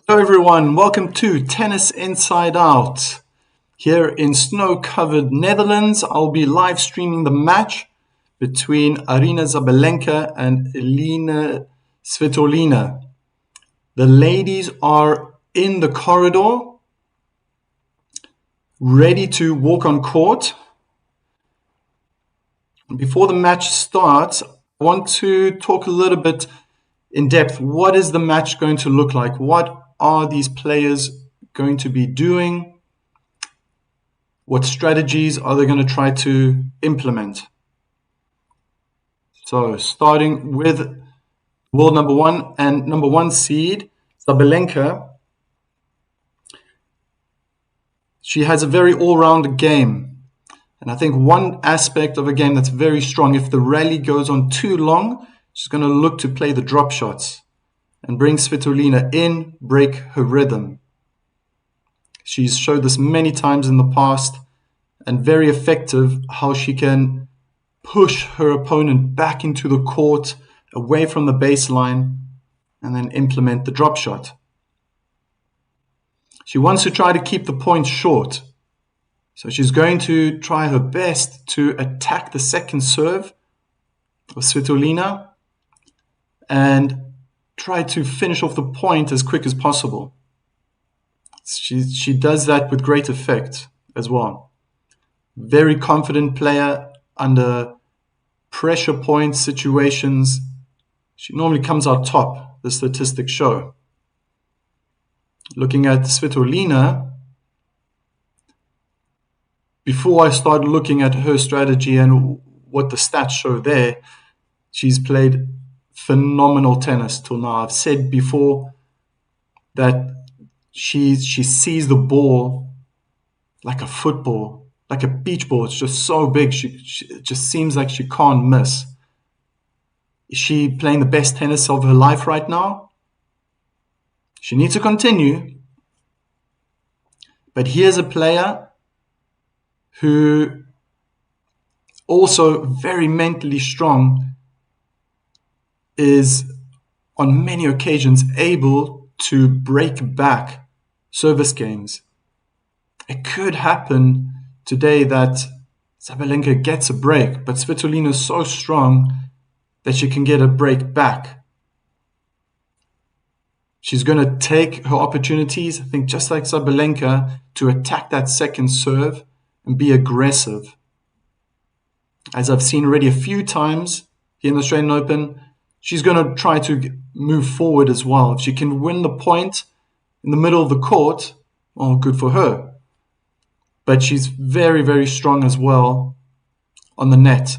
Hello everyone, welcome to Tennis Inside Out. Here in snow-covered Netherlands, I'll be live streaming the match between Aryna Sabalenka and Elina Svitolina. The ladies are in the corridor, ready to walk on court. Before the match starts, I want to talk a little bit in depth. What is the match going to look like? What are these players going to be doing? What strategies are they going to try to implement? So starting with world number one and number one seed, Sabalenka. She has a very all-round game. And I think one aspect of a game that's very strong, if the rally goes on too long, she's going to look to play the drop shots and bring Svitolina in, break her rhythm. She's showed this many times in the past and very effective how she can push her opponent back into the court, away from the baseline, and then implement the drop shot. She wants to try to keep the points short. So she's going to try her best to attack the second serve of Svitolina and try to finish off the point as quick as possible. She does that with great effect as well. Very confident player under pressure point situations. She normally comes out top, the statistics show. Looking at Svitolina, before I start looking at her strategy and what the stats show there, she's played phenomenal tennis till now. I've said before that she sees the ball like a football, like a beach ball. It's just so big. It just seems like she can't miss. Is she playing the best tennis of her life right now? She needs to continue. But here's a player who also very mentally strong, is on many occasions able to break back service games. It could happen today that Sabalenka gets a break, but Svitolina is so strong that she can get a break back. She's going to take her opportunities, I think just like Sabalenka, to attack that second serve and be aggressive. As I've seen already a few times here in the Australian Open, she's going to try to move forward as well. If she can win the point in the middle of the court, well, good for her. But she's very, very strong as well on the net,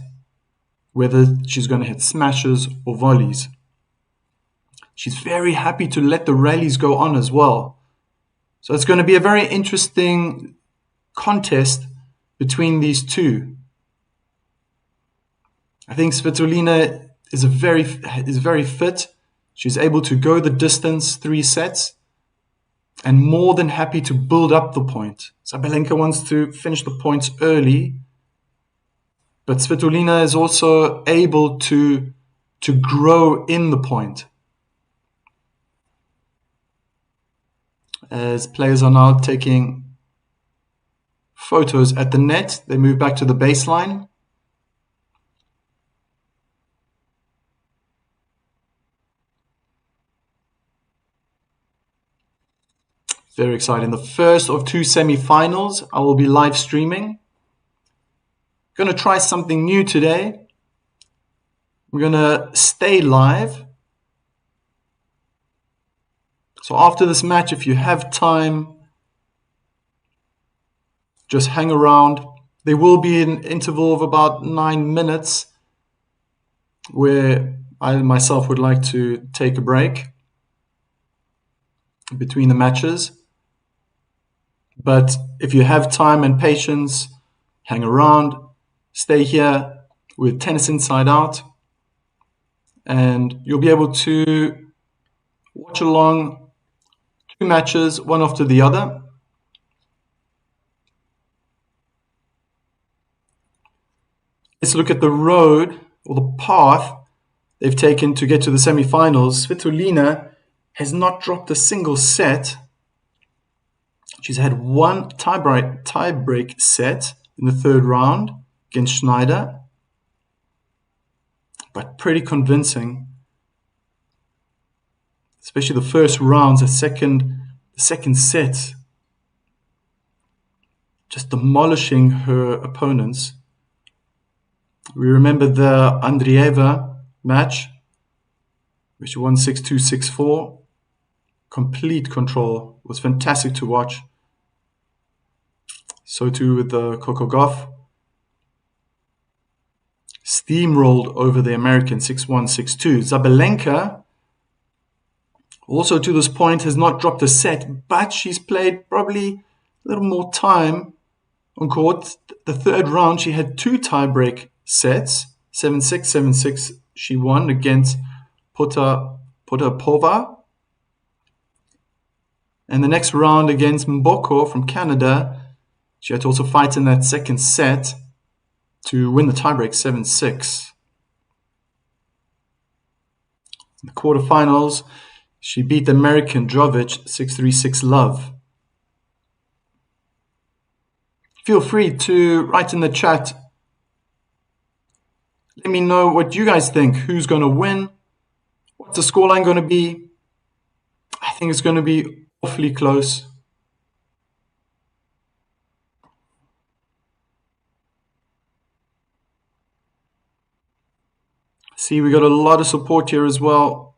whether she's going to hit smashes or volleys. She's very happy to let the rallies go on as well. So it's going to be a very interesting contest between these two. I think Svitolina is very fit. She's able to go the distance, 3 sets, and more than happy to build up the point. Sabalenka wants to finish the points early, but Svitolina is also able to grow in the point. As players are now taking photos at the net, they move back to the baseline. Very exciting. The first of 2 semifinals I will be live streaming. Going to try something new today. We're going to stay live. So after this match, if you have time, just hang around. There will be an interval of about 9 minutes where I myself would like to take a break between the matches. But if you have time and patience, hang around, stay here with Tennis Inside Out, and you'll be able to watch along 2 matches, one after the other. Let's look at the road or the path they've taken to get to the semifinals. Svitolina has not dropped a single set. She's had one tie-break set in the third round against Schneider, but pretty convincing, especially the first rounds. The second set, just demolishing her opponents. We remember the Andreeva match, which won 6-2, 6-4. Complete control. It was fantastic to watch. So too with the Coco Gauff. Steamrolled over the American 6-1, 6-2. Sabalenka, also to this point, has not dropped a set, but she's played probably a little more time on court. The third round, she had two tiebreak sets. 7-6, 7-6 she won against Potapova. And the next round against Mboko from Canada, she had to also fight in that second set to win the tiebreak 7-6. In the quarterfinals, she beat the American Jovic 6-3, 6-love. Feel free to write in the chat. Let me know what you guys think. Who's going to win? What's the scoreline going to be? I think it's going to be awfully close. See, we got a lot of support here as well.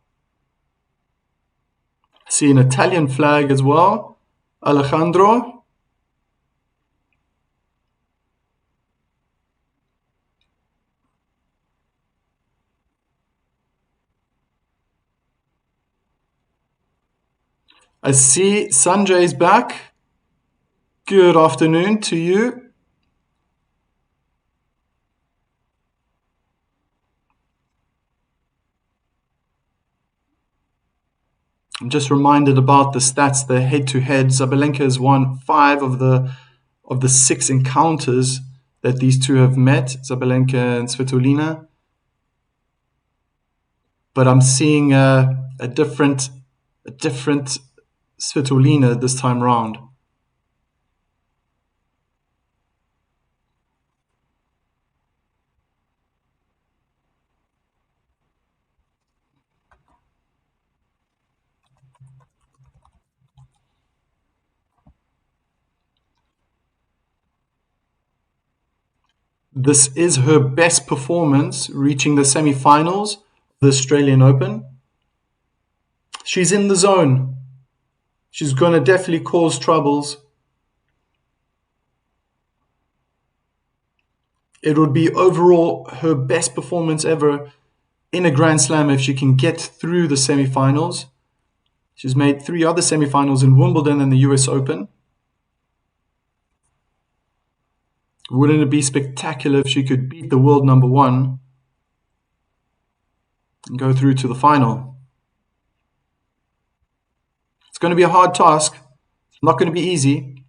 I see an Italian flag as well. Alejandro. I see Sanjay's back. Good afternoon to you. I'm just reminded about the stats, the head-to-head. Sabalenka has won 5 of the 6 encounters that these two have met, Sabalenka and Svitolina. But I'm seeing a different Svitolina this time round. This is her best performance, reaching the semi-finals of the Australian Open. She's in the zone. She's going to definitely cause troubles. It would be overall her best performance ever in a Grand Slam if she can get through the semi-finals. She's made 3 other semi-finals in Wimbledon and the US Open. Wouldn't it be spectacular if she could beat the world number 1 and go through to the final? It's going to be a hard task. It's not going to be easy.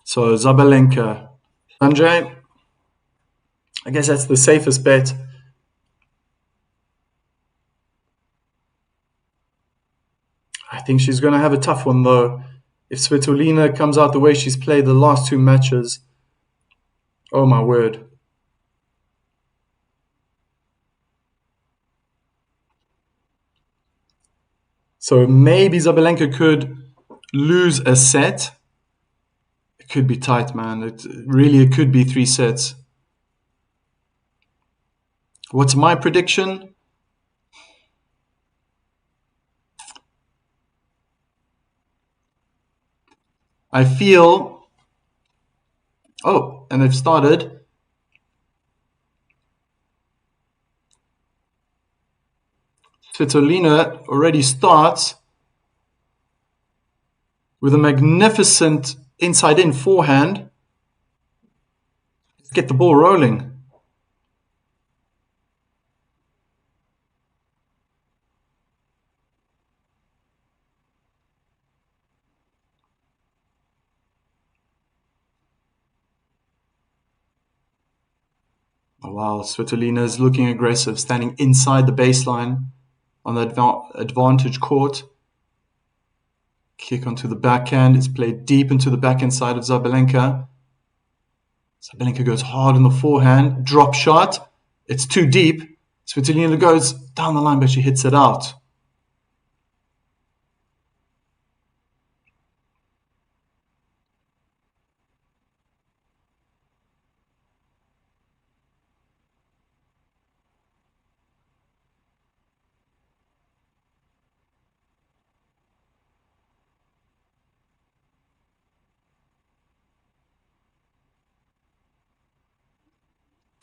So Sabalenka. Sanjay, I guess that's the safest bet. I think she's going to have a tough one though. If Svitolina comes out the way she's played the last 2 matches, oh my word. So maybe Sabalenka could lose a set. It could be tight, man. It could be 3 sets. What's my prediction? I feel... Oh, and they've started. Svitolina already starts with a magnificent inside-in forehand. Let's get the ball rolling. Oh, wow, Svitolina is looking aggressive, standing inside the baseline on the advantage court. Kick onto the backhand. It's played deep into the backhand side of Sabalenka. Sabalenka goes hard on the forehand. Drop shot. It's too deep. Svitolina goes down the line, but she hits it out.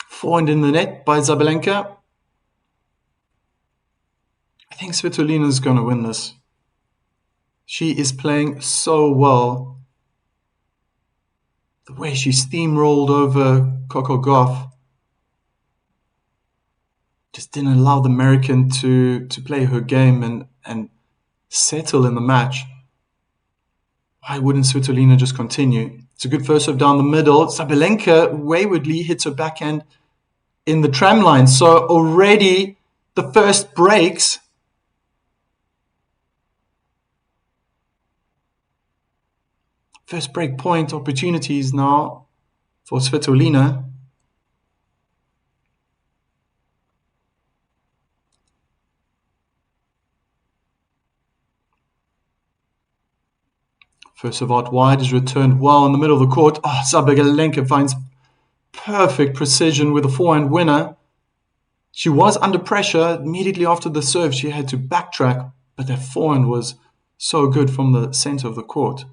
Forehand in the net by Sabalenka. I think Svitolina is going to win this. She is playing so well. The way she steamrolled over Coco Gauff just didn't allow the American to play her game and settle in the match. Why wouldn't Svitolina just continue? It's a good first serve down the middle. Sabalenka waywardly hits her backhand in the tram line. So already the first breaks. First break point opportunities now for Svitolina. First serve out wide is returned well in the middle of the court. Oh, Sabalenka finds perfect precision with a forehand winner. She was under pressure immediately after the serve. She had to backtrack, but that forehand was so good from the center of the court.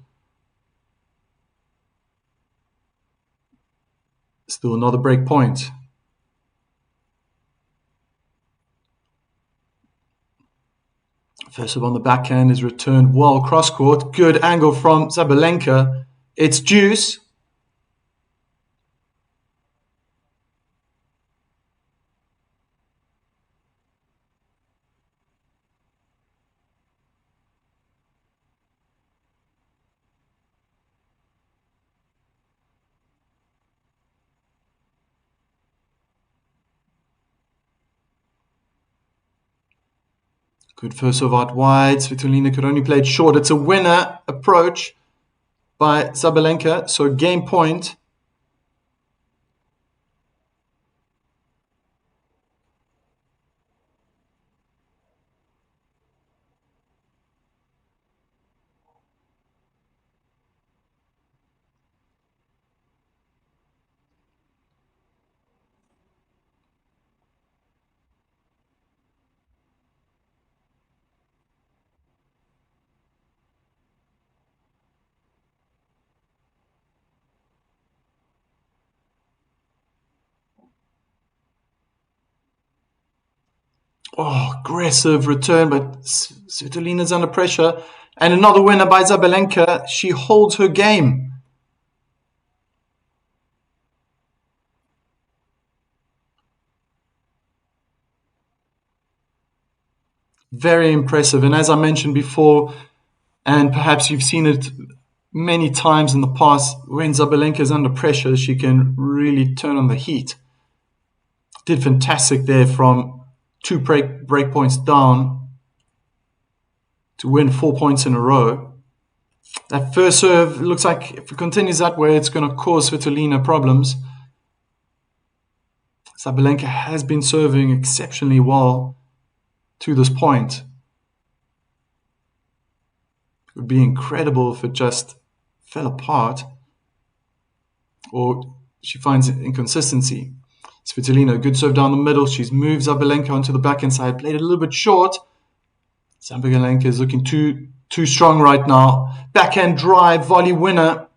Still another break point. First serve on the backhand is returned well cross court. Good angle from Sabalenka. It's deuce. Good first serve out wide. Svitolina could only play it short. It's a winner approach by Sabalenka. So game point. Oh, aggressive return, but Svitolina's under pressure. And another winner by Sabalenka. She holds her game. Very impressive. And as I mentioned before, and perhaps you've seen it many times in the past, when Sabalenka is under pressure, she can really turn on the heat. Did fantastic there from 2 break points down to win 4 points in a row. That first serve looks like if it continues that way, it's going to cause Svitolina problems. Sabalenka has been serving exceptionally well to this point. It would be incredible if it just fell apart or she finds inconsistency. Svitolina, good serve down the middle. She's moved Sabalenka onto the backhand side, played it a little bit short. Sabalenka is looking too strong right now. Backhand drive, volley winner.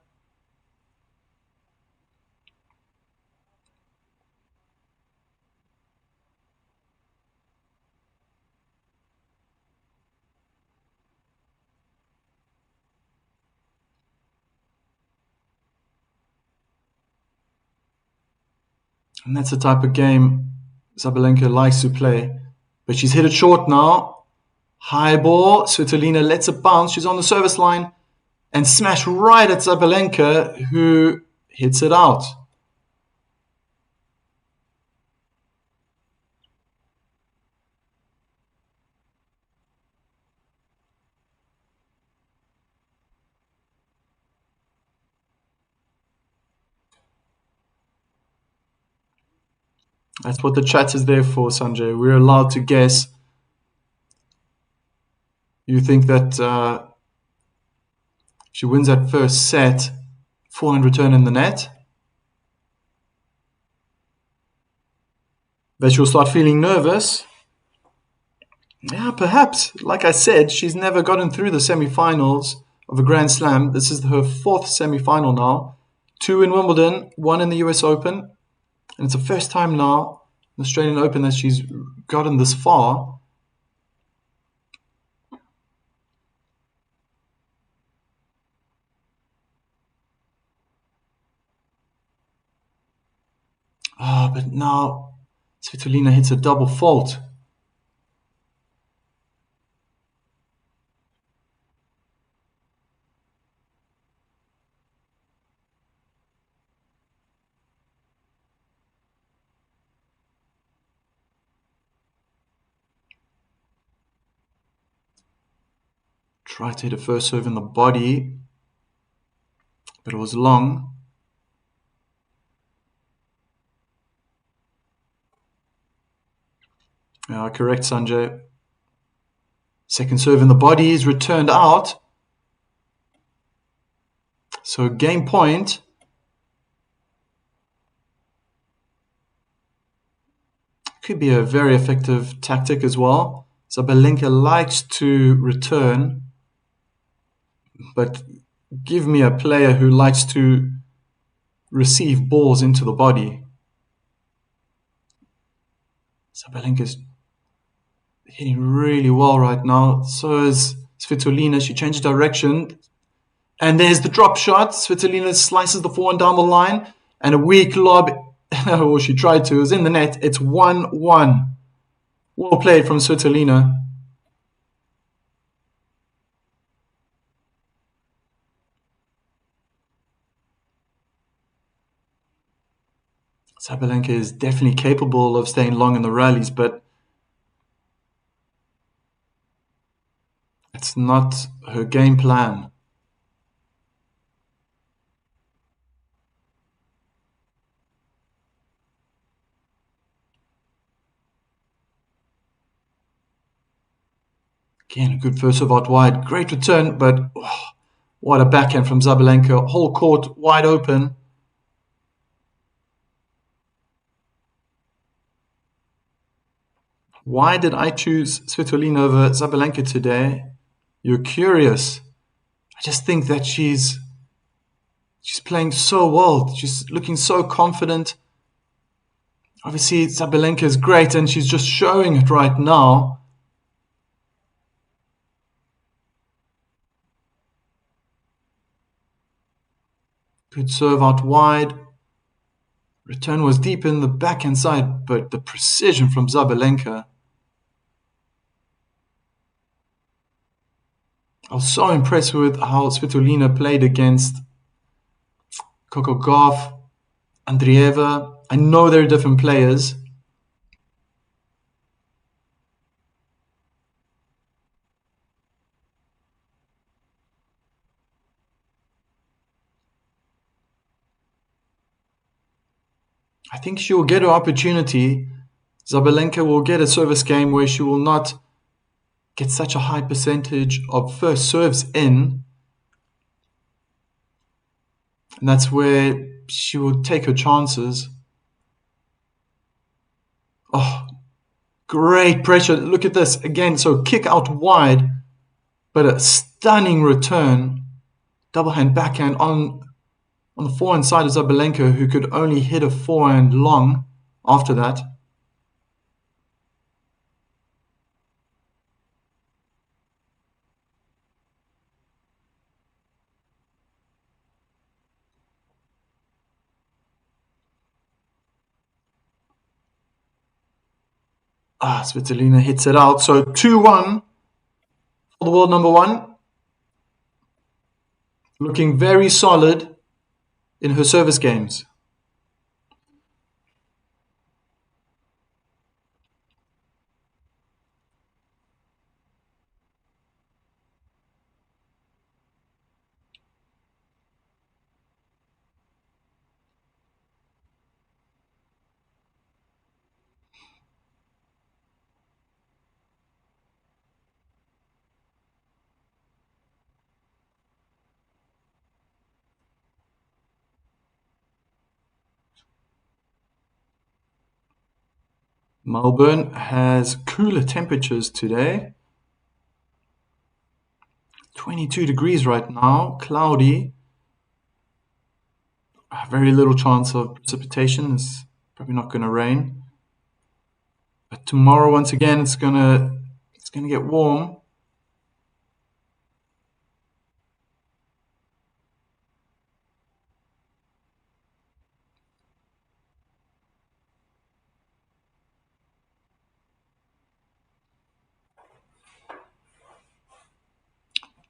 And that's the type of game Sabalenka likes to play. But she's hit it short now. High ball. Svitolina lets it bounce. She's on the service line. And smash right at Sabalenka, who hits it out. That's what the chat is there for, Sanjay. We're allowed to guess. You think that she wins that first set, forehand return in the net? That she'll start feeling nervous? Yeah, perhaps. Like I said, she's never gotten through the semi-finals of a Grand Slam. This is her fourth semi-final now. 2 in Wimbledon, 1 in the US Open. And it's the first time now in the Australian Open that she's gotten this far. But now Svitolina hits a double fault. Tried to hit a first serve in the body, but it was long. Correct, Sanjay. Second serve in the body is returned out. So game point. Could be a very effective tactic as well. Sabalenka likes to return, but give me a player who likes to receive balls into the body. Sabalenka's hitting really well right now. So is Svitolina. She changed direction. And there's the drop shot. Svitolina slices the forehand down the line. And a weak lob, or she tried to, is in the net. It's 1-1. Well played from Svitolina. Sabalenka is definitely capable of staying long in the rallies, but it's not her game plan. Again, a good first serve out wide. Great return, but what a backhand from Sabalenka. Whole court wide open. Why did I choose Svitolina over Sabalenka today? You're curious. I just think that she's playing so well. She's looking so confident. Obviously, Sabalenka is great, and she's just showing it right now. Good serve out wide. Return was deep in the backhand side, but the precision from Sabalenka. I was so impressed with how Svitolina played against Coco Gauff, Andreeva. I know they're different players. I think she will get her opportunity. Sabalenka will get a service game where she will not get such a high percentage of first serves in. And that's where she will take her chances. Oh, great pressure. Look at this. Again, so kick out wide, but a stunning return. Double hand backhand on the forehand side of Sabalenka, who could only hit a forehand long after that. Svitolina hits it out. So 2-1 for the world number one. Looking very solid in her service games. Melbourne has cooler temperatures today. 22 degrees right now, cloudy. Very little chance of precipitation. It's probably not going to rain. But tomorrow, once again, it's gonna get warm.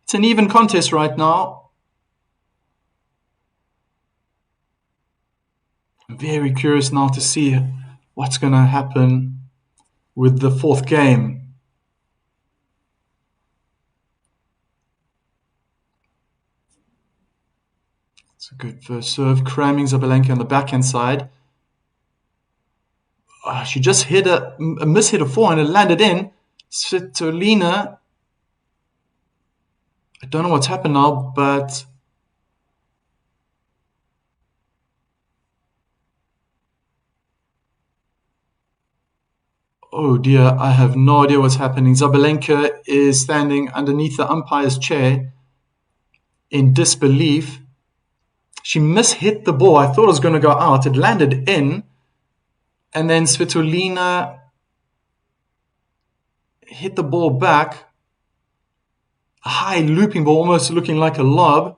It's an even contest right now. I'm very curious now to see what's going to happen with the fourth game. It's a good first serve, cramming Sabalenka on the backhand side. She just hit a mishit of forehand and landed in. Svitolina, I don't know what's happened now, but oh dear, I have no idea what's happening. Sabalenka is standing underneath the umpire's chair in disbelief. She mishit the ball. I thought it was going to go out. It landed in. And then Svitolina hit the ball back. A high looping ball, almost looking like a lob.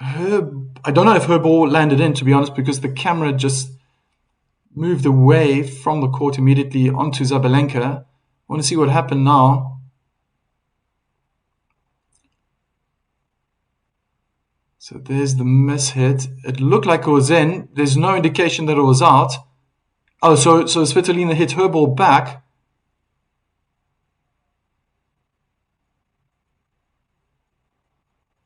I don't know if her ball landed in, to be honest, because the camera just moved away from the court immediately onto Sabalenka. I want to see what happened now. So there's the mishit. It looked like it was in. There's no indication that it was out. Oh, so Svitolina hit her ball back.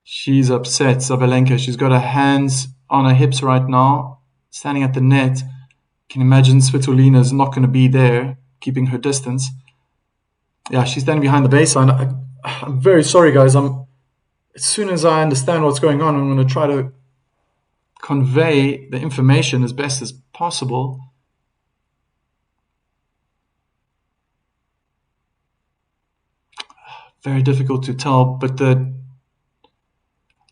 She's upset, Sabalenka. She's got her hands on her hips right now, standing at the net. You can imagine Svitolina is not going to be there, keeping her distance. Yeah, she's standing behind the baseline. I'm very sorry, guys. As soon as I understand what's going on, I'm going to try to convey the information as best as possible. Very difficult to tell, but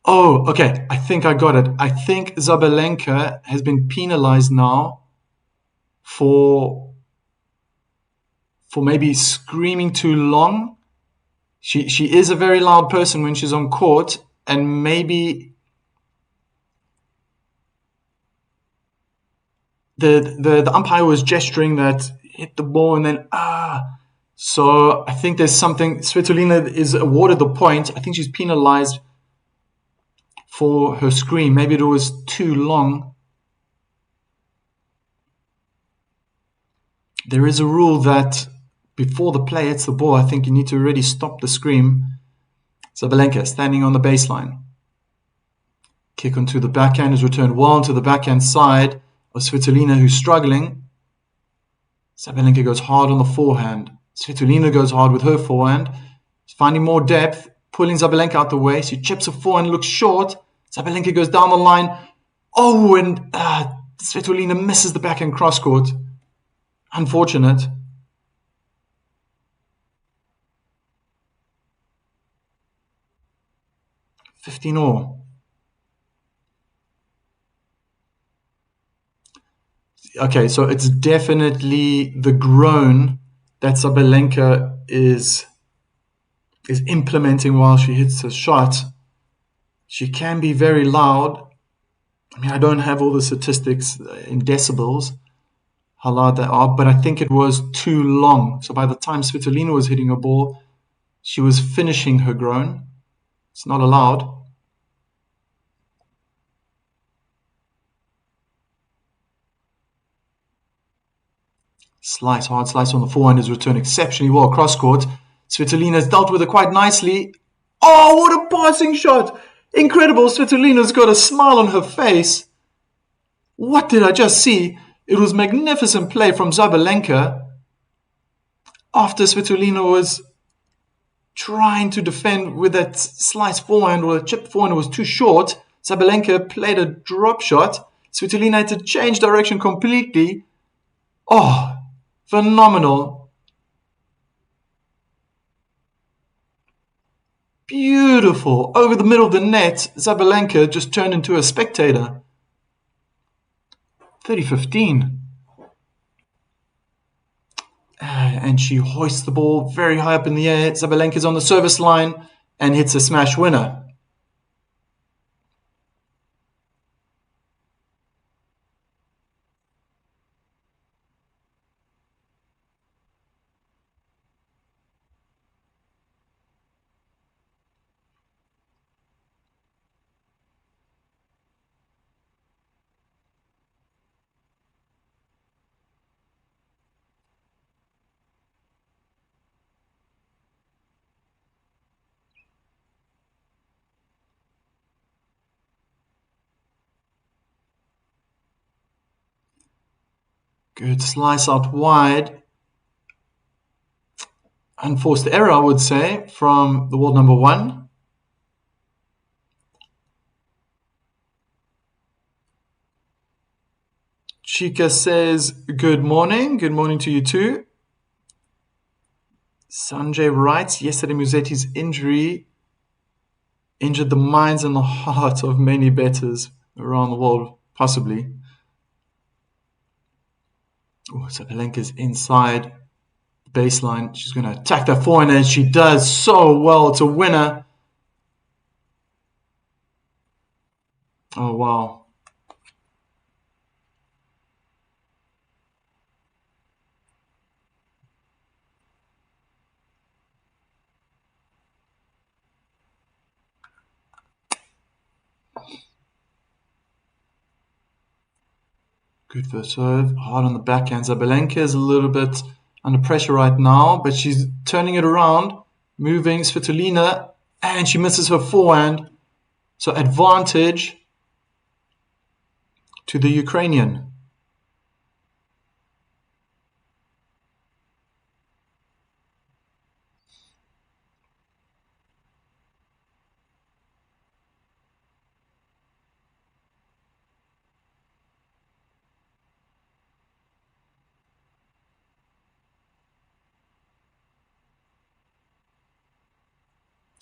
oh, okay, I think I got it. I think Sabalenka has been penalized now for maybe screaming too long. She is a very loud person when she's on court, and maybe the umpire was gesturing that hit the ball and then So I think there's something. Svitolina is awarded the point. I think she's penalized for her scream. Maybe it was too long. There is a rule that before the play hits the ball, I think you need to already stop the scream. Sabalenka standing on the baseline. Kick onto the backhand is returned well onto the backhand side of Svitolina, who's struggling. Sabalenka goes hard on the forehand. Svitolina goes hard with her forehand. She's finding more depth, pulling Sabalenka out the way. She chips her forehand, looks short. Sabalenka goes down the line. Oh, and Svitolina misses the backhand cross court. Unfortunate. $15-all. Okay, so it's definitely the groan that Sabalenka is implementing while she hits her shot. She can be very loud. I mean, I don't have all the statistics in decibels, how loud they are, but I think it was too long. So by the time Svitolina was hitting a ball, she was finishing her groan. It's not allowed. Slice, hard slice on the forehand is returned exceptionally well cross court. Svitolina has dealt with it quite nicely. Oh, what a passing shot! Incredible. Svitolina's got a smile on her face. What did I just see? It was magnificent play from Sabalenka. After Svitolina was trying to defend with that slice forehand or a chip forehand was too short, Sabalenka played a drop shot. Svitolina had to change direction completely. Oh, phenomenal. Beautiful. Over the middle of the net, Sabalenka just turned into a spectator. 30-15. And she hoists the ball very high up in the air. Sabalenka's on the service line and hits a smash winner. Good slice out wide. Unforced error, I would say, from the world number one. Chica says, good morning. Good morning to you too. Sanjay writes, yesterday Musetti's injury injured the minds and the heart of many bettors around the world, possibly. Oh, Sabalenka's inside the baseline. She's going to attack that forehand, and she does so well. It's a winner. Oh, wow. Good first serve. Hard on the backhand. Sabalenka is a little bit under pressure right now, but she's turning it around, moving Svitolina, and she misses her forehand. So advantage to the Ukrainian.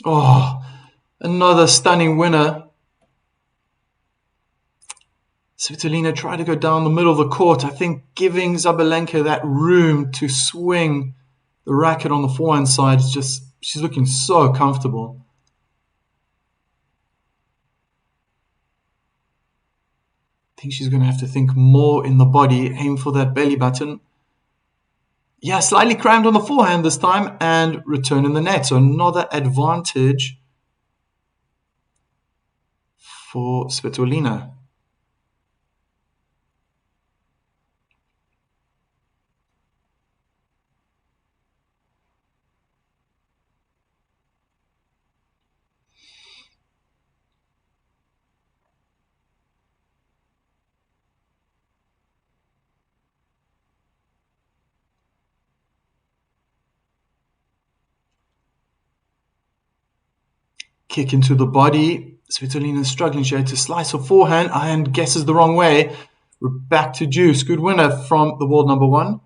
Oh, another stunning winner. Svitolina tried to go down the middle of the court, I think giving Sabalenka that room to swing the racket on the forehand side. Is just, she's looking so comfortable. I think she's going to have to think more in the body, aim for that belly button. Yeah, slightly crammed on the forehand this time and return in the net. So another advantage for Svitolina. Kick into the body. Svitolina is struggling. She had to slice her forehand and guesses the wrong way. We're back to deuce. Good winner from the world number one.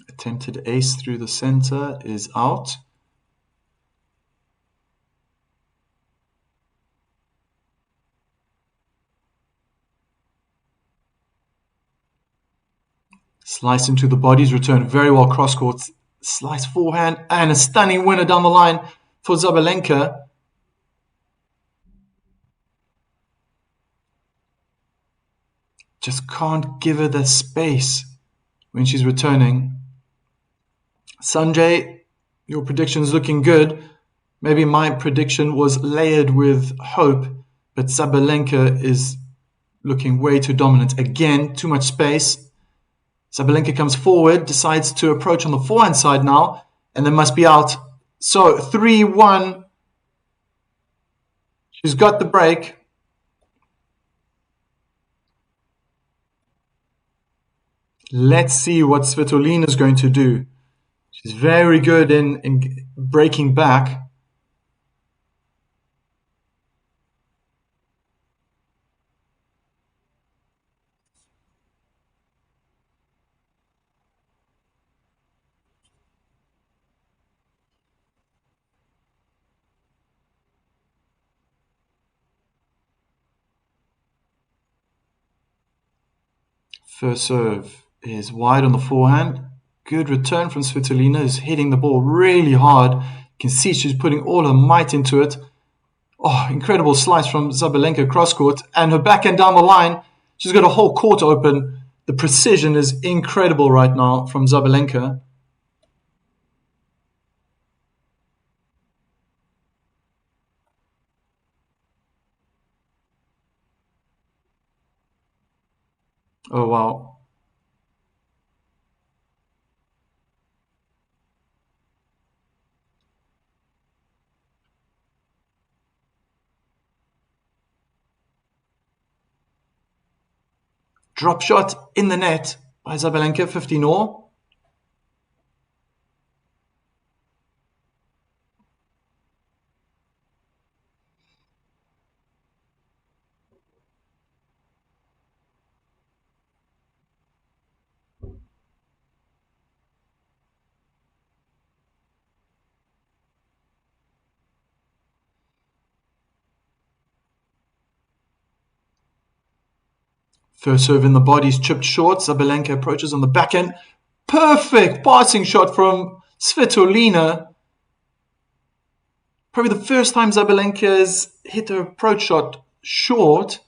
Attempted ace through the center is out. Slice into the bodies, returned very well cross court. Slice forehand and a stunning winner down the line for Sabalenka. Just can't give her the space when she's returning. Sanjay, your prediction's looking good. Maybe my prediction was layered with hope, but Sabalenka is looking way too dominant. Again, too much space. Sabalenka comes forward, decides to approach on the forehand side now, and then must be out. So 3-1 She's got the break. Let's see what Svitolina is going to do. She's very good in breaking back. First serve is wide on the forehand. Good return from Svitolina, who's hitting the ball really hard. You can see she's putting all her might into it. Oh, incredible slice from Sabalenka cross court. And her backhand down the line. She's got a whole court open. The precision is incredible right now from Sabalenka. Oh, wow. Drop shot in the net by Sabalenka, 15-all. First serve in the body's chipped short. Sabalenka approaches on the backhand. Perfect passing shot from Svitolina. Probably the first time Sabalenka has hit her approach shot short. It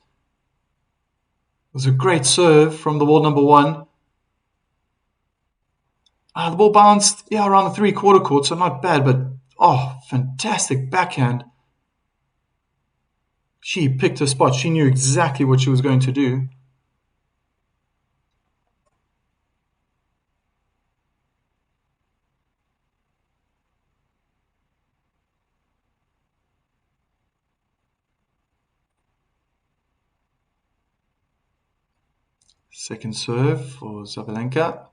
was a great serve from the world number one. The ball bounced around the three-quarter court, so not bad, but fantastic backhand. She picked her spot. She knew exactly what she was going to do. Second serve for Sabalenka.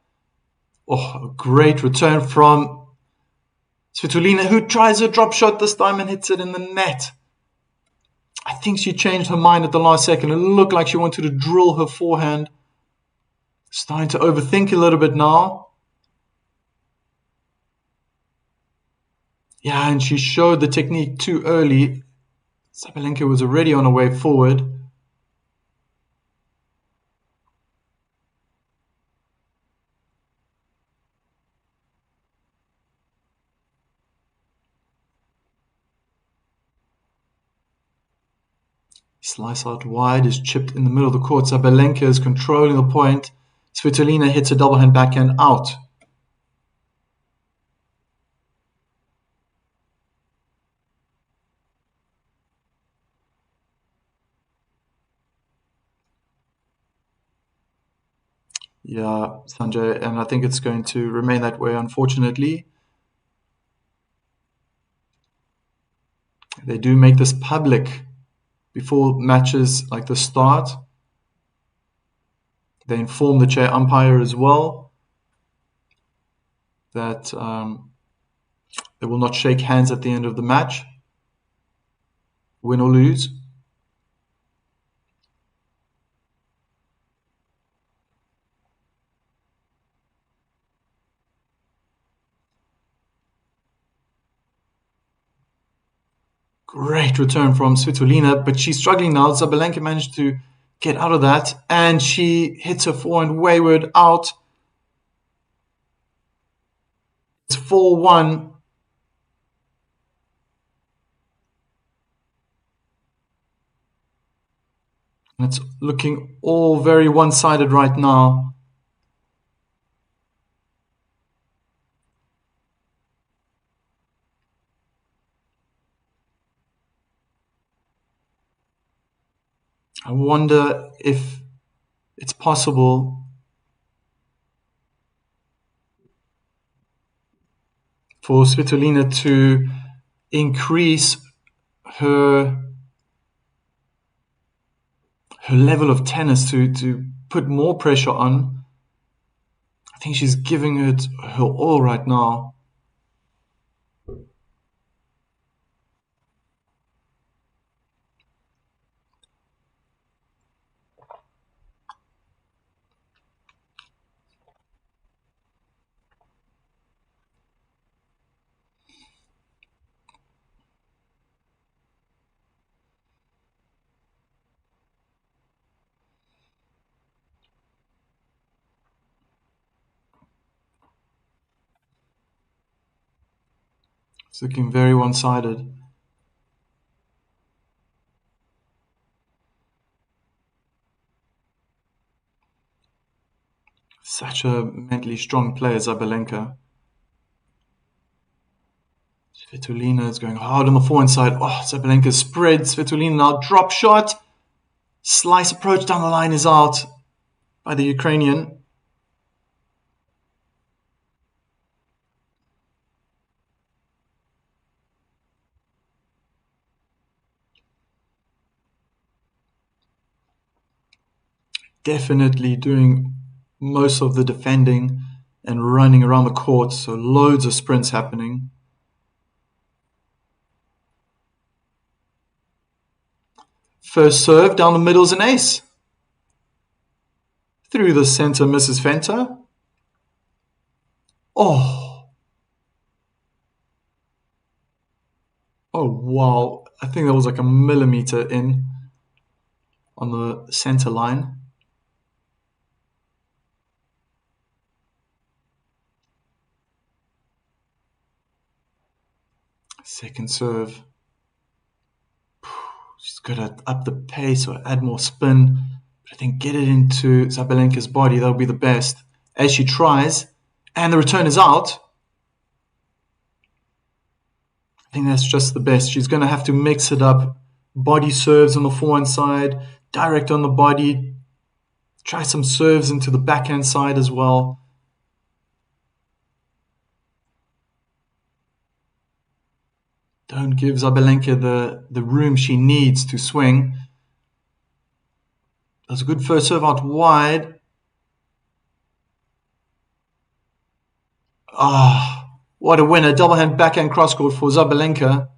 A great return from Svitolina, who tries a drop shot this time and hits it in the net. I think she changed her mind at the last second. It looked like she wanted to drill her forehand. Starting to overthink a little bit now. Yeah, and she showed the technique too early. Sabalenka was already on her way forward. Slice out wide is chipped in the middle of the court. Sabalenka is controlling the point. Svitolina hits a double hand backhand out. Yeah, Sanjay, and I think it's going to remain that way, unfortunately. They do make this public before matches like the start. They inform the chair umpire as well that they will not shake hands at the end of the match, win or lose. Great return from Svitolina, but she's struggling now. Sabalenka managed to get out of that, and she hits her forehand wayward out. It's 4-1. It's looking all very one-sided right now. I wonder if it's possible for Svitolina to increase her her level of tennis to put more pressure on. I think she's giving it her all right now. It's looking very one-sided. Such a mentally strong player, Sabalenka. Svitolina is going hard on the forehand side. Oh, Sabalenka spread. Svitolina now drop shot. Slice approach down the line is out by the Ukrainian. Definitely doing most of the defending and running around the court, so loads of sprints happening. First serve down the middle is an ace. Through the center, misses Fenta. Oh, wow. I think that was like a millimeter in on the center line. Second serve. She's got to up the pace or add more spin. But I think get it into Sabalenka's body. That'll be the best. As she tries, and the return is out. I think that's just the best. She's going to have to mix it up. Body serves on the forehand side, direct on the body. Try some serves into the backhand side as well. Don't give Sabalenka the room she needs to swing. That's a good first serve out wide. What a winner. Double hand backhand cross court for Sabalenka.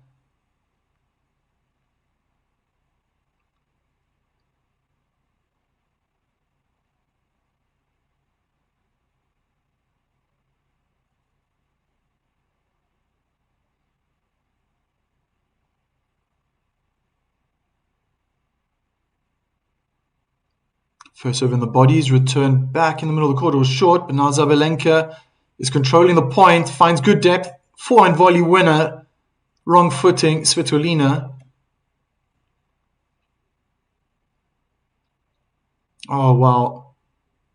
First serve in the bodies, returned back in the middle of the court. It was short, but now Sabalenka is controlling the point, finds good depth. Forehand volley winner. Wrong footing, Svitolina. Oh, wow.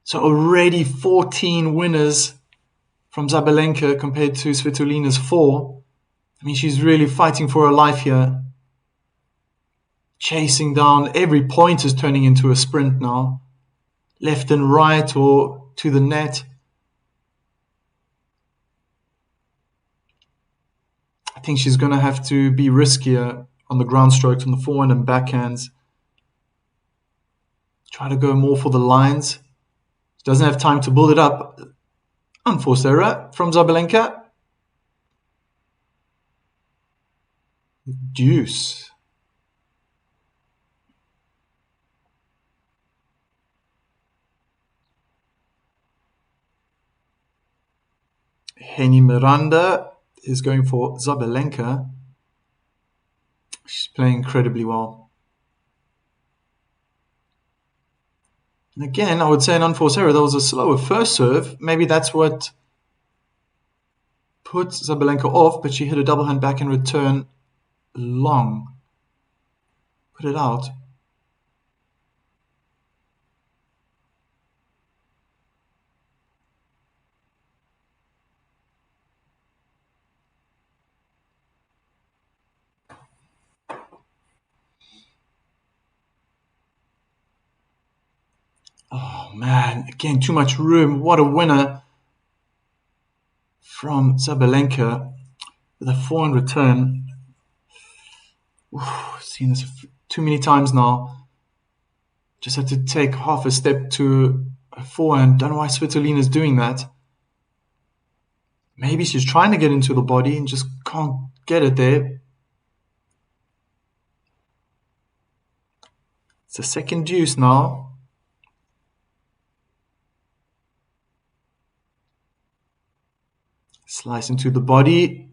So already 14 winners from Sabalenka compared to Svitolina's 4. I mean, she's really fighting for her life here. Chasing down. Every point is turning into a sprint now. Left and right or to the net. I think she's going to have to be riskier on the ground strokes, on the forehand and backhands. Try to go more for the lines. She doesn't have time to build it up. Unforced error from Sabalenka. Deuce. Henny Miranda is going for Sabalenka. She's playing incredibly well. And again, I would say an unforced error. That was a slower first serve. Maybe that's what put Sabalenka off, but she hit a double hand back in return long. Put it out. Oh man, again, too much room. What a winner from Sabalenka with a forehand return. Seen this too many times now. Just had to take half a step to a forehand. Don't know why Svitolina is doing that. Maybe she's trying to get into the body and just can't get it there. It's a second deuce now. Slice into the body.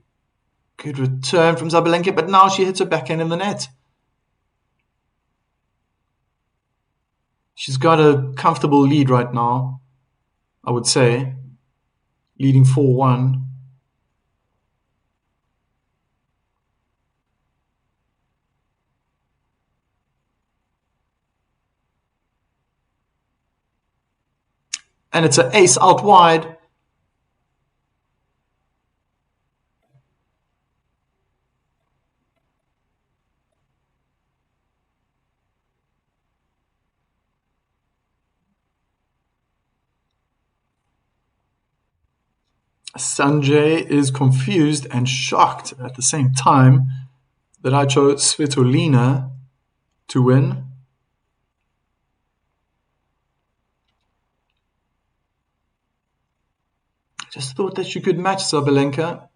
Good return from Sabalenka, but now she hits her backhand in the net. She's got a comfortable lead right now, I would say. Leading 4-1. And it's an ace out wide. Sanjay is confused and shocked at the same time that I chose Svitolina to win. I just thought that she could match Sabalenka.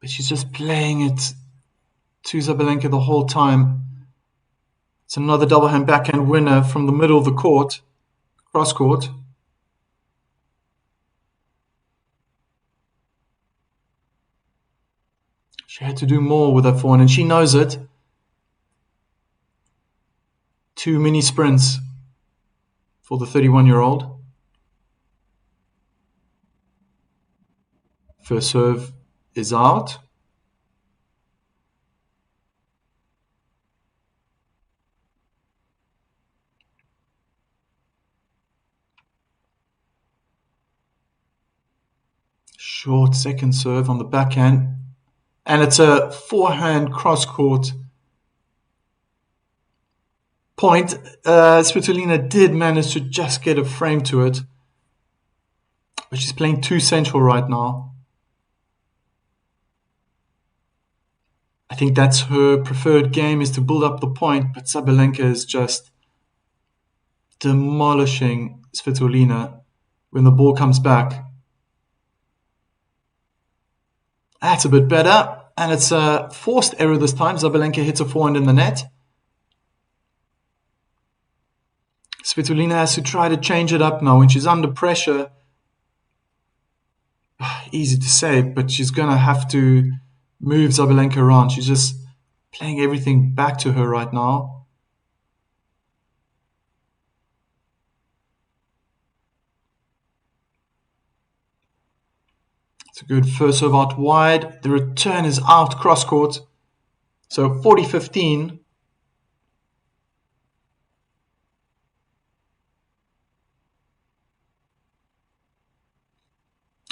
But she's just playing it to Sabalenka the whole time. It's another double hand backhand winner from the middle of the court, cross court. She had to do more with her forehand, and she knows it. Two mini sprints for the 31-year-old. First serve is out. Short second serve on the backhand. And it's a forehand cross-court point. Svitolina did manage to just get a frame to it. But she's playing too central right now. I think that's her preferred game, is to build up the point. But Sabalenka is just demolishing Svitolina when the ball comes back. That's a bit better. And it's a forced error this time. Sabalenka hits a forehand in the net. Svitolina has to try to change it up now when she's under pressure. Easy to say, but she's going to have to move Sabalenka around. She's just playing everything back to her right now. It's a good first serve out wide. The return is out cross court. So 40-15.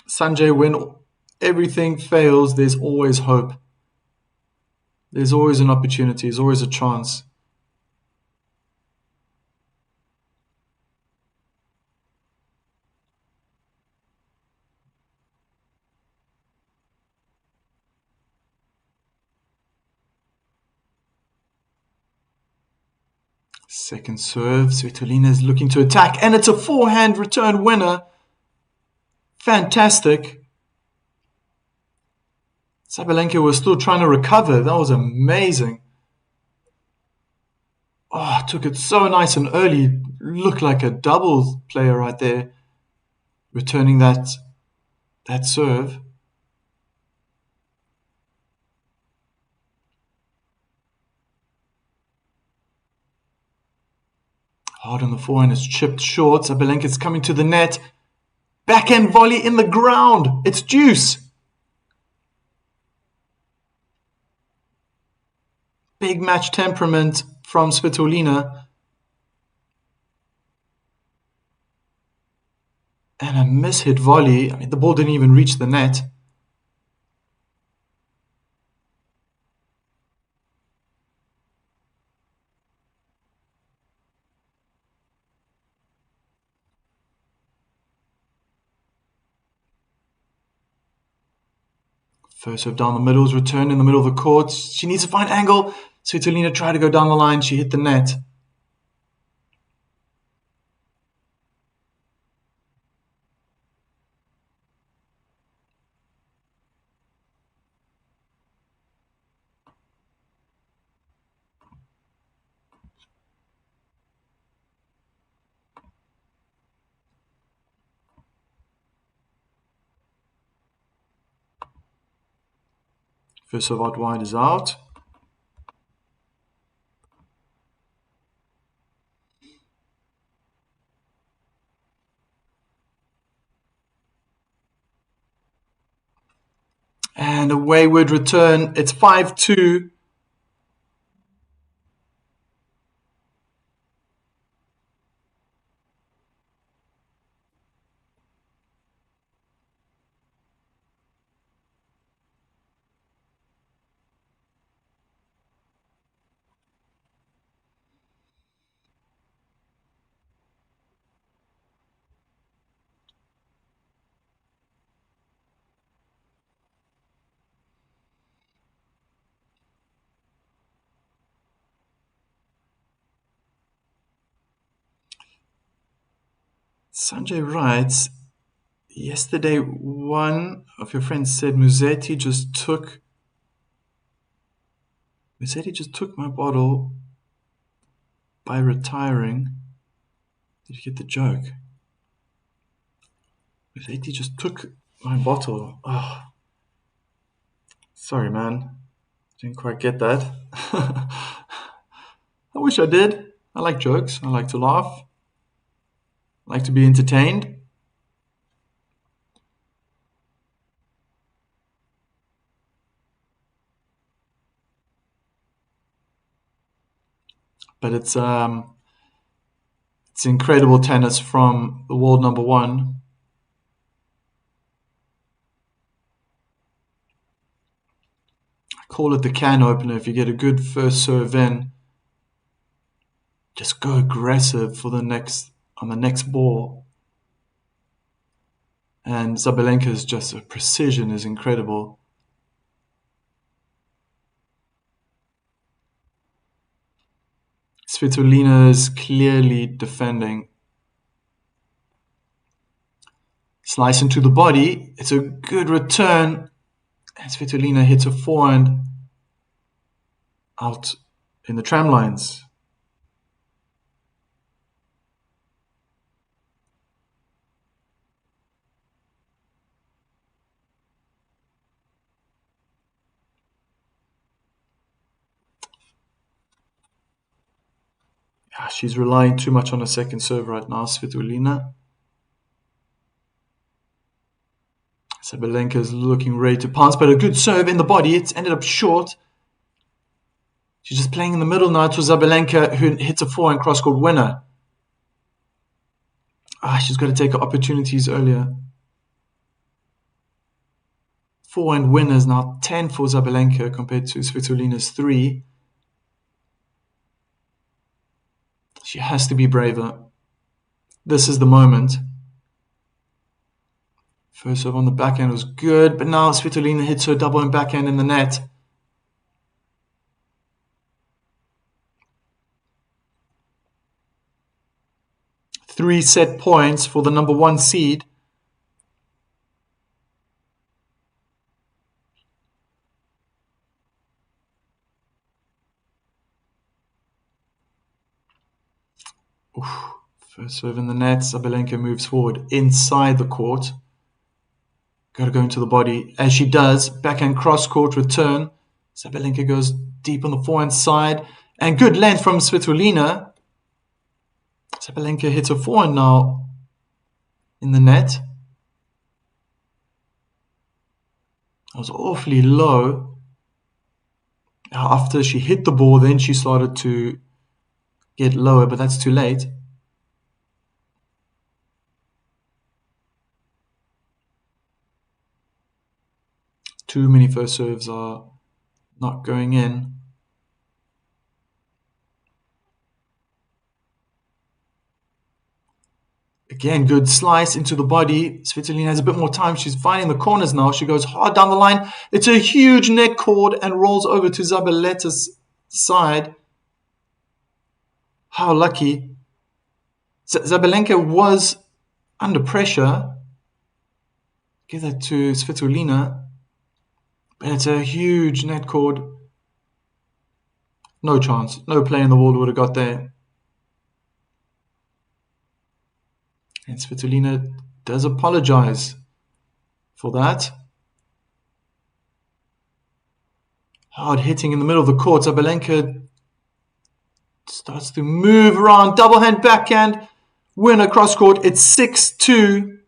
Sanjay, when everything fails, there's always hope. There's always an opportunity. There's always a chance. Second serve. Svitolina is looking to attack. And it's a forehand return winner. Fantastic. Sabalenka was still trying to recover. That was amazing. Oh, took it so nice and early. Looked like a doubles player right there. Returning that serve. Hard on the forehand, it's chipped short. Sabalenka's coming to the net. Backhand volley in the ground. It's deuce. Big match temperament from Svitolina. And a mishit volley. I mean, the ball didn't even reach the net. First serve down the middle is returned in the middle of the court. She needs to find angle. Svitolina tried to go down the line. She hit the net. First serve out wide is out. And a wayward return. It's 5-2. Sanjay writes, yesterday one of your friends said Musetti just took my bottle by retiring. Did you get the joke? Musetti just took my bottle. Oh, sorry, man. Didn't quite get that. I wish I did. I like jokes. I like to laugh. I like to be entertained. But it's incredible tennis from the world number one. I call it the can opener. If you get a good first serve in, just go aggressive on the next ball. And Sabalenka's precision is incredible. Svitolina is clearly defending. Slice into the body. It's a good return. And Svitolina hits a forehand out in the tram lines. She's relying too much on her second serve right now, Svitolina. Sabalenka is looking ready to pounce, but a good serve in the body. It's ended up short. She's just playing in the middle now to Sabalenka, who hits a forehand cross-court winner. She's got to take her opportunities earlier. Forehand winners now 10 for Sabalenka compared to Svitolina's 3. She has to be braver. This is the moment. First serve on the backhand was good, but now Svitolina hits her double and backhand in the net. Three set points for the number one seed. First serve in the net. Sabalenka moves forward inside the court. Got to go into the body. As she does, backhand cross-court return. Sabalenka goes deep on the forehand side. And good length from Svitolina. Sabalenka hits a forehand now in the net. That was awfully low. After she hit the ball, then she started to get lower, but that's too late. Too many first serves are not going in. Again, good slice into the body. Svitolina has a bit more time. She's finding the corners now. She goes hard down the line. It's a huge net cord and rolls over to Zabaleta's side. How lucky. Sabalenka was under pressure. Give that to Svitolina. But it's a huge net cord. No chance. No play in the world would have got there. And Svitolina does apologize for that. Hard hitting in the middle of the court. Sabalenka starts to move around. Double hand backhand. Win across court. It's 6-2.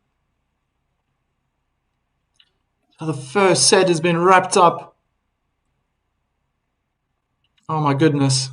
The first set has been wrapped up. Oh my goodness.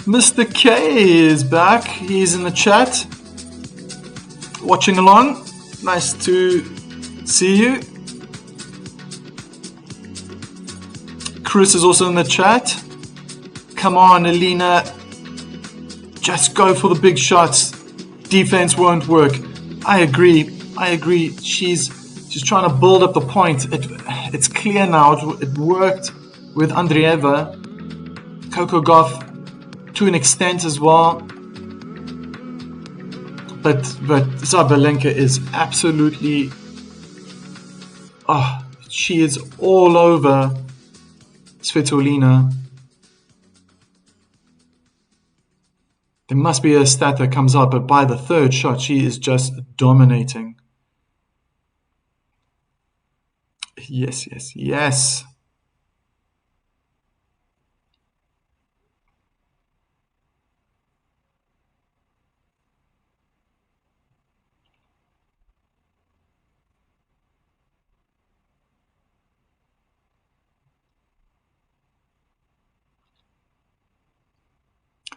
Mr. K is back. He's in the chat, watching along. Nice to see you. Chris is also in the chat. Come on, Alina. Just go for the big shots. Defense won't work. I agree. She's trying to build up the point. It's clear now. It worked with Andreeva. Coco Gauff to an extent as well. But Sabalenka is absolutely... she is all over Svitolina. There must be a stat that comes out, but by the third shot, she is just dominating. Yes.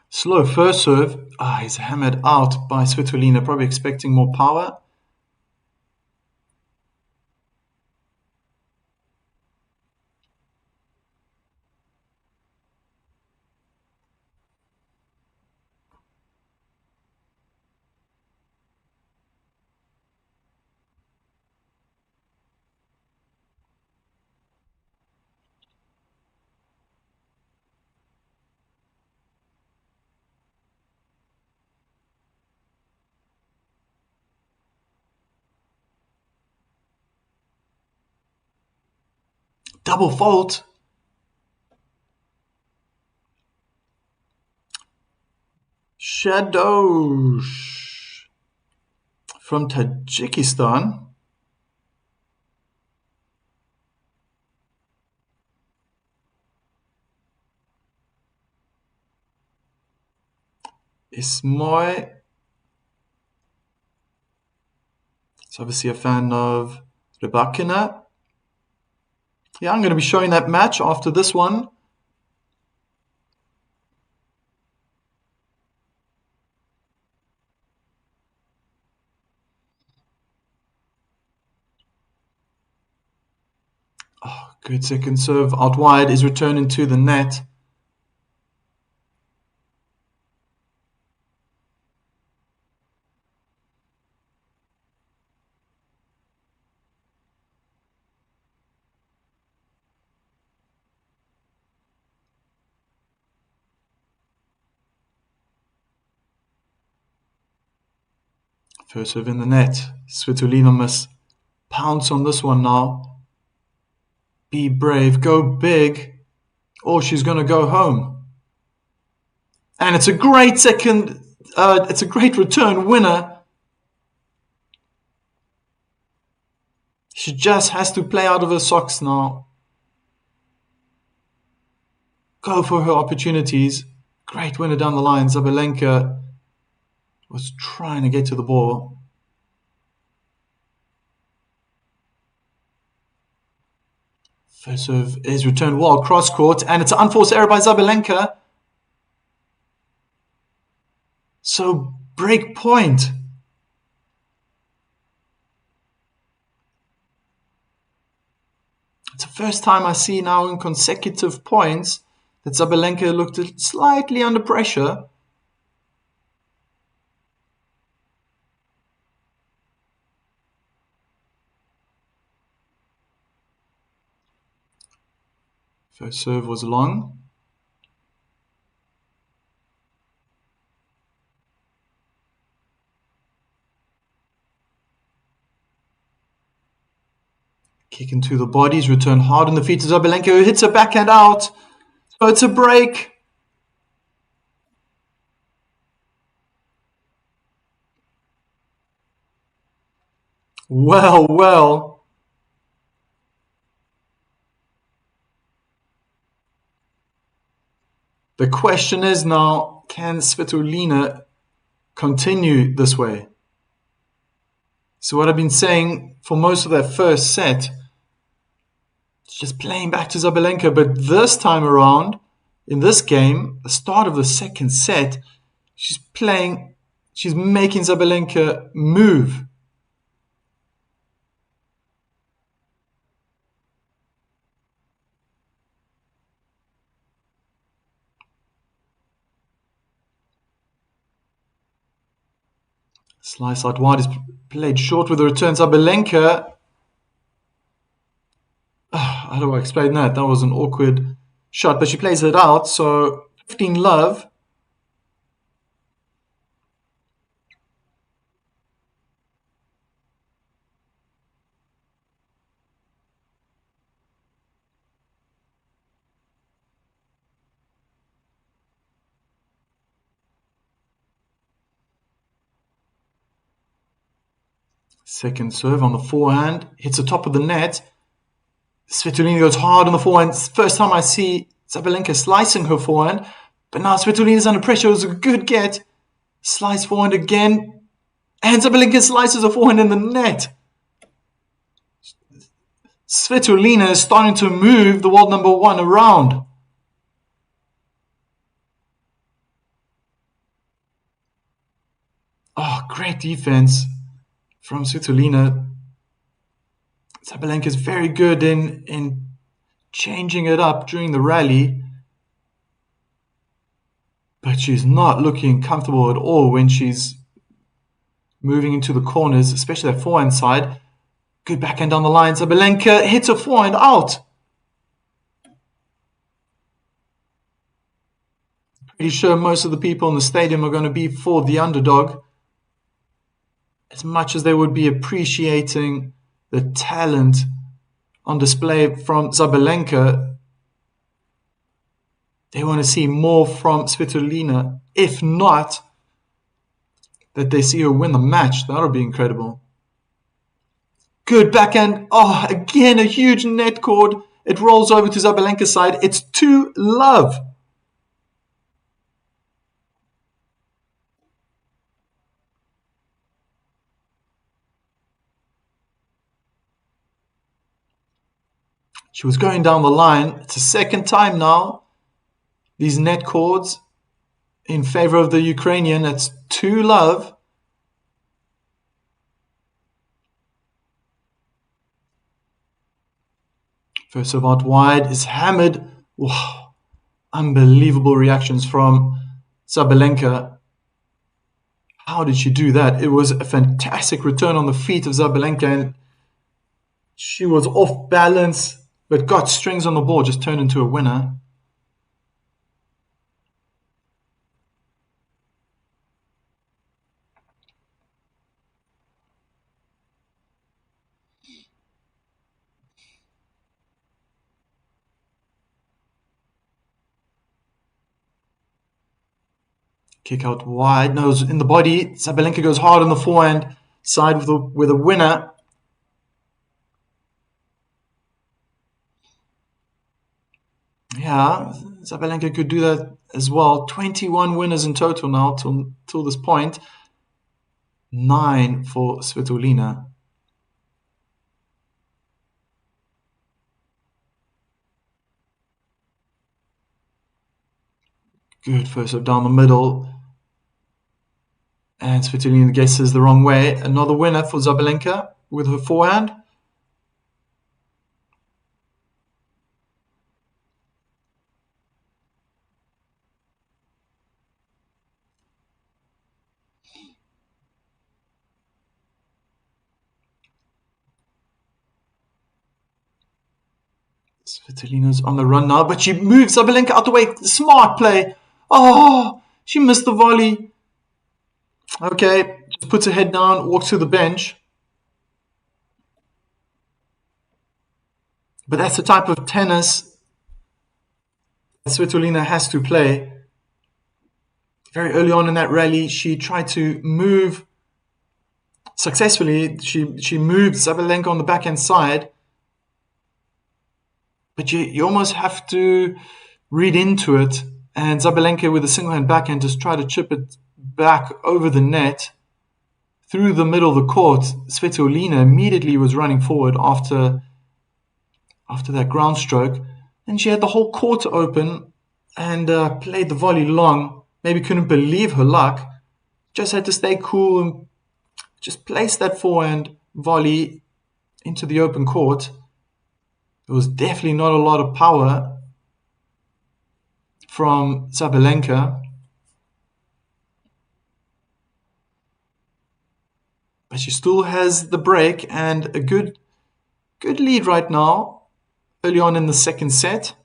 Slow first serve. He's hammered out by Svitolina, probably expecting more power. Double fault. Shadows from Tajikistan. Ismoy. It's obviously a fan of Rybakina. Yeah, I'm going to be showing that match after this one. Good second serve. Out wide is returned into the net. First serve in the net. Svitolina must pounce on this one now. Be brave, go big, or she's going to go home. And it's a great second It's a great return winner. She just has to play out of her socks now. Go for her opportunities. Great winner down the line. Sabalenka was trying to get to the ball. First serve is returned well, cross court, and it's an unforced error by Sabalenka. So break point. It's the first time I see now in consecutive points that Sabalenka looked slightly under pressure. First serve was long. Kick into the bodies, return hard on the feet to Sabalenka, who hits her backhand out. So it's a break. Well, well. The question is now, can Svitolina continue this way? So what I've been saying for most of that first set, just playing back to Sabalenka, but this time around, in this game, the start of the second set, she's making Sabalenka move. Slice out wide is played short with the return. Sabalenka. How do I explain that? That was an awkward shot, but she plays it out. So 15 love. Second serve on the forehand. Hits the top of the net. Svitolina goes hard on the forehand. First time I see Sabalenka slicing her forehand. But now Svitolina's under pressure. It was a good get. Slice forehand again. And Sabalenka slices her forehand in the net. Svitolina is starting to move the world number one around. Oh, great defense from Svitolina. Sabalenka is very good in changing it up during the rally. But she's not looking comfortable at all when she's moving into the corners, especially that forehand side. Good backhand down the line. Sabalenka hits a forehand out. Pretty sure most of the people in the stadium are going to be for the underdog, as much as they would be appreciating the talent on display from Sabalenka. They want to see more from Svitolina. If not, that they see her win the match. That would be incredible. Good backhand. Oh, again, a huge net cord. It rolls over to Sabalenka's side. It's 2 love. She was going down the line. It's the second time now. These net cords in favor of the Ukrainian. It's 2 love. First serve out wide is hammered. Wow. Unbelievable reactions from Sabalenka. How did she do that? It was a fantastic return on the feet of Sabalenka, and she was off balance, but got strings on the ball, just turned into a winner. Kick out wide. No, it's in the body. Sabalenka goes hard on the forehand side with a winner. Yeah, Sabalenka could do that as well. 21 winners in total now till this point. 9 for Svitolina. Good first serve down the middle. And Svitolina guesses the wrong way. Another winner for Sabalenka with her forehand. Svitolina's on the run now, but she moves Sabalenka out the way. Smart play. Oh, she missed the volley. Okay, just puts her head down, walks to the bench. But that's the type of tennis Svitolina has to play. Very early on in that rally, she tried to move successfully. She moved Sabalenka on the backhand side. But you almost have to read into it. And Sabalenka with a single hand backhand just try to chip it back over the net through the middle of the court. Svitolina immediately was running forward after that ground stroke. And she had the whole court open and played the volley long. Maybe couldn't believe her luck. Just had to stay cool and just place that forehand volley into the open court. There was definitely not a lot of power from Sabalenka. But she still has the break and a good lead right now, early on in the second set.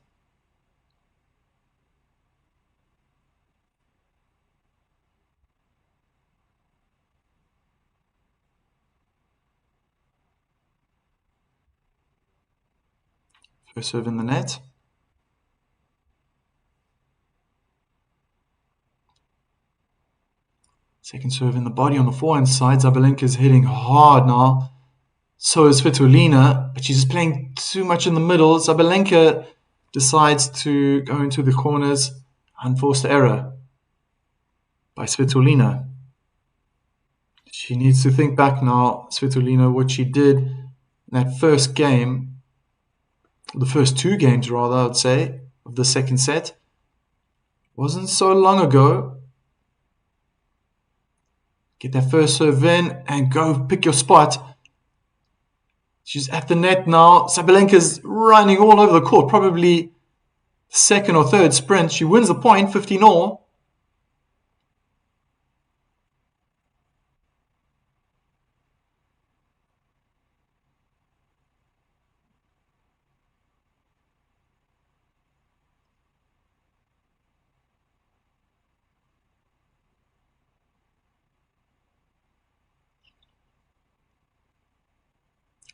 First serve in the net. Second serve in the body on the forehand side. Sabalenka is hitting hard now. So is Svitolina, but she's just playing too much in the middle. Sabalenka decides to go into the corners. Unforced error by Svitolina. She needs to think back now, Svitolina, what she did in that first game. The first two games, rather, I would say, of the second set. Wasn't so long ago. Get that first serve in and go pick your spot. She's at the net now. Sabalenka's running all over the court. Probably second or third sprint. She wins the point, 15-all.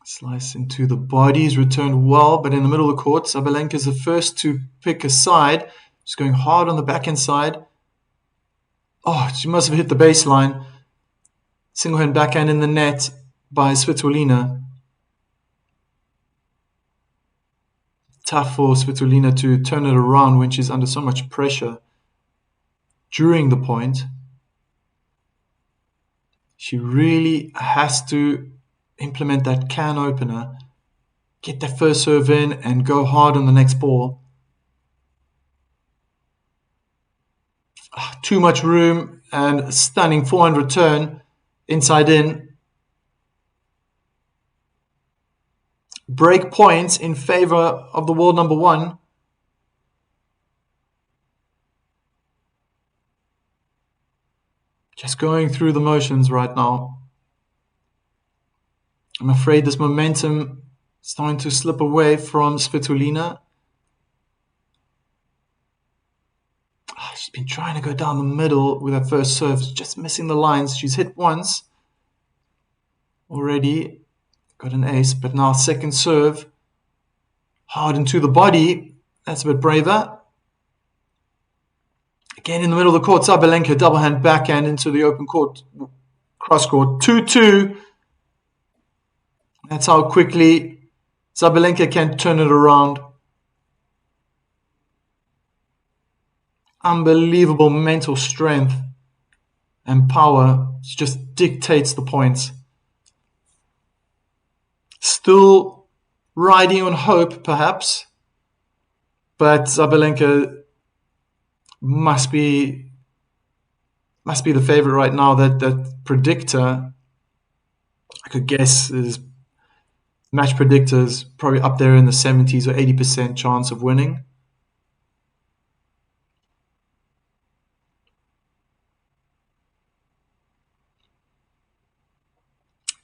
Slice into the bodies, returned well, but in the middle of the court, Sabalenka is the first to pick a side. She's going hard on the backhand side. Oh, she must have hit the baseline. Single hand backhand in the net by Svitolina. Tough for Svitolina to turn it around when she's under so much pressure during the point. She really has to implement that can opener, get that first serve in and go hard on the next ball. Too much room and a stunning forehand return inside in. Break points in favor of the world number one. Just going through the motions right now. I'm afraid this momentum is starting to slip away from Svitolina. She's been trying to go down the middle with her first serve, just missing the lines. She's hit once already, got an ace, but now second serve, hard into the body. That's a bit braver. Again in the middle of the court, Sabalenka double hand backhand into the open court, cross court, 2-2. That's how quickly Sabalenka can turn it around. Unbelievable mental strength and power. She just dictates the points. Still riding on hope, perhaps, but Sabalenka must be the favorite right now. That predictor, I could guess, is match predictors probably up there in the 70s or 80% chance of winning.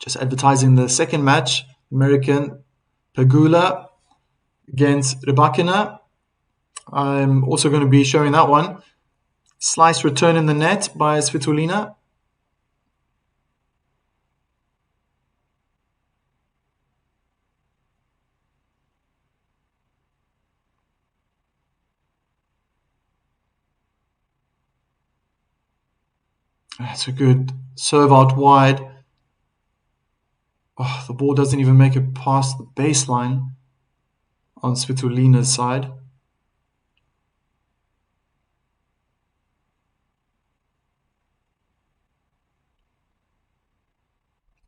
Just advertising the second match, American Pegula against Rybakina. I'm also going to be showing that one. Slice return in the net by Svitolina. That's a good serve out wide. Oh, the ball doesn't even make it past the baseline on Svitolina's side.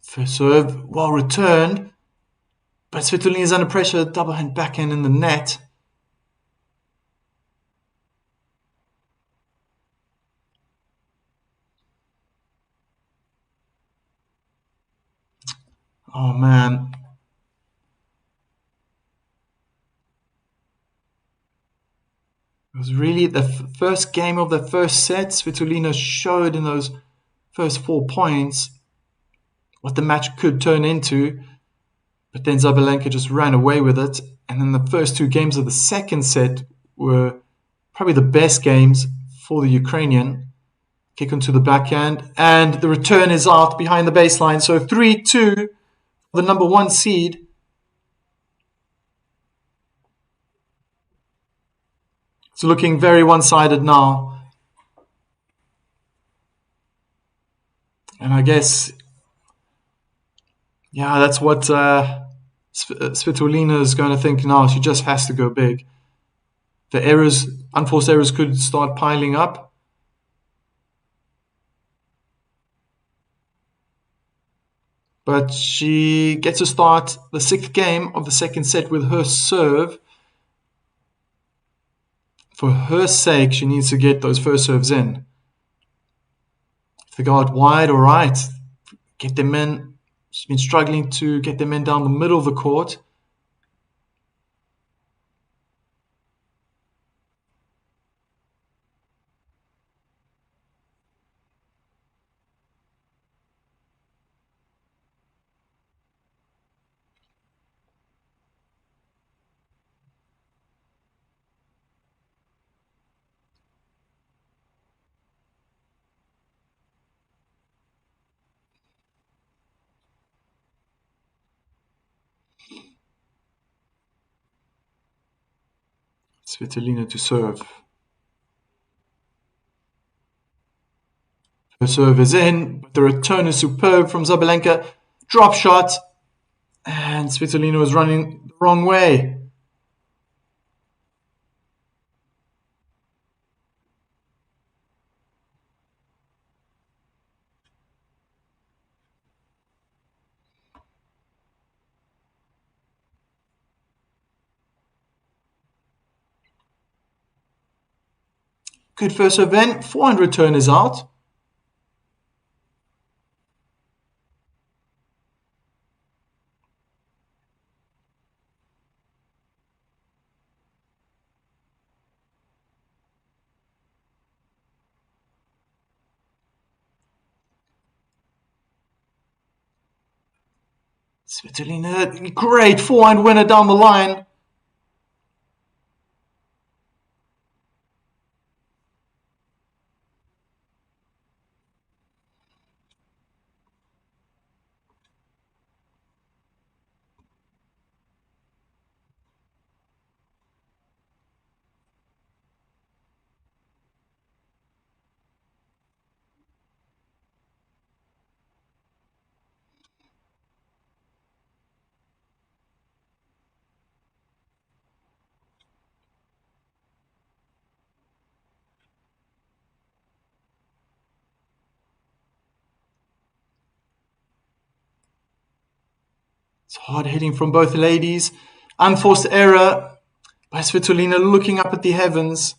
First serve, well returned, but Svitolina is under pressure, double hand backhand in the net. Oh man. It was really the first game of the first set. Svitolina showed in those first 4 points what the match could turn into, but then Sabalenka just ran away with it. And then the first 2 games of the second set were probably the best games for the Ukrainian. Kick onto the backhand, and the return is out behind the baseline. So 3-2, the number 1 seed. It's looking very one-sided now. And I guess, yeah, that's what Svitolina is going to think now. She just has to go big. The errors, unforced errors, could start piling up. But she gets to start the 6th game of the second set with her serve. For her sake, she needs to get those first serves in. If they go out wide, all right, get them in. She's been struggling to get them in down the middle of the court. Svitolina to serve. Her serve is in, but the return is superb from Sabalenka. Drop shot, and Svitolina was running the wrong way. Good first serve in, forehand return is out. Svitolina, great forehand winner down the line. It's hard hitting from both ladies. Unforced error by Svitolina, looking up at the heavens.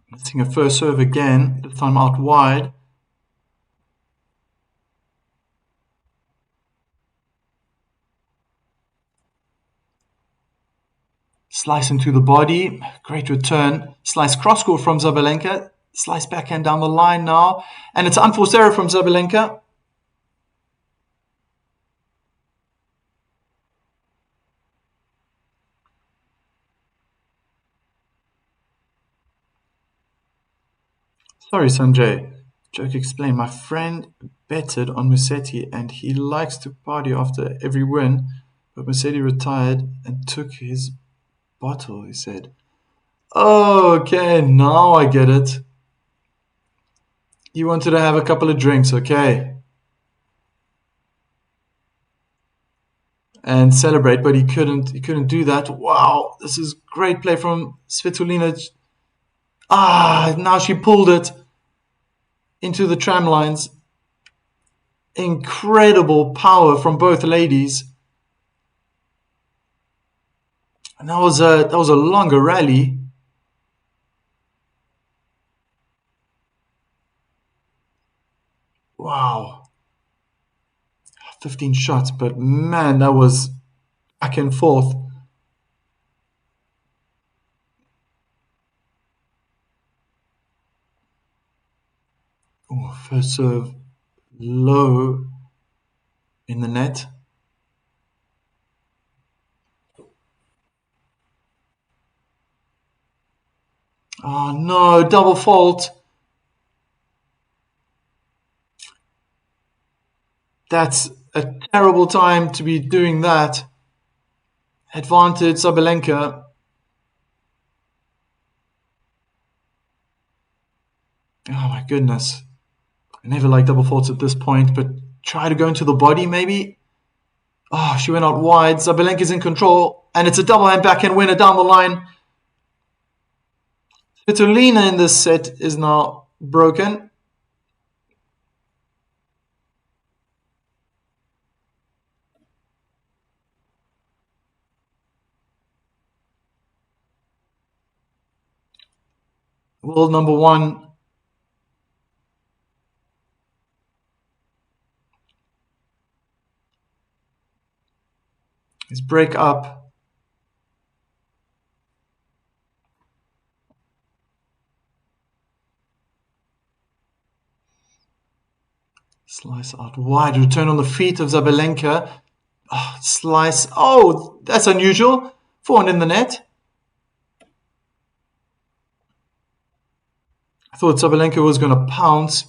Missing a first serve again, this time out wide. Slice into the body, great return. Slice cross-court from Sabalenka. Slice backhand down the line now. And it's unforced error from Sabalenka. Sorry, Sanjay. Joke explained. My friend betted on Musetti and he likes to party after every win. But Musetti retired and took his bottle, he said. Okay, now I get it. He wanted to have a couple of drinks, okay? And celebrate, but he couldn't do that. Wow, this is great play from Svitolina. Now she pulled it into the tram lines. Incredible power from both ladies. And that was a longer rally. Wow. 15 shots, but man, that was back and forth. First serve low in the net. Oh no, double fault. That's a terrible time to be doing that. Advantage Sabalenka. Oh my goodness. I never like double faults at this point, but try to go into the body maybe. Oh, she went out wide. Sabalenka's in control, and it's a double hand backhand winner down the line. Svitolina in this set is now broken. World number one. His break up. Slice out wide. Return on the feet of Sabalenka. Slice. Oh, that's unusual. Forehand in the net. I thought Sabalenka was going to pounce.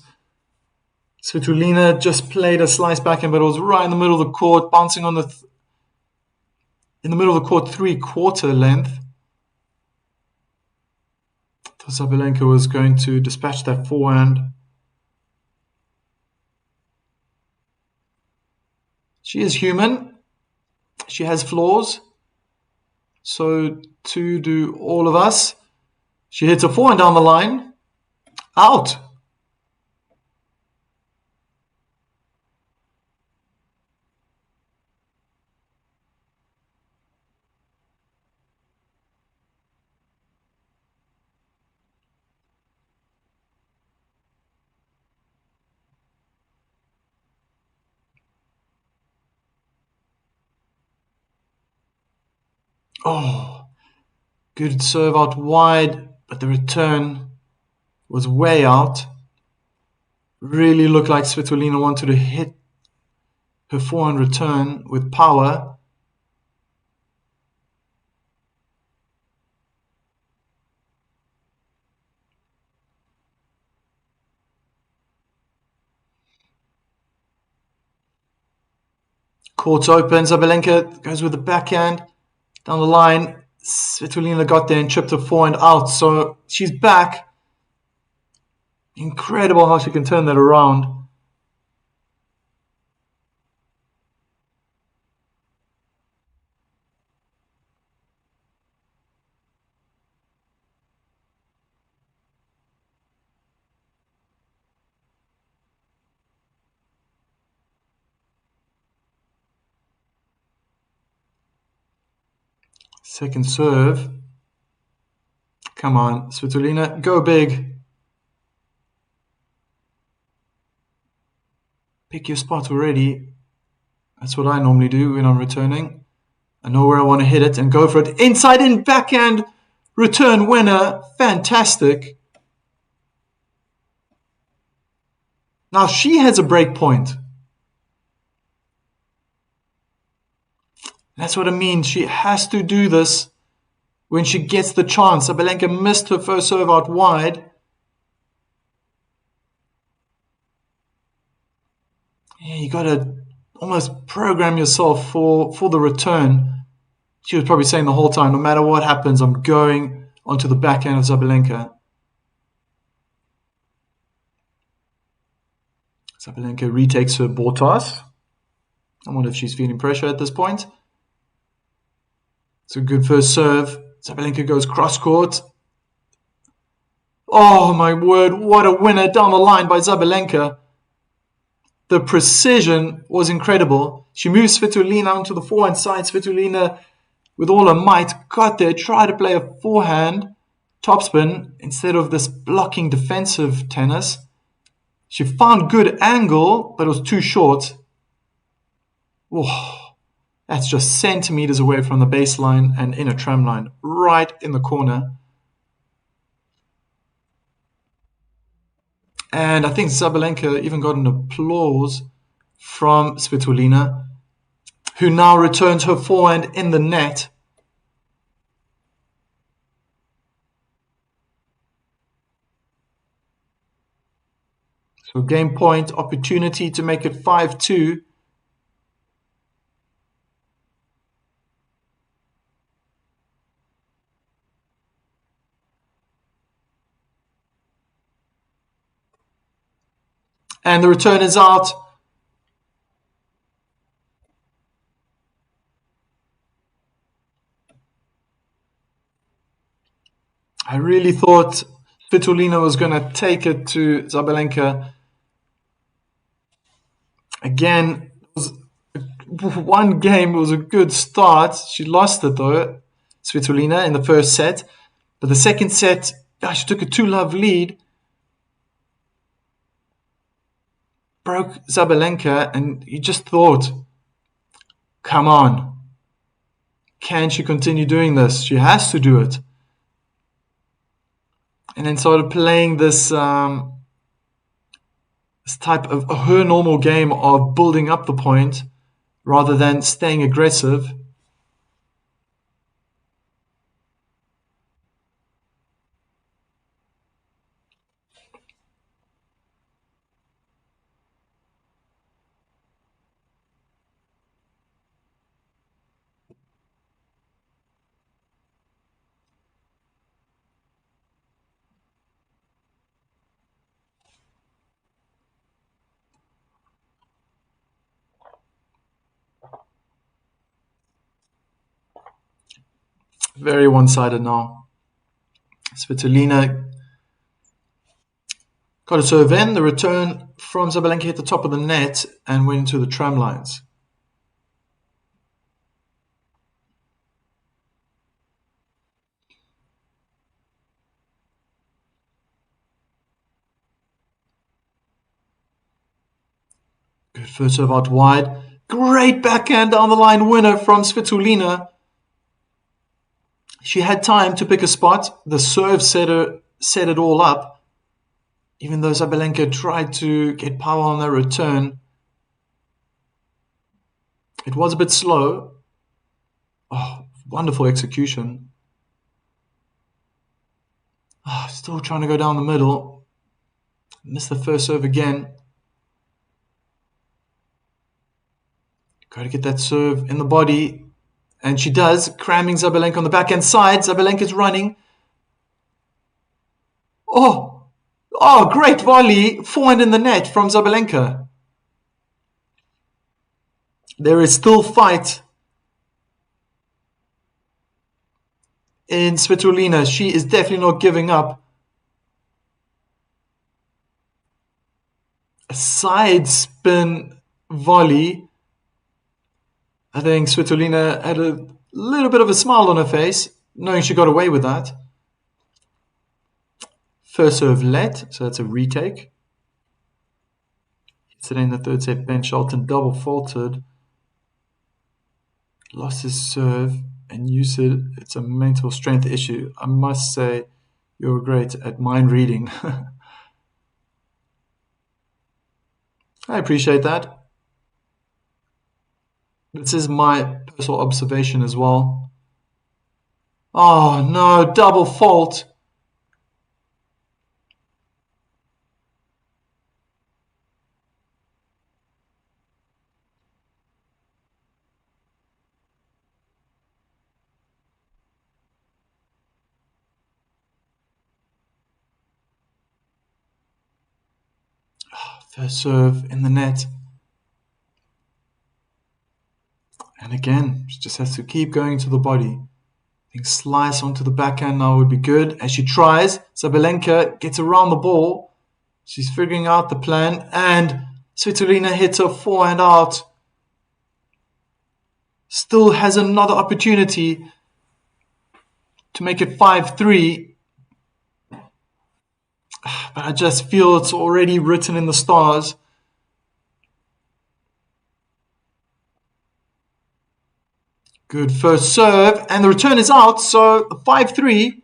Svitolina just played a slice backhand, but it was right in the middle of the court, bouncing on the in the middle of the court, 3/4 length. So Sabalenka was going to dispatch that forehand. She is human. She has flaws. So too do all of us. She hits a forehand down the line. Out. Oh, good serve out wide, but the return was way out. Really looked like Svitolina wanted to hit her forehand return with power. Court's open. Sabalenka goes with the backhand down the line. Svitolina got there and chipped her forehand out. So she's back. Incredible how she can turn that around. Second serve. Come on, Svitolina, go big. Pick your spot already. That's what I normally do when I'm returning. I know where I want to hit it and go for it. Inside in, backhand, return winner. Fantastic. Now she has a break point. That's what I mean. She has to do this when she gets the chance. Sabalenka missed her first serve out wide. Yeah, you got to almost program yourself for the return. She was probably saying the whole time, no matter what happens, I'm going onto the backhand of Sabalenka. Sabalenka retakes her ball toss. I wonder if she's feeling pressure at this point. It's a good first serve. Sabalenka goes cross court. Oh my word, what a winner down the line by Sabalenka. The precision was incredible. She moves Svitolina onto the forehand side. Svitolina, with all her might, got there, tried to play a forehand topspin instead of this blocking defensive tennis. She found good angle, but it was too short. Oh, that's just centimeters away from the baseline and in a tram line, right in the corner. And I think Sabalenka even got an applause from Svitolina, who now returns her forehand in the net. So game point, opportunity to make it 5-2. And the return is out. I really thought Svitolina was going to take it to Sabalenka. Again, one game was a good start. She lost it though, Svitolina, in the first set. But the second set, she took a 2-love lead. Broke Sabalenka, and you just thought, come on. Can she continue doing this? She has to do it. And then started playing this type of her normal game of building up the point rather than staying aggressive. Very one-sided now. Svitolina got a serve in. The return from Sabalenka hit the top of the net and went into the tram lines. Good first serve out wide. Great backhand down the line winner from Svitolina. She had time to pick a spot. The serve set it all up. Even though Sabalenka tried to get power on their return, it was a bit slow. Oh, wonderful execution. Oh, still trying to go down the middle. Missed the first serve again. Got to get that serve in the body. And she does, cramming Sabalenka on the backhand side. Sabalenka's running. Oh, Oh, great volley. Forehand in the net from Sabalenka. There is still fight in Svitolina. She is definitely not giving up. A side spin volley. I think Svitolina had a little bit of a smile on her face, knowing she got away with that. First serve let, so that's a retake. Yesterday in the third set, Ben Shelton double faulted. Lost his serve, and you said it's a mental strength issue. I must say, you're great at mind reading. I appreciate that. This is my personal observation as well. Oh no, double fault. First serve in the net. And again, she just has to keep going to the body. I think slice onto the backhand now would be good. As she tries, Sabalenka gets around the ball. She's figuring out the plan. And Svitolina hits her forehand out. Still has another opportunity to make it 5-3. But I just feel it's already written in the stars. Good first serve, and the return is out, so 5-3.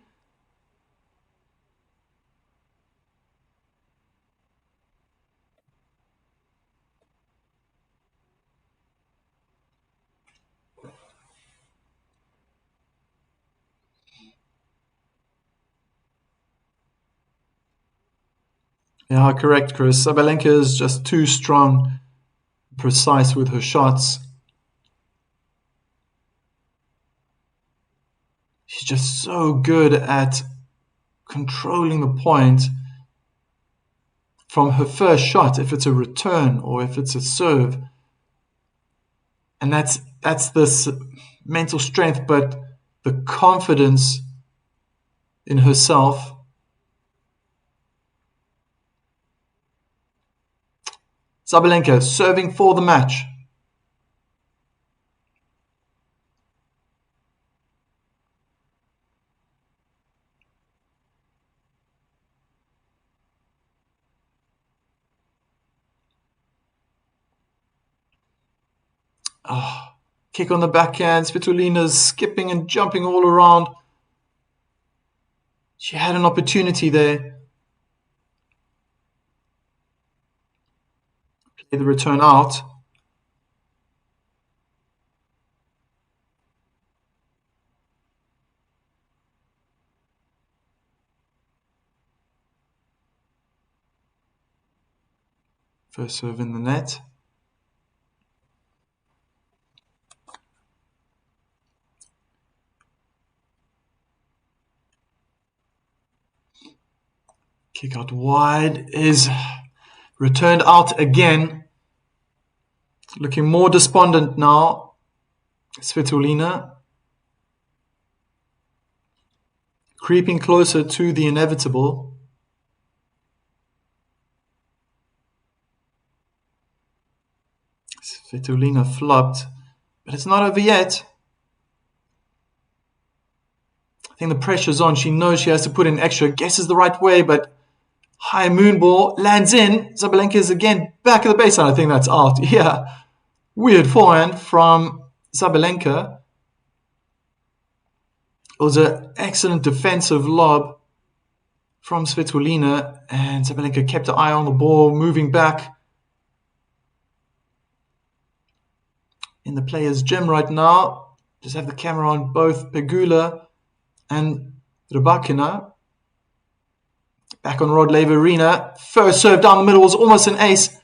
Yeah, correct, Chris. Sabalenka is just too strong, precise with her shots. She's just so good at controlling the point from her first shot, if it's a return or if it's a serve. And that's this mental strength, but the confidence in herself. Sabalenka serving for the match. Oh, kick on the backhand. Svitolina's skipping and jumping all around. She had an opportunity there. Play the return out. First serve in the net. Kick out wide is returned out again. Looking more despondent now. Svitolina. Creeping closer to the inevitable. Svitolina flopped, but it's not over yet. I think the pressure's on. She knows she has to put in extra. Guesses the right way, but high moon ball lands in. Sabalenka is again back at the baseline. I think that's out. Yeah. Weird forehand from Sabalenka. It was an excellent defensive lob from Svitolina, and Sabalenka kept her eye on the ball, moving back. In the players' gym right now, just have the camera on both Pegula and Rybakina. Back on Rod Laver Arena. First serve down the middle was almost an ace.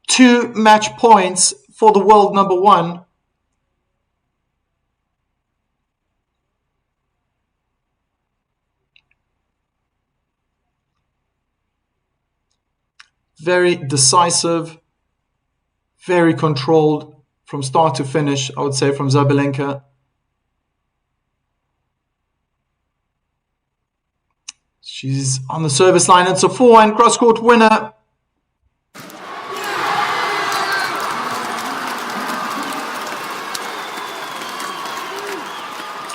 2 match points for the world number 1. Very decisive, very controlled from start to finish, I would say, from Sabalenka. She's on the service line. It's a forehand cross-court winner.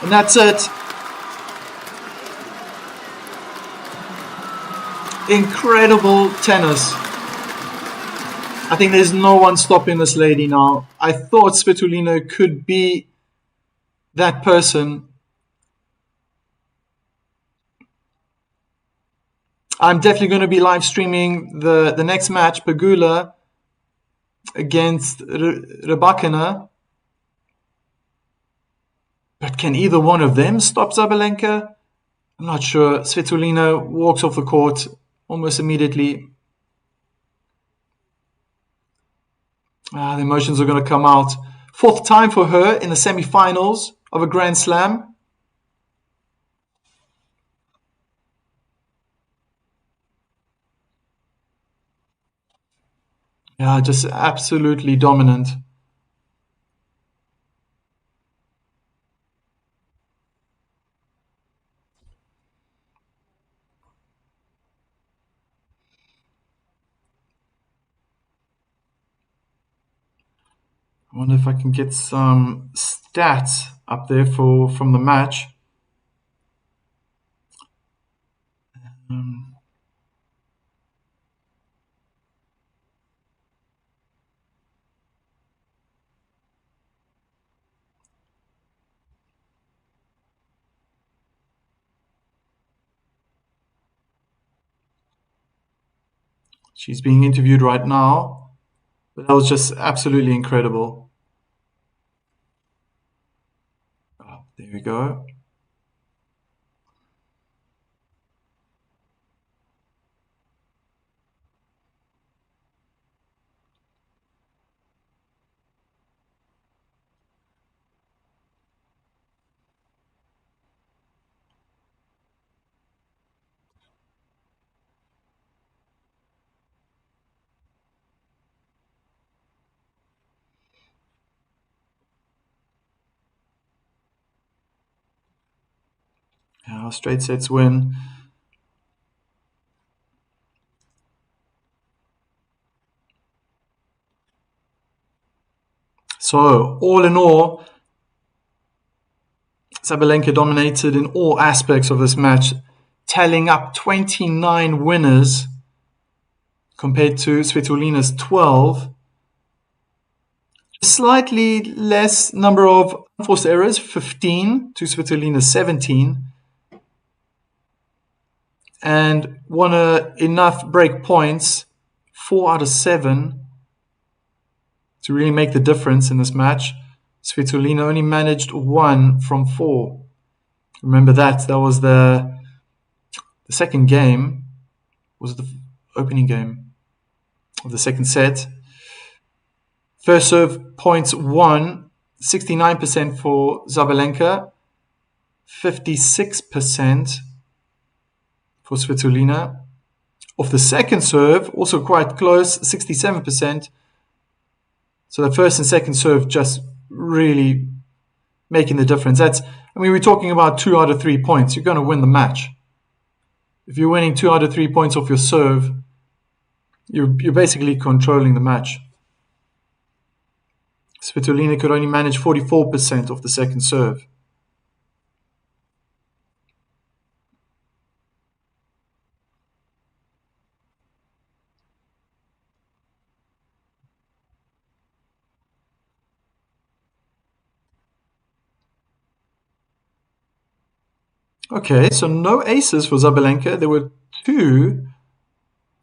And that's it. Incredible tennis. I think there's no one stopping this lady now. I thought Svitolina could be that person. I'm definitely going to be live streaming the next match, Pegula against Rybakina. But can either one of them stop Sabalenka? I'm not sure. Svitolina walks off the court almost immediately. The emotions are going to come out. Fourth time for her in the semifinals of a Grand Slam. Yeah, just absolutely dominant. I wonder if I can get some stats up there from the match. She's being interviewed right now, but that was just absolutely incredible. Oh, there we go. Yeah, straight sets win. So, all in all, Sabalenka dominated in all aspects of this match, tallying up 29 winners compared to Svitolina's 12. Slightly less number of unforced errors, 15 to Svitolina's 17. And won enough break points, 4 out of 7, to really make the difference in this match. Svitolina only managed 1 from 4. Remember that. That was the second game. Was the opening game of the second set. First serve points won, 69% for Sabalenka, 56% for Svitolina. Off the second serve, also quite close, 67%. So the first and second serve just really making the difference. We're talking about 2 out of 3 points. You're going to win the match. If you're winning 2 out of 3 points off your serve, you're basically controlling the match. Svitolina could only manage 44% of the second serve. Okay, so no aces for Sabalenka. There were 2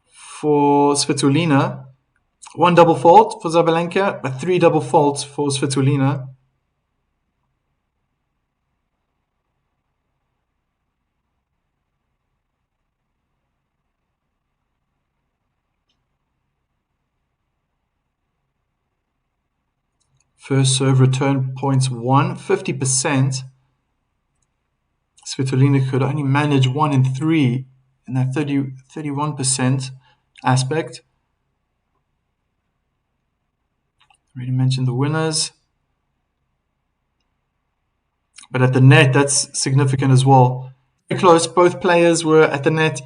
for Svitolina. 1 double fault for Sabalenka, but 3 double faults for Svitolina. First serve return points won, 50%. Svitolina could only manage 1 in 3 in that 31% aspect. Already mentioned the winners. But at the net, that's significant as well. Very close. Both players were at the net.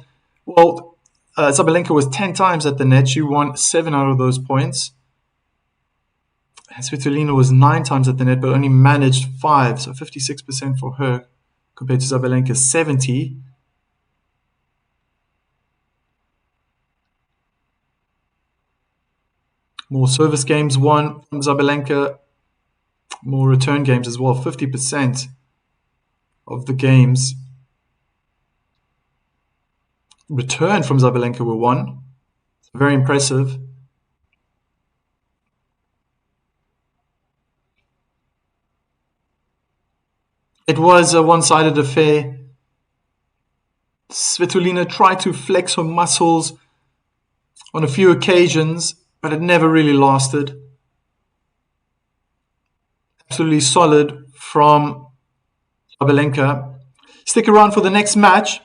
Well, Sabalenka was 10 times at the net. She won 7 out of those points. And Svitolina was 9 times at the net, but only managed 5. So 56% for her compared to Sabalenka's 70. More service games won from Sabalenka. More return games as well. 50% of the games returned from Sabalenka were won. Very impressive. It was a one-sided affair. Svitolina tried to flex her muscles on a few occasions, but it never really lasted. Absolutely solid from Sabalenka. Stick around for the next match.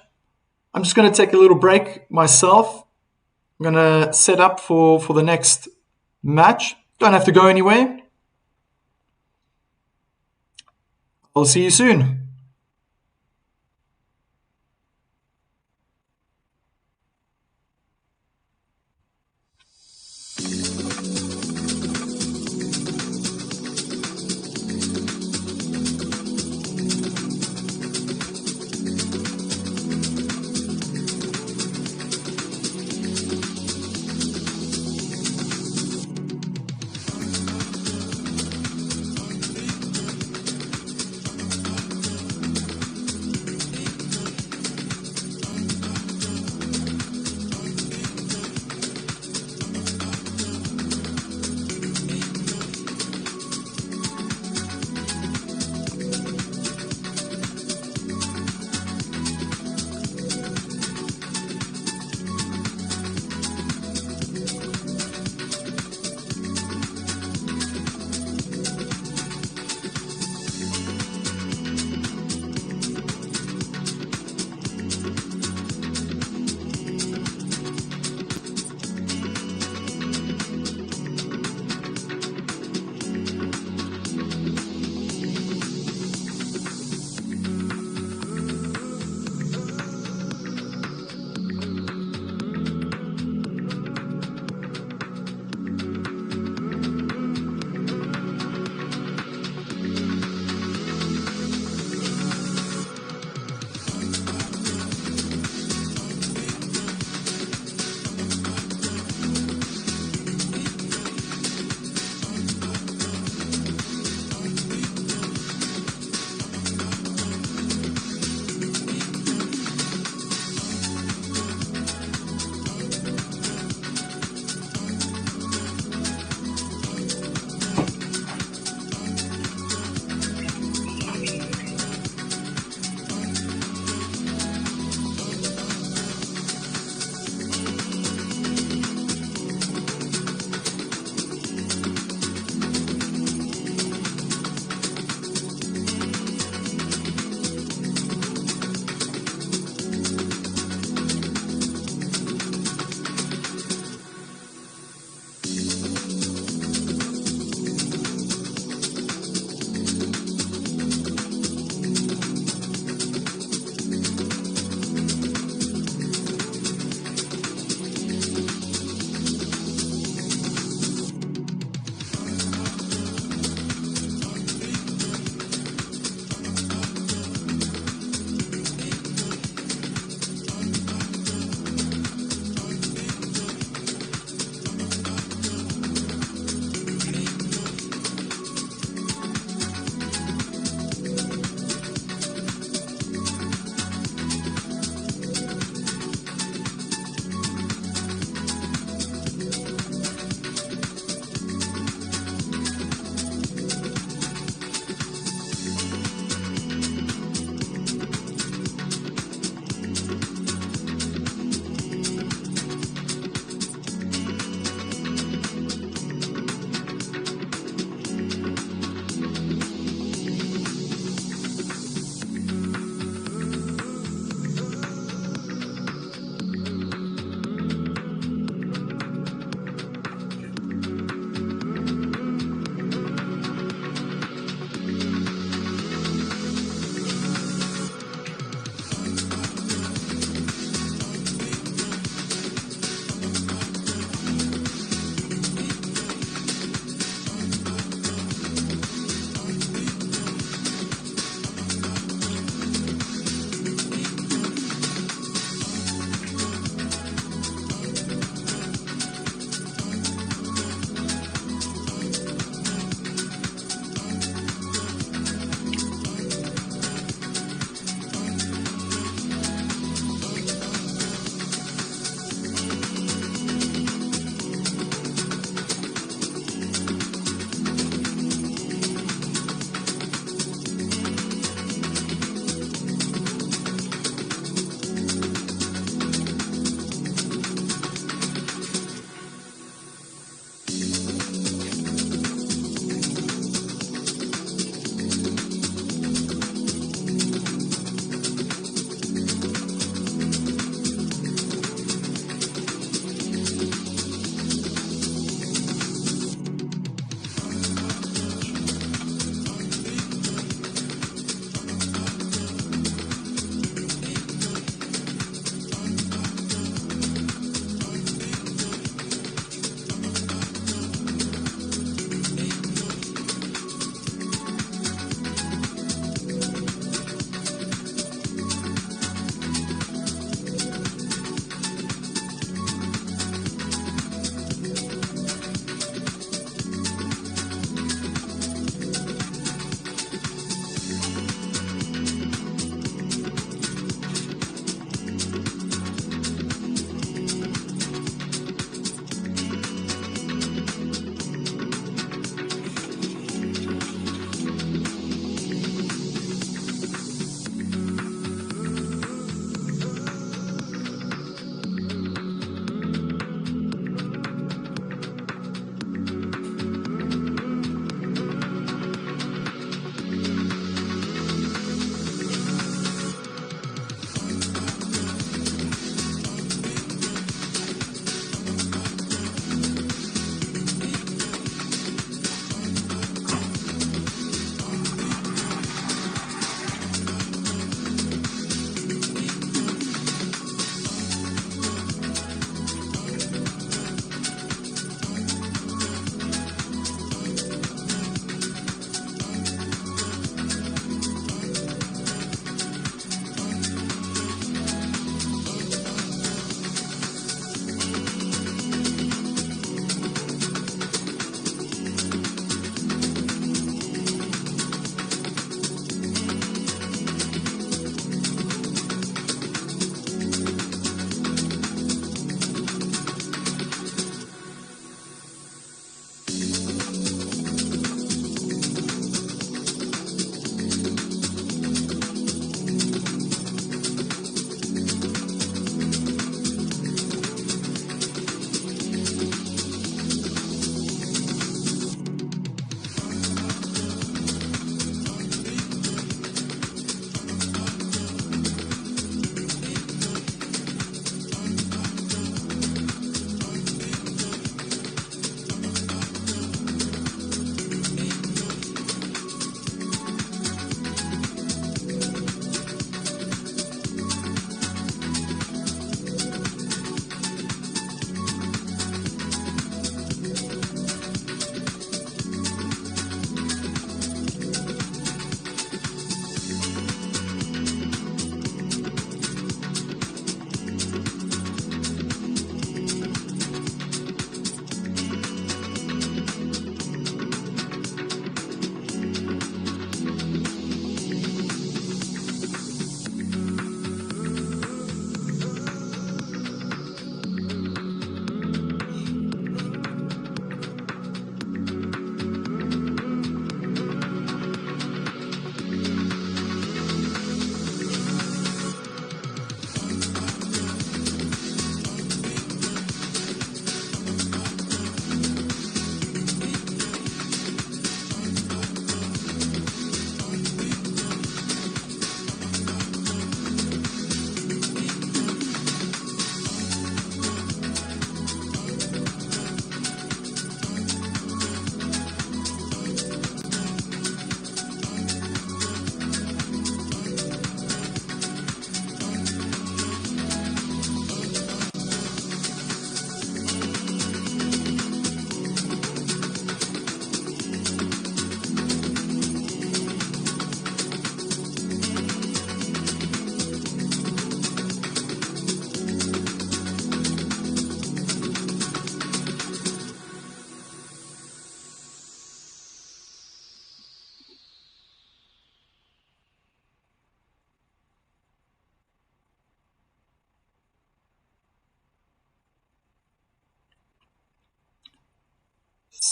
I'm just going to take a little break myself. I'm going to set up for the next match. Don't have to go anywhere. I'll see you soon.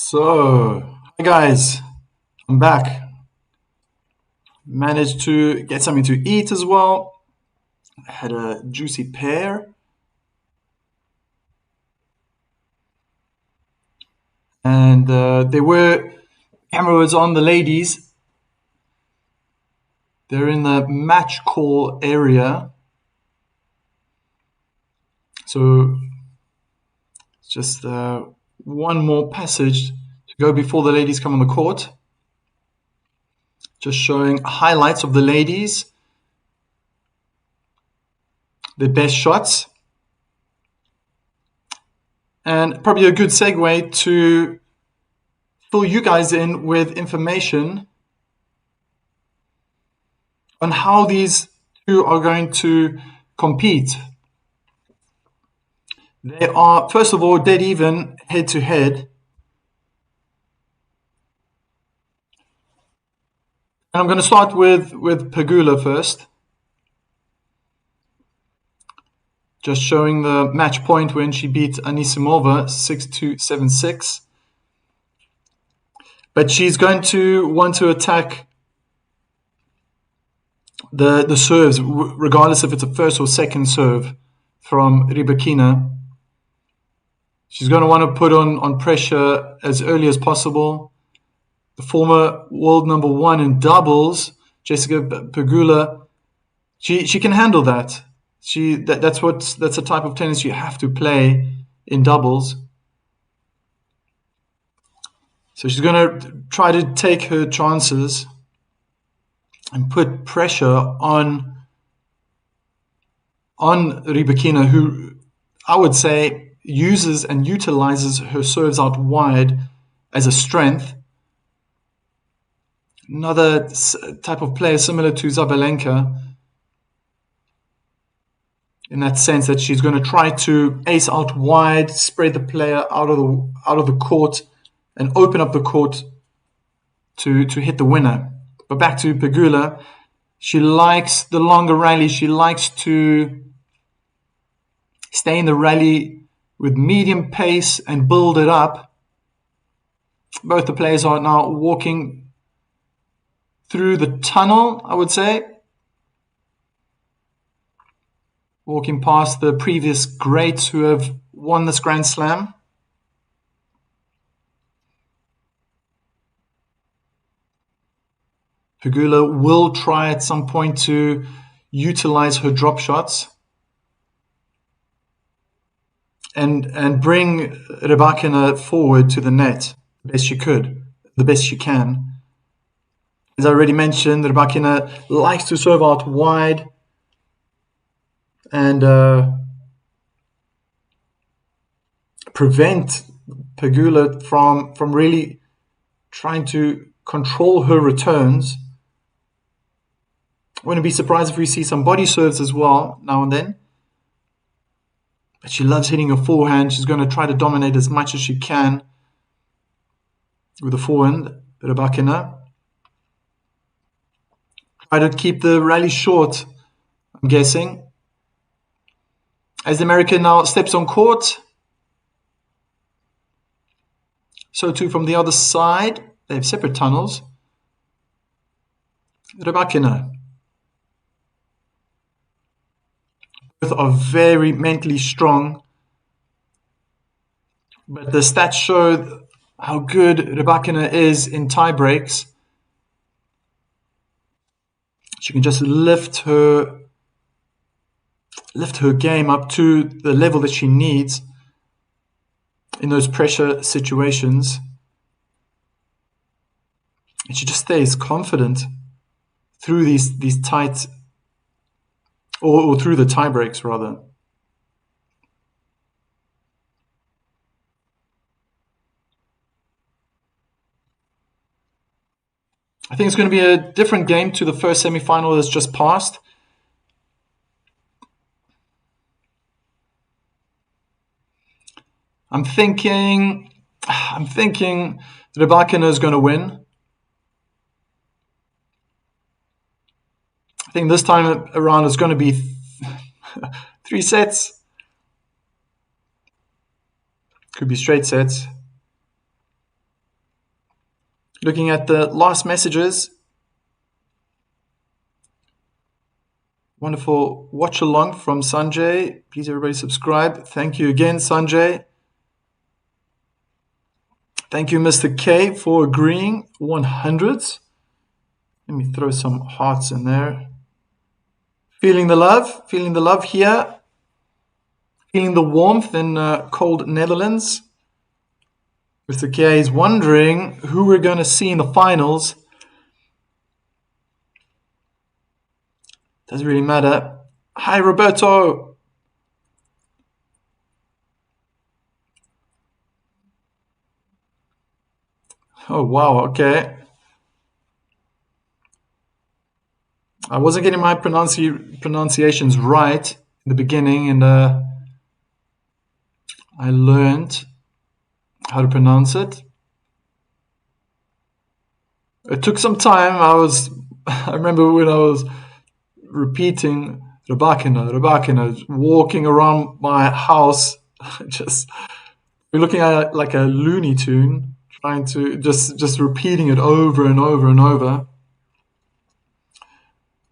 So, hi guys, I'm back. Managed to get something to eat as well. I had a juicy pear. And there were cameras on the ladies. They're in the match call area. So, it's just one more passage to go before the ladies come on the court. Just showing highlights of the ladies, their best shots, and probably a good segue to fill you guys in with information on how these two are going to compete. They are, first of all, dead even head to head. And I'm going to start with Pegula first. Just showing the match point when she beat Anisimova 6-2, 7-6. But she's going to want to attack the serves, regardless if it's a first or second serve from Rybakina. She's going to want to put on pressure as early as possible. The former world number one in doubles, Jessica Pegula, she can handle that. That's the type of tennis you have to play in doubles. So she's going to try to take her chances and put pressure on Rybakina, who I would say uses and utilizes her serves out wide as a strength. Another type of player similar to Sabalenka, in that sense that she's going to try to ace out wide, spread the player out of the court, and open up the court to hit the winner. But back to Pegula, she likes the longer rally. She likes to stay in the rally with medium pace and build it up. Both the players are now walking through the tunnel, I would say. Walking past the previous greats who have won this Grand Slam. Pegula will try at some point to utilize her drop shots and bring Rybakina forward to the net the best she could, the best she can. As I already mentioned, Rybakina likes to serve out wide and prevent Pegula from really trying to control her returns. I wouldn't be surprised if we see some body serves as well now and then. But she loves hitting her forehand. She's going to try to dominate as much as she can with the forehand, Rybakina. Try to keep the rally short, I'm guessing. As the American now steps on court, so too from the other side. They have separate tunnels. Rybakina. Both are very mentally strong. But the stats show how good Rybakina is in tie breaks. She can just lift her game up to the level that she needs in those pressure situations. And she just stays confident through these tight, or through the tie breaks rather. I think it's going to be a different game to the first semi-final that's just passed. I'm thinking Rybakina is going to win. I think this time around it's going to be 3 sets. Could be straight sets. Looking at the last messages. Wonderful watch along from Sanjay. Please everybody subscribe. Thank you again, Sanjay. Thank you, Mr. K, for agreeing. 100s. Let me throw some hearts in there. Feeling the love here. Feeling the warmth in cold Netherlands. Mr. K is wondering who we're going to see in the finals. Doesn't really matter. Hi, Roberto. Oh, wow. Okay. I wasn't getting my pronunciations right in the beginning, and I learned how to pronounce it. It took some time. I remember when I was repeating Rybakina, walking around my house, just looking at it like a Looney Tune, trying to just repeating it over and over and over.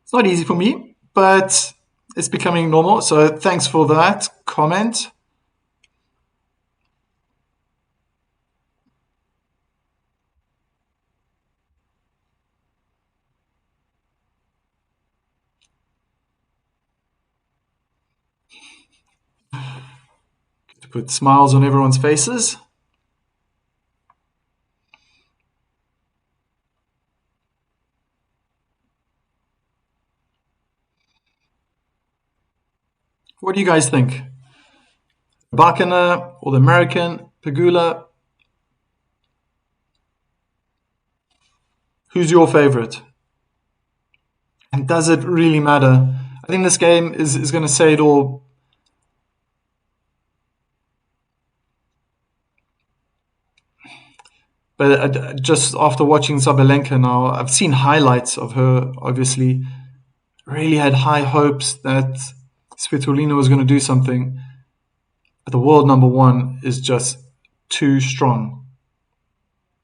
It's not easy for me, but it's becoming normal. So thanks for that comment. To put smiles on everyone's faces. What do you guys think? Rybakina or the American Pegula? Who's your favorite? And does it really matter? I think this game is going to say it all. But just after watching Sabalenka now, I've seen highlights of her, obviously. Really had high hopes that Svitolina was going to do something. But the world number one is just too strong.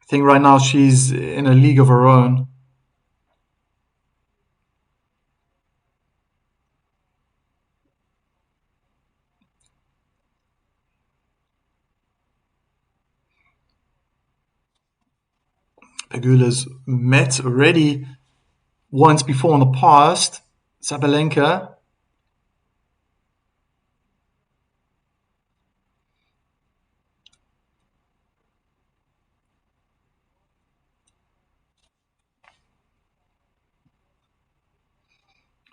I think right now she's in a league of her own. Pegula's met already once before in the past. Sabalenka.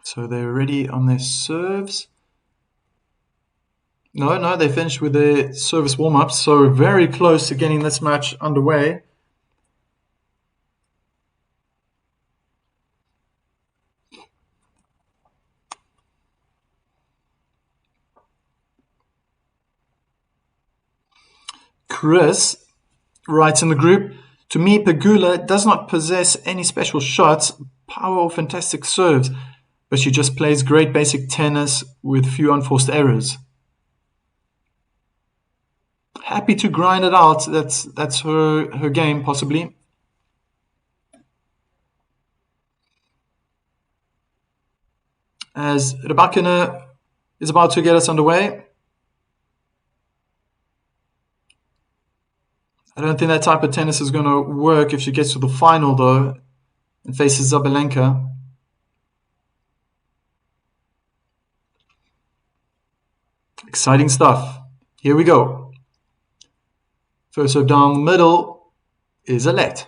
So they're already on their serves. No, they finished with their service warm-ups. So very close to getting this match underway. Chris writes in the group, to me, Pegula does not possess any special shots, power or fantastic serves, but she just plays great basic tennis with few unforced errors. Happy to grind it out. That's her game, possibly. As Rybakina is about to get us underway. I don't think that type of tennis is going to work if she gets to the final, though, and faces Sabalenka. Exciting stuff. Here we go. First serve down the middle is a let.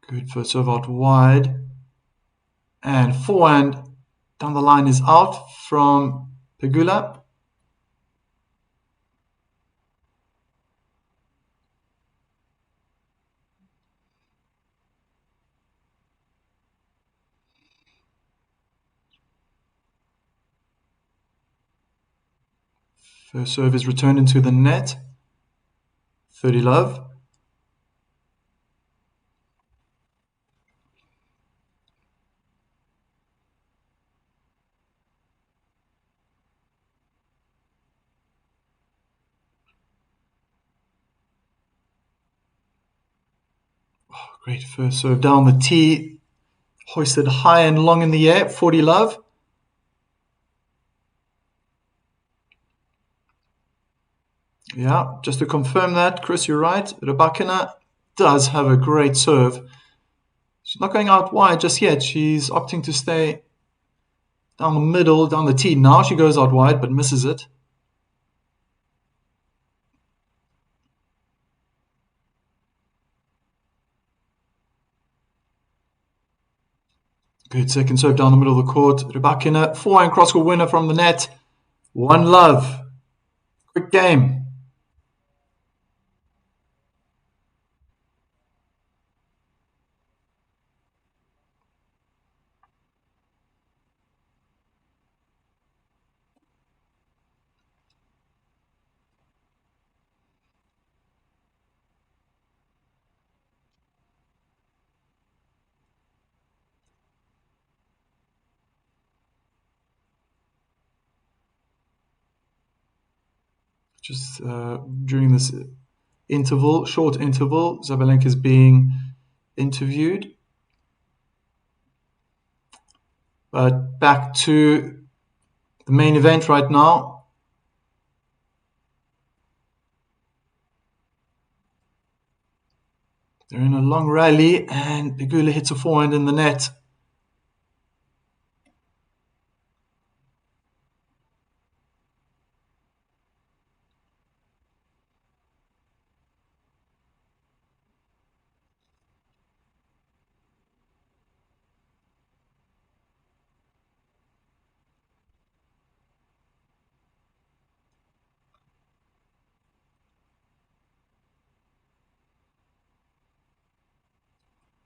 Good first serve out wide. And forehand down the line is out from Pegula. First serve is returned into the net. 30 love. Great first serve down the tee. Hoisted high and long in the air. 40 love. Yeah, just to confirm that, Chris, you're right. Rybakina does have a great serve. She's not going out wide just yet. She's opting to stay down the middle, down the tee. Now she goes out wide, but misses it. Good second serve down the middle of the court. Rybakina, forehand cross-court winner from the net. 1 love. Quick game. Just during this interval, short interval, Sabalenka is being interviewed. But back to the main event right now. They're in a long rally and Pegula hits a forehand in the net.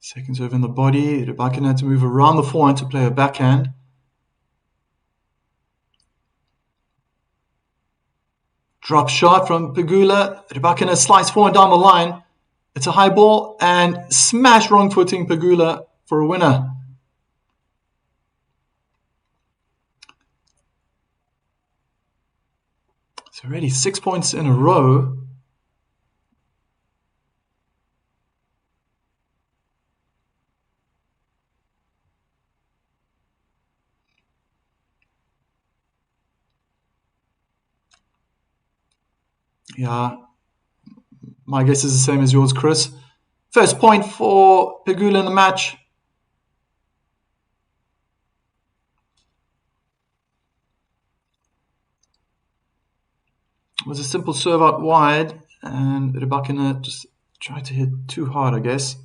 Second serve in the body. Rybakina had to move around the forehand to play a backhand. Drop shot from Pegula. Rybakina slice forehand down the line. It's a high ball and smash wrong footing Pegula for a winner. It's already 6 points in a row. Yeah, my guess is the same as yours, Chris. First point for Pegula in the match. It was a simple serve out wide, and Rybakina just tried to hit too hard, I guess.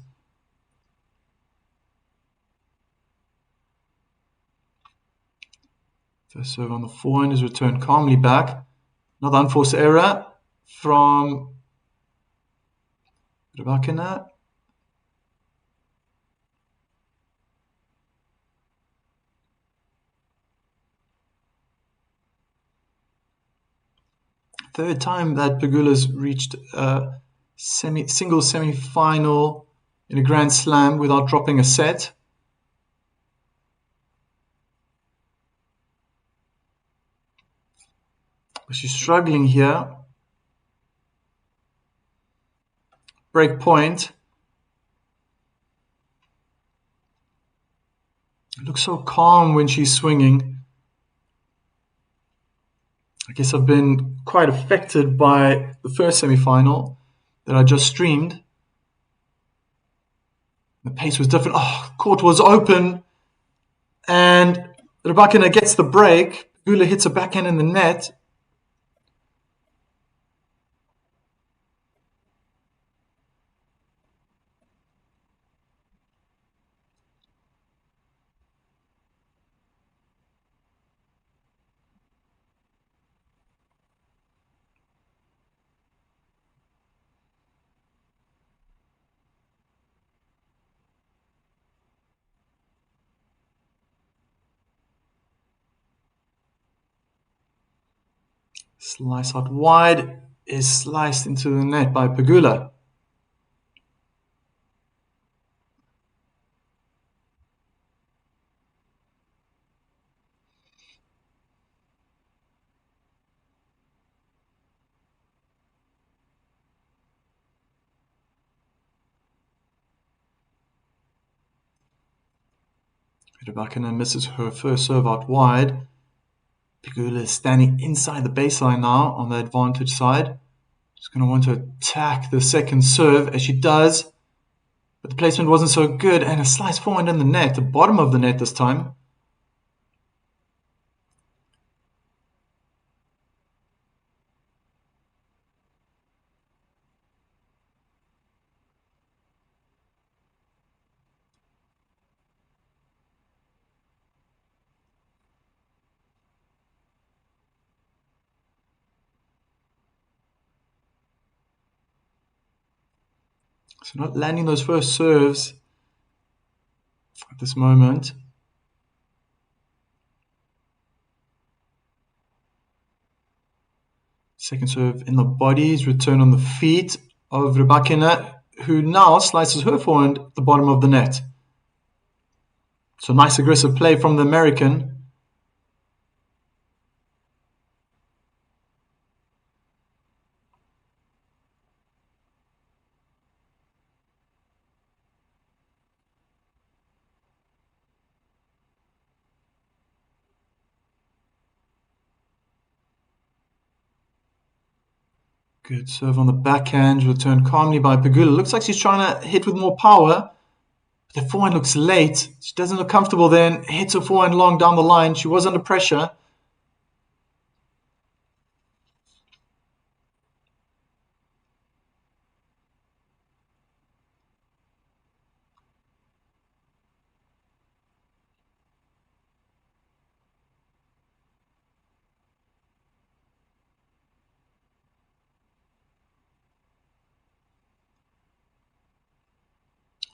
First serve on the forehand is returned calmly back. Another unforced error from Rybakina. Third time that Pegula's reached a single semi-final in a Grand Slam without dropping a set. But she's struggling here. Break point. Looks so calm when she's swinging. I guess I've been quite affected by the first semi-final that I just streamed. The pace was different. Oh, court was open. And Rybakina gets the break. Pegula hits a backhand in the net. Slice out wide is sliced into the net by Pegula. Rybakina misses her first serve out wide. Pegula is standing inside the baseline now on the advantage side. She's going to want to attack the second serve, as she does. But the placement wasn't so good, and a slice forehand in the net, the bottom of the net this time. So not landing those first serves at this moment. Second serve in the bodies, return on the feet of Rybakina, who now slices her forehand at the bottom of the net. So nice aggressive play from the American. Good serve on the backhand, returned calmly by Pegula. Looks like she's trying to hit with more power. But the forehand looks late. She doesn't look comfortable then. Hits her forehand long down the line. She was under pressure.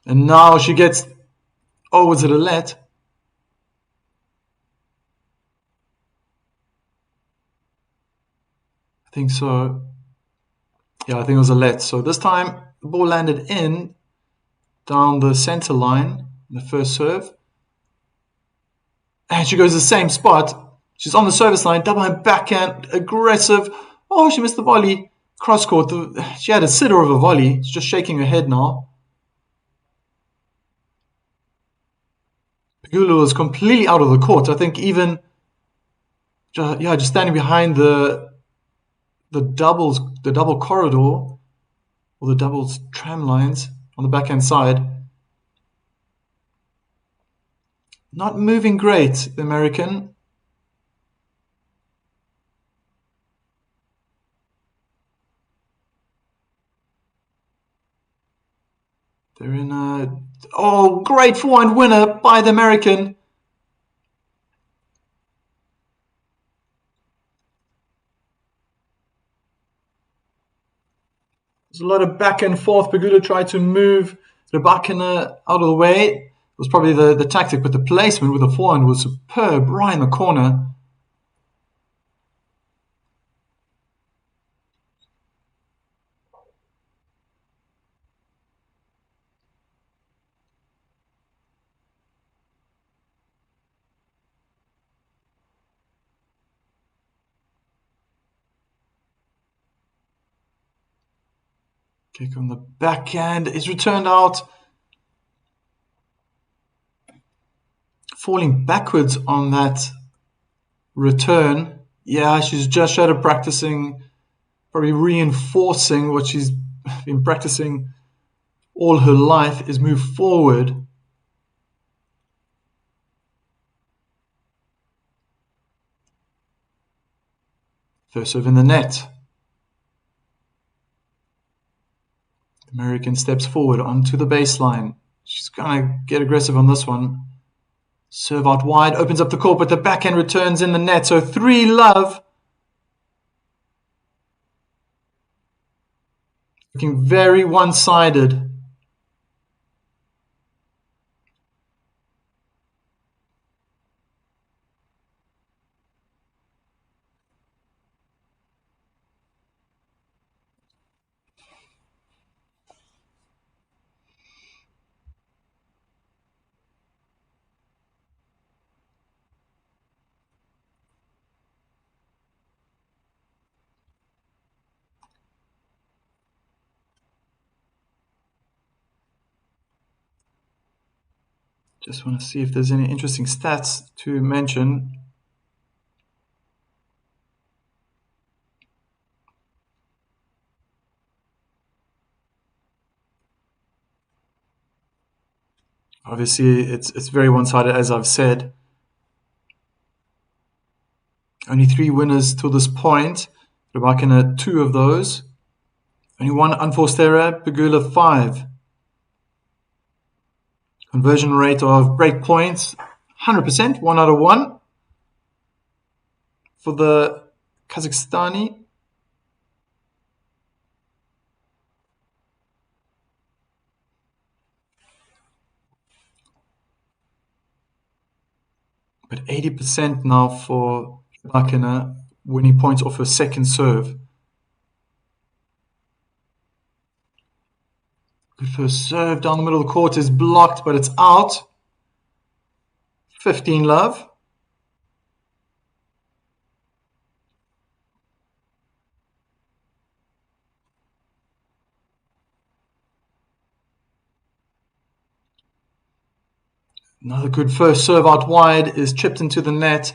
And now she gets... Oh, was it a let? I think so. Yeah, I think it was a let. So this time, the ball landed in, down the center line, the first serve. And she goes to the same spot. She's on the service line, double hand backhand, aggressive. Oh, she missed the volley. Cross court. She had a sitter of a volley. She's just shaking her head now. Pegula was completely out of the court. I think even, just standing behind the double corridor, or the doubles tram lines on the backhand side. Not moving great, the American. They're in a... Oh, great forehand winner by the American. There's a lot of back and forth. Pegula tried to move Rybakina out of the way. It was probably the tactic, but the placement with the forehand was superb, right in the corner. Kick on the backhand is returned out. Falling backwards on that return. Yeah, she's just started practicing, probably reinforcing what she's been practicing all her life, is move forward. First serve in the net. The American steps forward onto the baseline. She's going to get aggressive on this one. Serve out wide, opens up the court, but the backhand returns in the net. So 3-love. Looking very one-sided. Just want to see if there's any interesting stats to mention. Obviously, it's very one-sided, as I've said. Only 3 winners to this point. Rybakina, 2 of those. Only 1 unforced error. Pegula, 5. Conversion rate of break points, 100%, 1 out of 1. For the Kazakhstani. But 80% now for Rybakina, winning points off her second serve. Good first serve down the middle of the court is blocked, but it's out. 15 love. Another good first serve out wide is chipped into the net.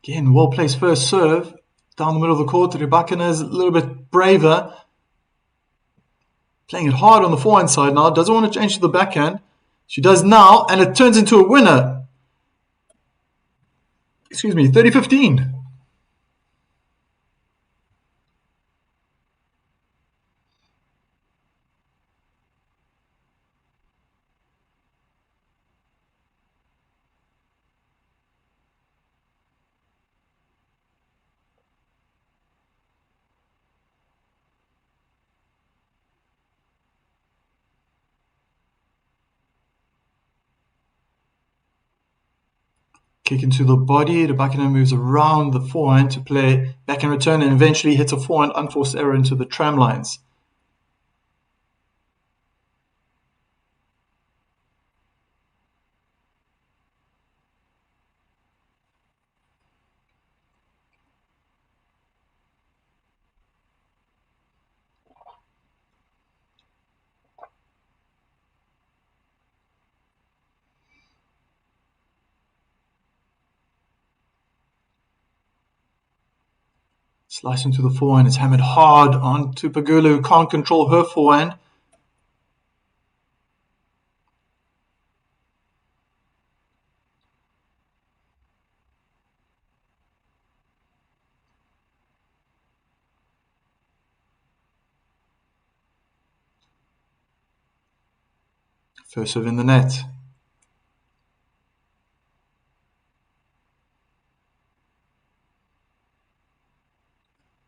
Again, well-placed first serve down the middle of the court. Rybakina is a little bit braver. Playing it hard on the forehand side now. Doesn't want to change to the backhand. She does now, and it turns into a winner. 30-15. Kick into the body. Rybakina moves around the forehand to play backhand return and eventually hits a forehand unforced error into the tram lines. Slice into the forehand. It's hammered hard onto Pegula, who can't control her forehand. First serve in the net.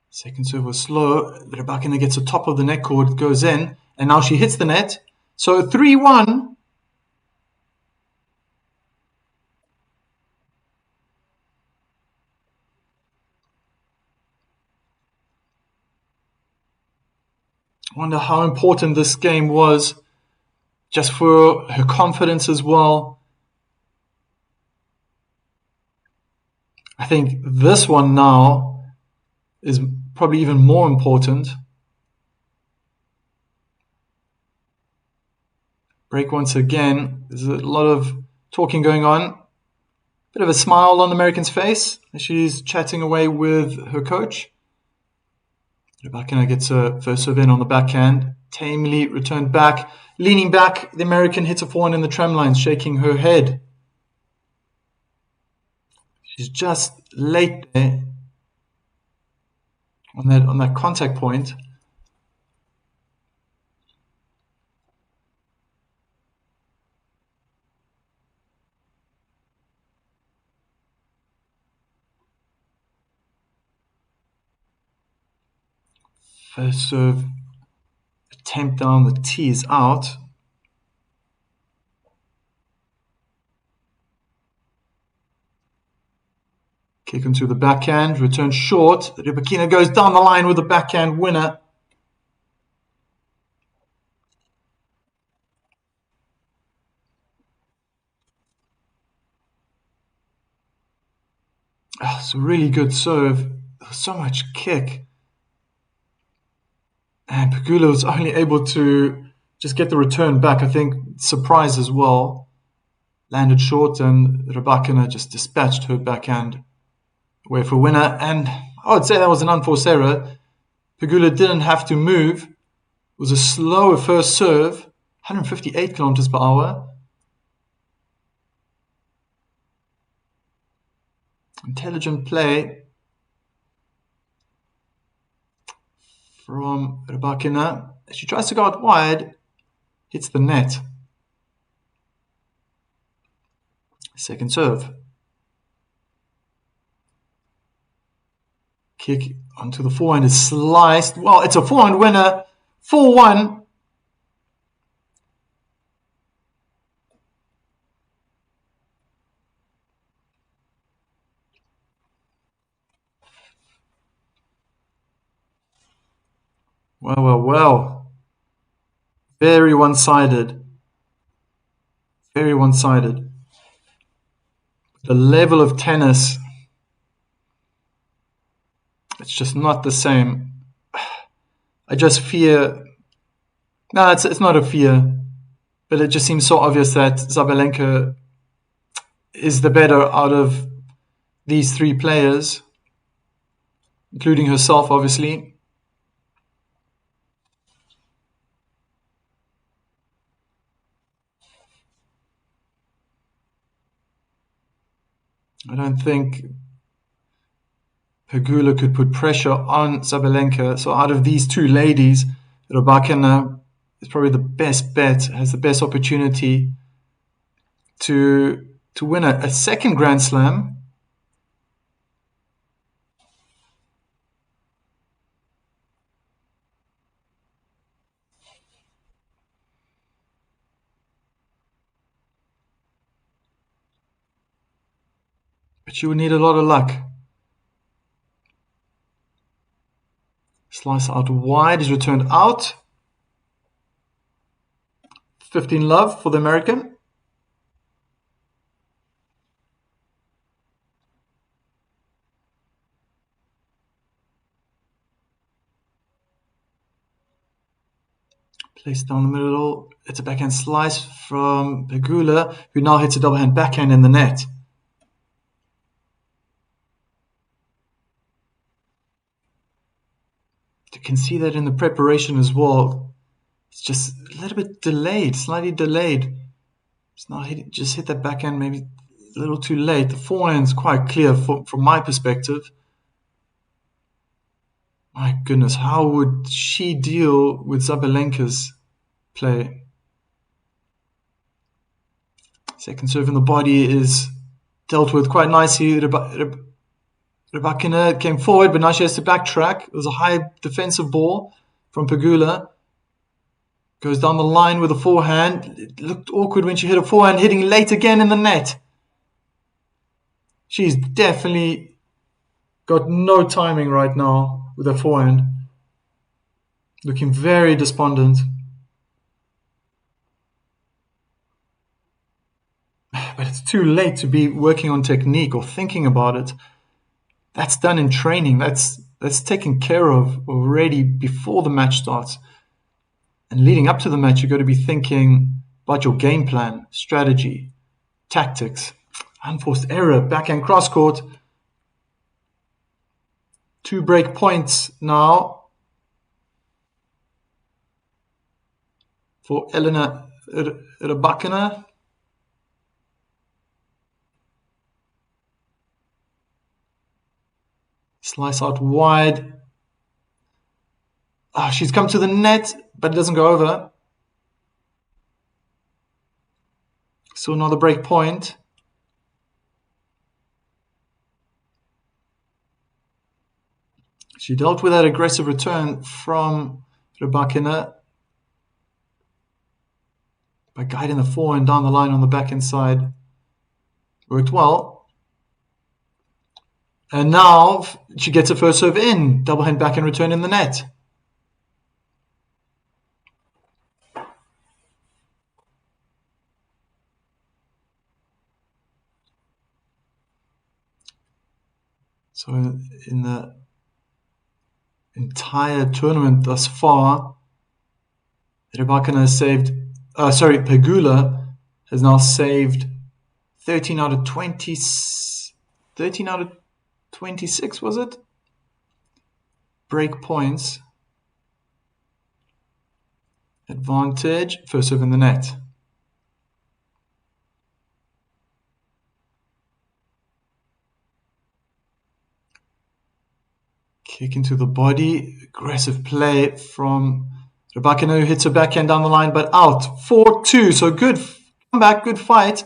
Second serve was slow. Rybakina gets the top of the net cord, goes in, and now she hits the net. So 3-1. I wonder how important this game was, just for her confidence as well. I think this one now is probably even more important. Break once again. There's a lot of talking going on. Bit of a smile on the American's face as she's chatting away with her coach. Rybakina gets a first serve in on the backhand. Tamely returned back. Leaning back, the American hits a forehand in the tram lines, shaking her head. She's just late there on that contact point. First serve attempt down the tee is out. Kick into the backhand, return short. Rybakina goes down the line with a backhand winner. Oh, it's a really good serve. So much kick. And Pegula was only able to just get the return back. I think surprise as well. Landed short, and Rybakina just dispatched her backhand away for winner. And I would say that was an unforced error. Pegula didn't have to move. It was a slower first serve, 158 kilometers per hour. Intelligent play from Rybakina. She tries to go out wide, hits the net. Second serve. Kick onto the forehand is sliced. Well, it's a forehand winner. 4-1. Well. Very one-sided. Very one-sided. The level of tennis, it's just not the same. I just fear. No, it's not a fear, but it just seems so obvious that Sabalenka is the better out of these three players, including herself, obviously. I don't think Pegula could put pressure on Sabalenka. So out of these two ladies, Rybakina is probably the best bet, has the best opportunity to win a second Grand Slam. But she would need a lot of luck. Slice out wide is returned out. 15 love for the American. Placed down the middle. It's a backhand slice from Pegula, who now hits a double hand backhand in the net. You can see that in the preparation as well. It's just a little bit delayed, slightly delayed. It's not hit, just hit that backhand maybe a little too late. The forehand's quite clear from my perspective. My goodness, how would she deal with Sabalenka's play? Second serve in the body is dealt with quite nicely. Rybakina came forward, but now she has to backtrack. It was a high defensive ball from Pegula. Goes down the line with a forehand. It looked awkward when she hit a forehand, hitting late again in the net. She's definitely got no timing right now with her forehand. Looking very despondent. But it's too late to be working on technique or thinking about it. That's done in training. That's taken care of already before the match starts. And leading up to the match, you've got to be thinking about your game plan, strategy, tactics. Unforced error, backhand cross court. 2 break points now for Elena Rybakina. Slice out wide. Oh, she's come to the net, but it doesn't go over. So another break point. She dealt with that aggressive return from Rybakina by guiding the forehand down the line on the backhand side. Worked well. And now she gets a first serve in. Double hand backhand return in the net. So in the entire tournament thus far, Rybakina has Pegula has now saved 13 out of 26, was it? Break points. Advantage, first serve in the net. Kick into the body, aggressive play from Rybakina, who hits her backhand down the line, but out. 4-2, so good comeback, good fight.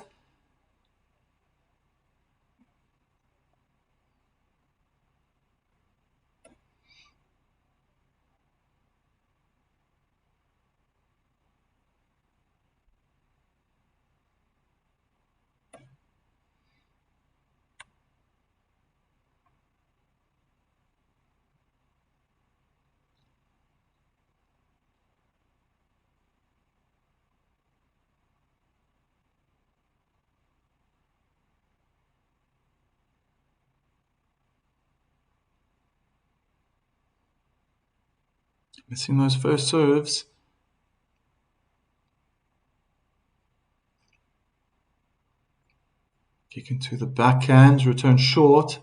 Missing those first serves. Kick into the backhand, return short.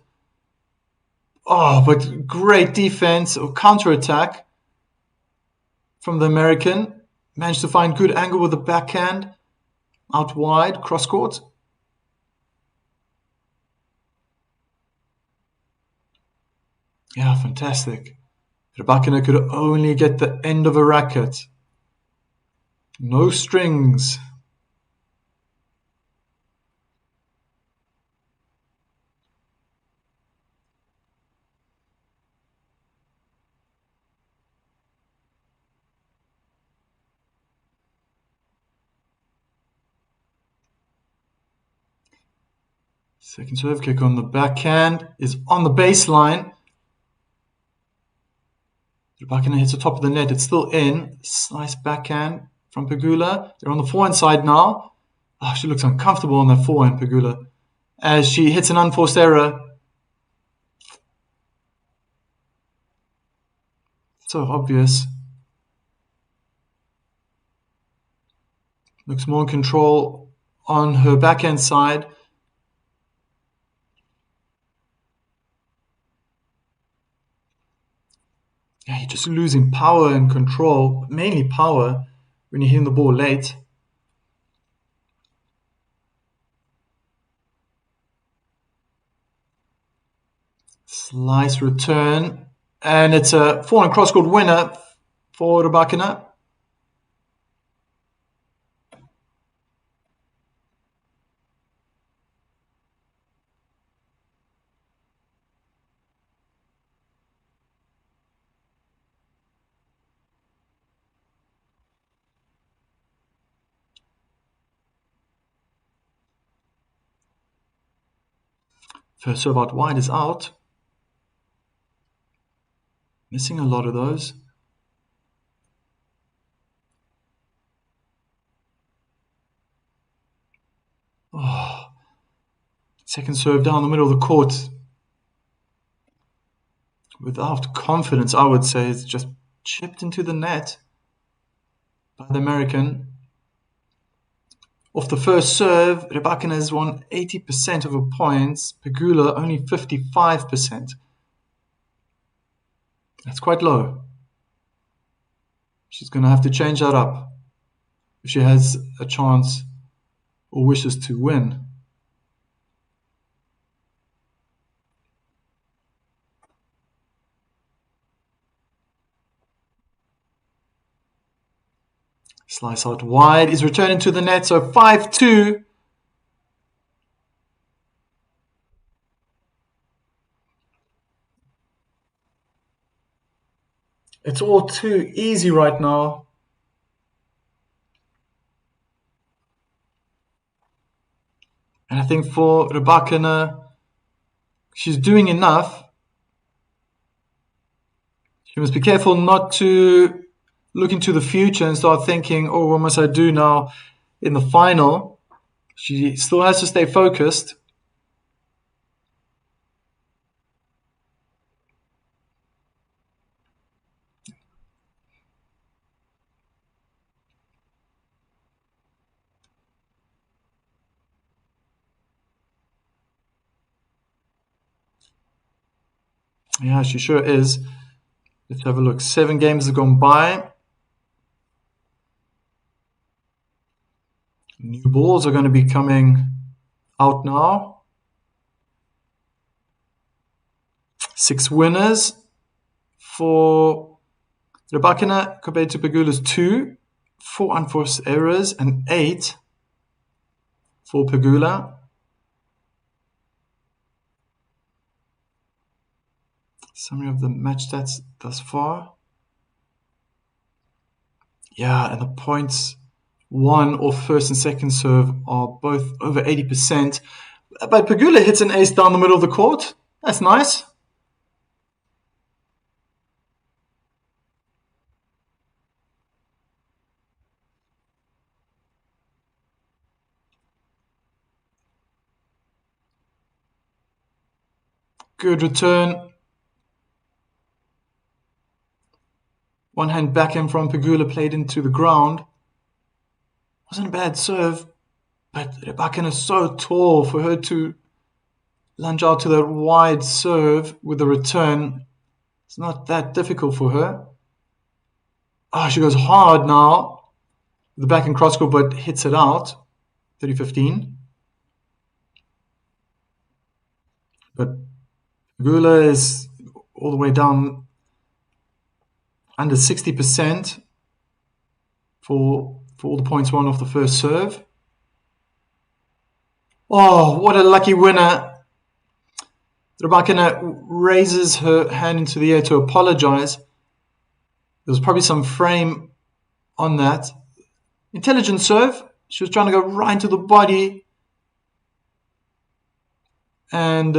Oh, but great defense or counter-attack from the American. Managed to find good angle with the backhand. Out wide, cross-court. Yeah, fantastic. Rybakina could only get the end of a racket. No strings. Second serve kick on the backhand is on the baseline. Rybakina hits the top of the net. It's still in. Nice backhand from Pegula. They're on the forehand side now. Oh, she looks uncomfortable on that forehand, Pegula, as she hits an unforced error. So obvious. Looks more in control on her backhand side. Yeah, you're just losing power and control, mainly power, when you're hitting the ball late. Slice return, and it's a forehand cross-court winner for Rybakina. First serve out wide is out. Missing a lot of those. Oh. Second serve down the middle of the court. Without confidence, I would say. It's just chipped into the net by the American. Off the first serve, Rybakina has won 80% of her points. Pegula only 55%. That's quite low. She's going to have to change that up if she has a chance or wishes to win. Slice out wide is returning to the net, so 5-2. It's all too easy right now. And I think for Rybakina, she's doing enough. She must be careful not to look into the future and start thinking, oh, what must I do now in the final? She still has to stay focused. Yeah, she sure is. Let's have a look. 7 games have gone by. New balls are going to be coming out now. 6 winners for Rybakina compared to Pegula's 2. 4 unforced errors and 8 for Pegula. Summary of the match stats thus far. Yeah, and the points won off first and second serve are both over 80%. But Pegula hits an ace down the middle of the court. That's nice. Good return. One hand backhand from Pegula played into the ground. Wasn't a bad serve, but Rybakina is so tall for her to lunge out to that wide serve with the return. It's not that difficult for her. Oh, she goes hard now. The backhand cross court, but hits it out. 30-15. But Pegula is all the way down under 60% for all the points won off the first serve. Oh, what a lucky winner. Rybakina raises her hand into the air to apologize. There was probably some frame on that. Intelligent serve. She was trying to go right into the body. And,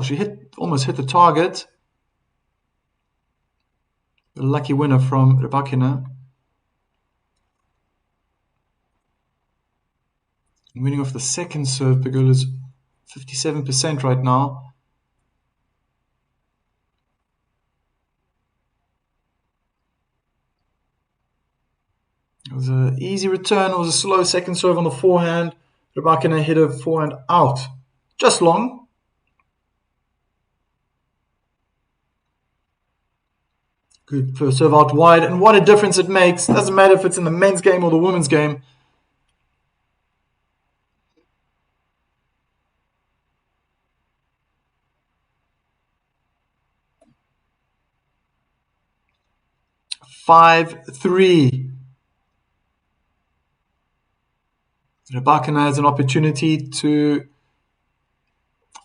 she almost hit the target. A lucky winner from Rybakina. Winning off the second serve, Pegula's 57% right now. It was an easy return. It was a slow second serve on the forehand. Rybakina hit her forehand out. Just long. Good first serve out wide. And what a difference it makes. Doesn't matter if it's in the men's game or the women's game. Five, 3. Rybakina has an opportunity to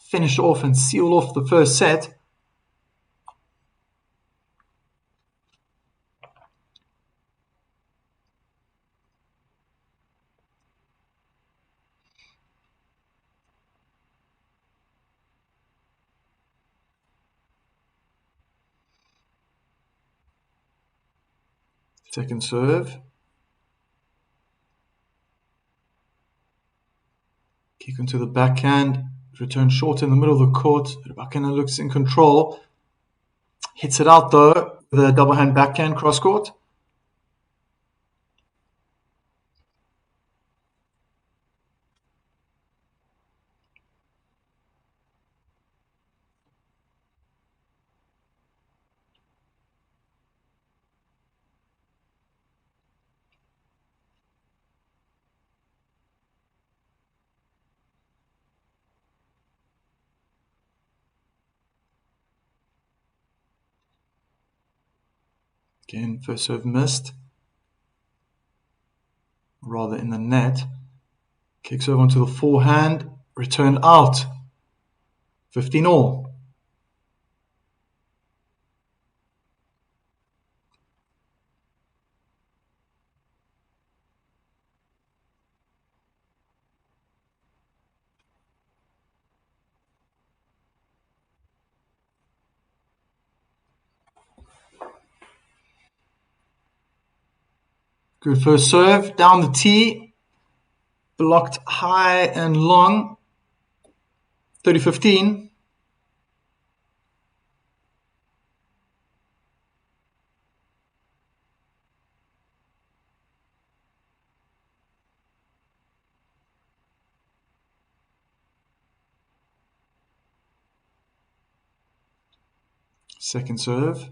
finish off and seal off the first set. Second serve. Kick into the backhand. Return short in the middle of the court. Rybakina looks in control. Hits it out though. The double hand backhand cross court. Again, first serve missed. Rather in the net. Kicks over onto the forehand. Return out. 15 all. Good first serve. Down the tee. Blocked high and long. 30-15. Second serve.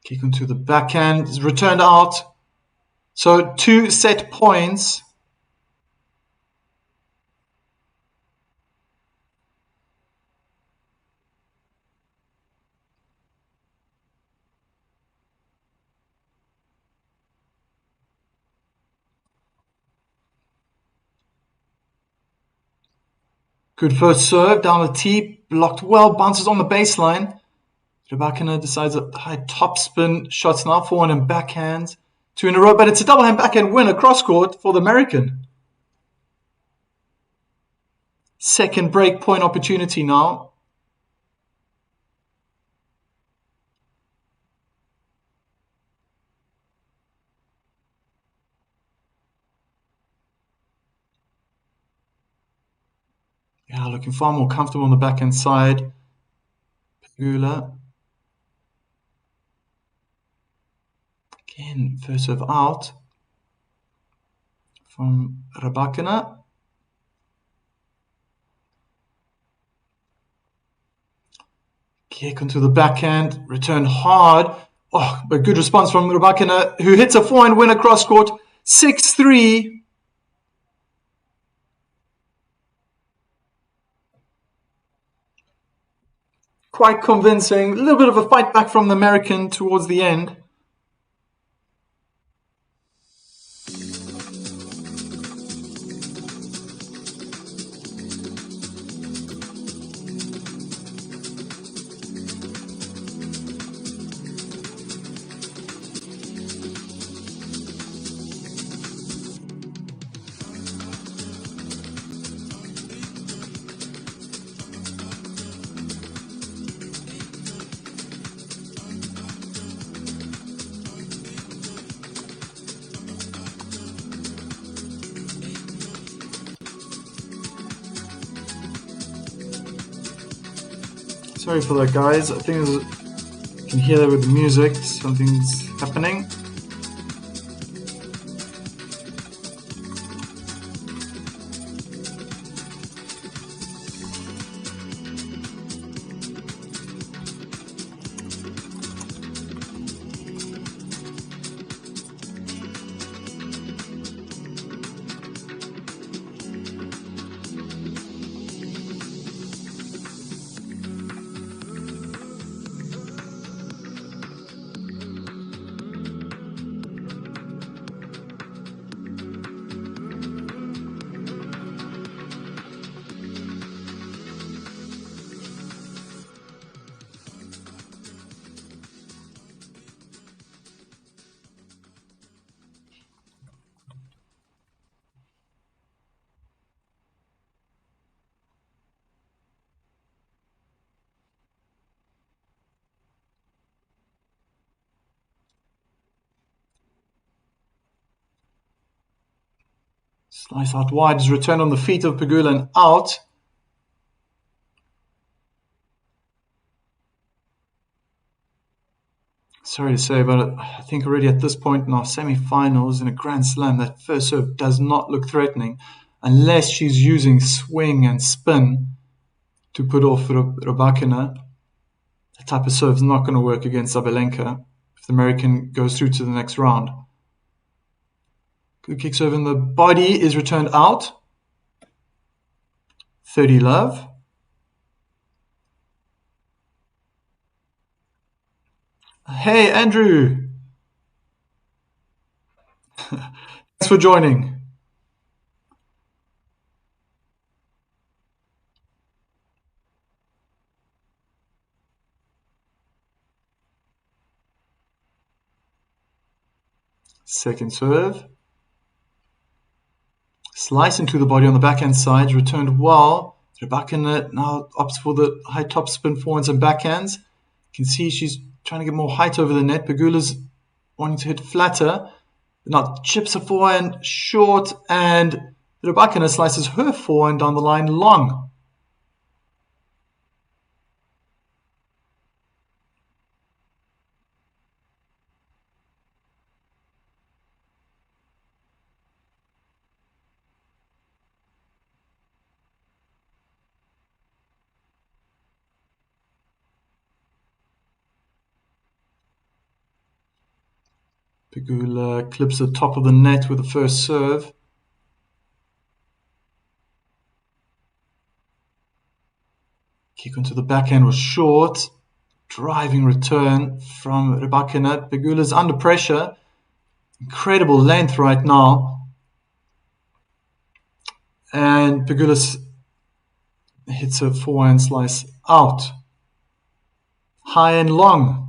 Kick onto the backhand. Is returned out. So 2 set points. Good first serve, down the tee, blocked well, bounces on the baseline. Rybakina decides a high topspin, shots now forehand and backhand. 2 in a row, but it's a double hand backhand win across court for the American. Second break point opportunity now. Yeah, looking far more comfortable on the backhand side. Pegula. Again, first serve out from Rybakina. Kick onto the backhand, return hard. Oh, but good response from Rybakina, who hits a forehand win across court. 6-3. Quite convincing. A little bit of a fight back from the American towards the end. Sorry for that, guys. I think you can hear that with the music. Something's happening. Slice out wide is returned on the feet of Pegula and out. Sorry to say, but I think already at this point in our semi-finals in a Grand Slam, that first serve does not look threatening unless she's using swing and spin to put off Rybakina. That type of serve is not going to work against Sabalenka if the American goes through to the next round. Good kick serve in the body is returned out. 30 love. Hey, Andrew. Thanks for joining. Second serve. Slice into the body on the backhand side, returned well. Rybakina now opts for the high top spin forehands and backhands. You can see she's trying to get more height over the net. Pegula's wanting to hit flatter. Now chips a forehand short, and Rybakina slices her forehand down the line long. Pegula clips the top of the net with the first serve. Kick onto the backhand was short. Driving return from Rybakina. Pegula's under pressure. Incredible length right now. And Pegula hits a forehand slice out. High and long.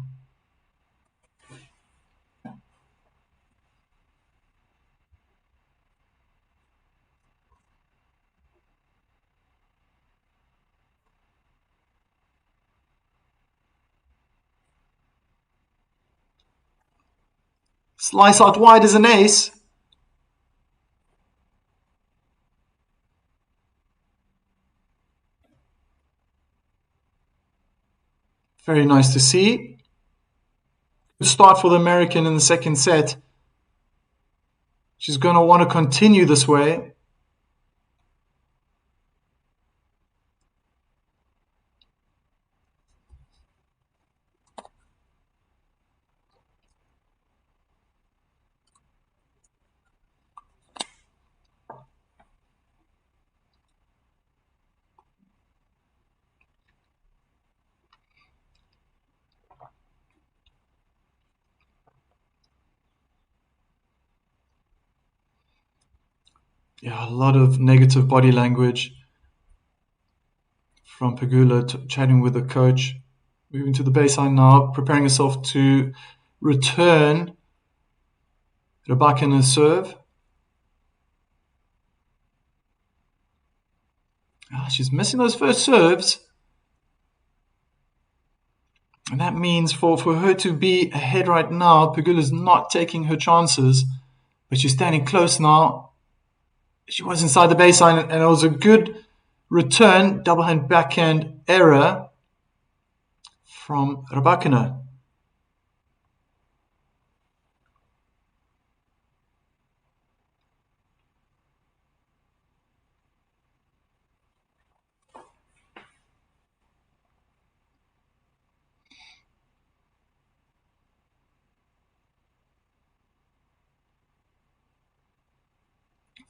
Slice out wide is an ace. Very nice to see. Good start for the American in the second set. She's going to want to continue this way. Yeah, a lot of negative body language from Pegula, chatting with the coach. Moving to the baseline now, preparing herself to return Rybakina's serve. She's missing those first serves. And that means for her to be ahead right now, Pegula's not taking her chances. But she's standing close now. She was inside the baseline, and it was a good return, double hand backhand error from Rybakina.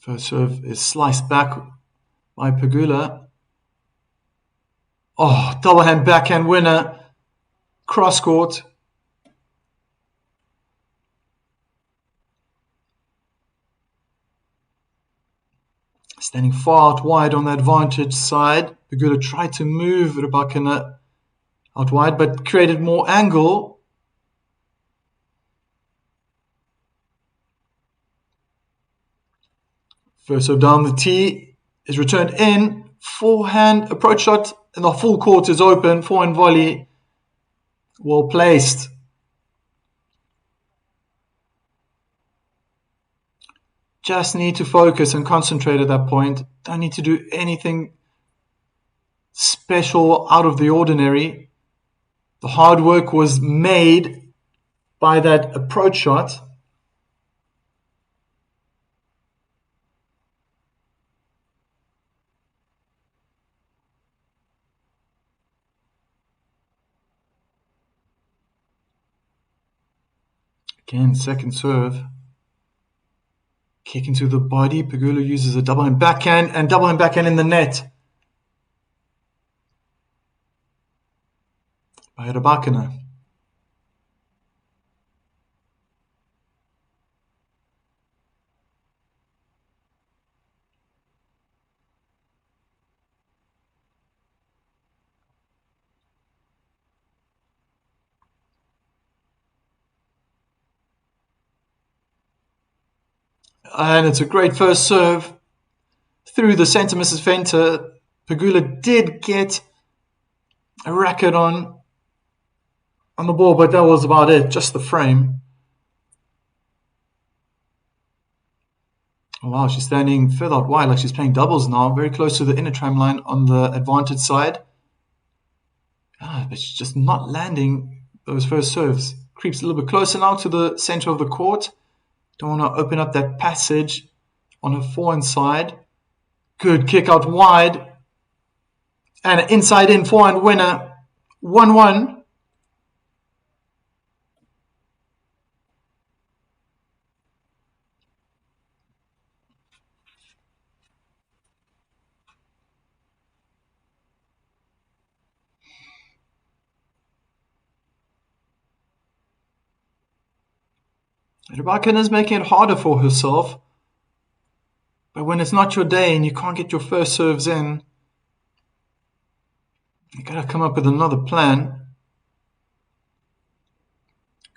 First serve is sliced back by Pegula. Oh, double hand backhand winner. Cross court. Standing far out wide on the advantage side. Pegula tried to move Rybakina out wide, but created more angle. First serve down the tee is returned in. Forehand approach shot, and the full court is open. Forehand volley, well placed. Just need to focus and concentrate at that point. Don't need to do anything special out of the ordinary. The hard work was made by that approach shot. Again, second serve. Kick into the body. Pegula uses a double hand backhand and double hand backhand in the net by Rybakina. And it's a great first serve through the center, Mrs. Fenter. Pegula did get a racket on the ball, but that was about it, just the frame. Oh, wow, she's standing further out wide, like she's playing doubles now, very close to the inner tram line on the advantage side. But she's just not landing those first serves. Creeps a little bit closer now to the center of the court. Don't want to open up that passage on her forehand side. Good kick out wide. And an inside in forehand winner. 1-1. Rybakina is making it harder for herself. But when it's not your day and you can't get your first serves in, you gotta come up with another plan.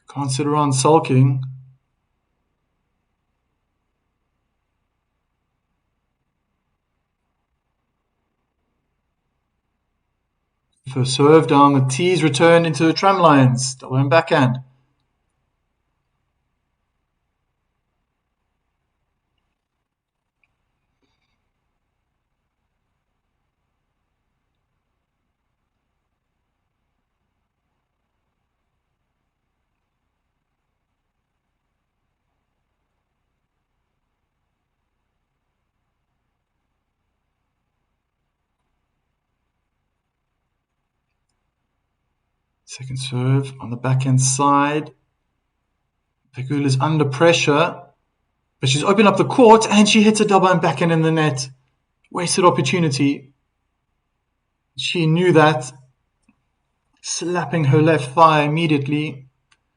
Can't sit around sulking. First serve down the tees, return into the tram lines. Double and backhand. Second serve on the backhand side. Pegula is under pressure, but she's opened up the court and she hits a double and backhand in the net. Wasted opportunity. She knew that. Slapping her left thigh immediately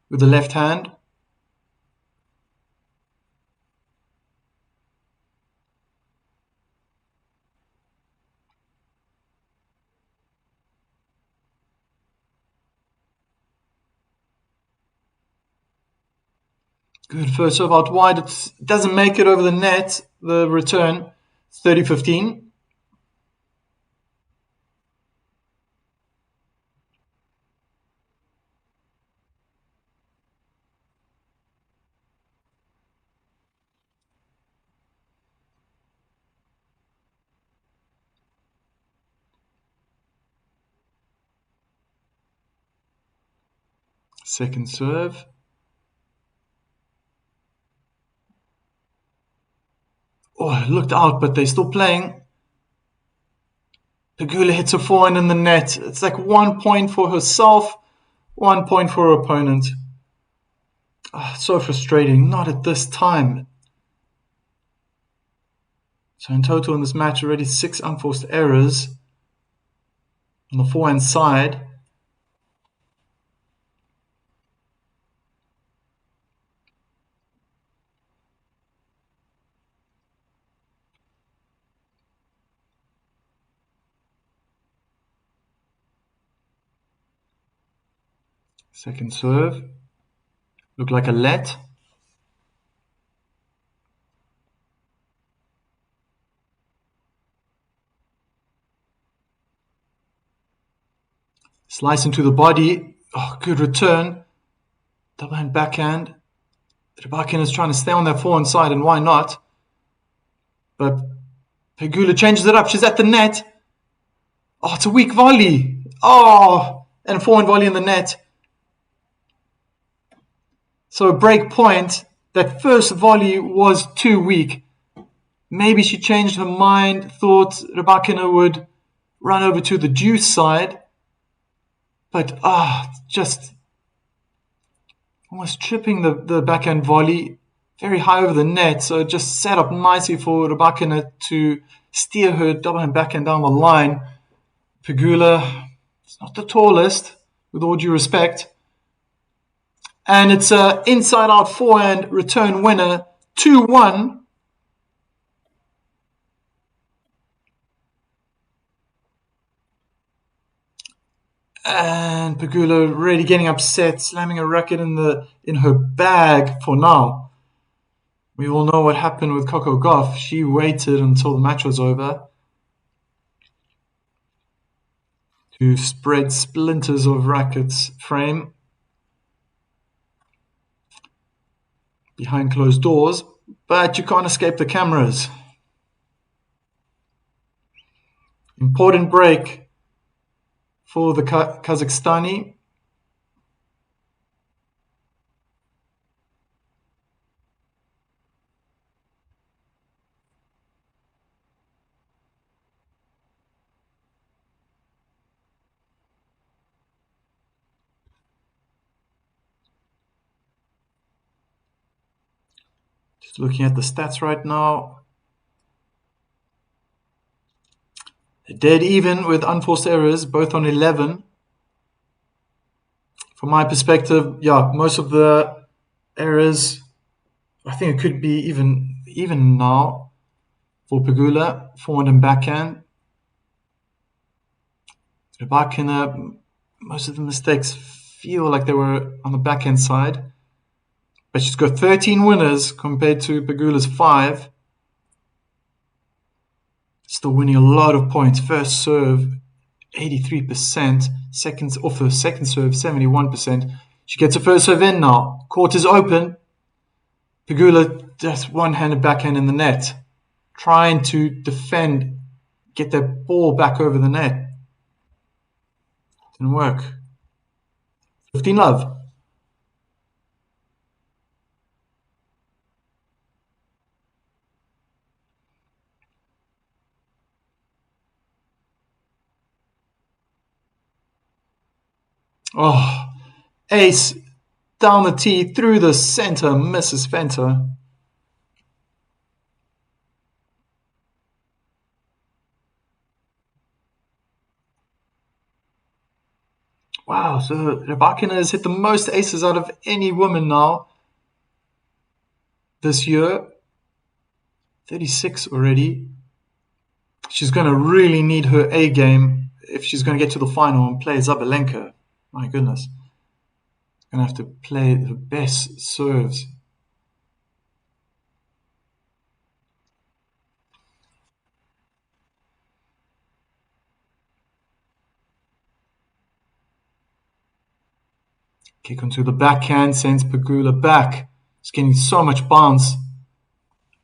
with the left hand. Good first serve out wide. It doesn't make it over the net. The return, 30-15. Second serve. Oh, it looked out, but they're still playing. Pegula hits a forehand in the net. It's like 1 point for herself, 1 point for her opponent. Oh, so frustrating. Not at this time. So in total in this match, already 6 unforced errors on the forehand side. Second serve. Looked like a let. Slice into the body. Oh, good return. Double hand backhand. Rybakina is trying to stay on that forehand side, and why not? But Pegula changes it up. She's at the net. Oh, it's a weak volley. Oh, and a forehand volley in the net. So a break point. That first volley was too weak. Maybe she changed her mind, thought Rybakina would run over to the deuce side. But just almost tripping the backhand volley very high over the net. So it just set up nicely for Rybakina to steer her double hand backhand down the line. Pegula is not the tallest, with all due respect. And it's an inside-out forehand return winner, 2-1. And Pegula really getting upset, slamming a racket in her bag for now. We all know what happened with Coco Gauff. She waited until the match was over to spread splinters of racket's frame behind closed doors, but you can't escape the cameras. Important break for the Kazakhstani. Just looking at the stats right now. Dead even with unforced errors, both on 11. From my perspective, most of the errors I think it could be even now for Pegula, forehand and backhand. Rybakina, most of the mistakes feel like they were on the backhand side. But she's got 13 winners compared to Pegula's 5. Still winning a lot of points. First serve, 83%. Seconds off her second serve, 71%. She gets her first serve in now. Court is open. Pegula just one-handed backhand in the net. Trying to defend, get that ball back over the net. Didn't work. 15 love. Oh, ace down the tee through the center, misses Fenter. Wow, so Rybakina has hit the most aces out of any woman now this year. 36 already. She's going to really need her A game if she's going to get to the final and play Sabalenka. My goodness. Going to have to play the best serves. Kick onto the backhand, sends Pegula back. It's getting so much bounce.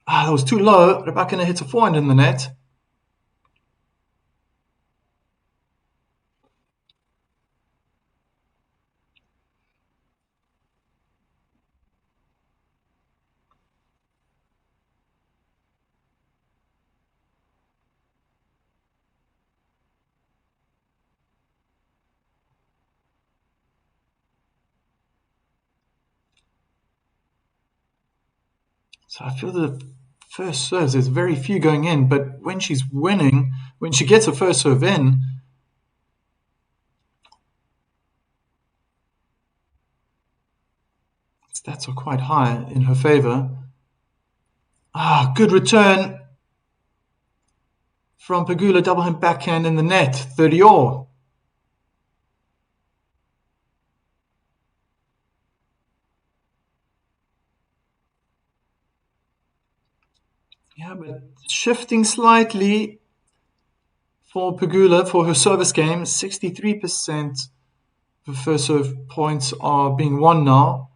That was too low. Rybakina hits a forehand in the net. So I feel the first serves, there's very few going in, but when she's winning, when she gets a first serve in, stats are quite high in her favor. Good return from Pegula, double hand backhand in the net, 30 all. Yeah, but shifting slightly for Pegula for her service game, 63% of first serve points are being won now.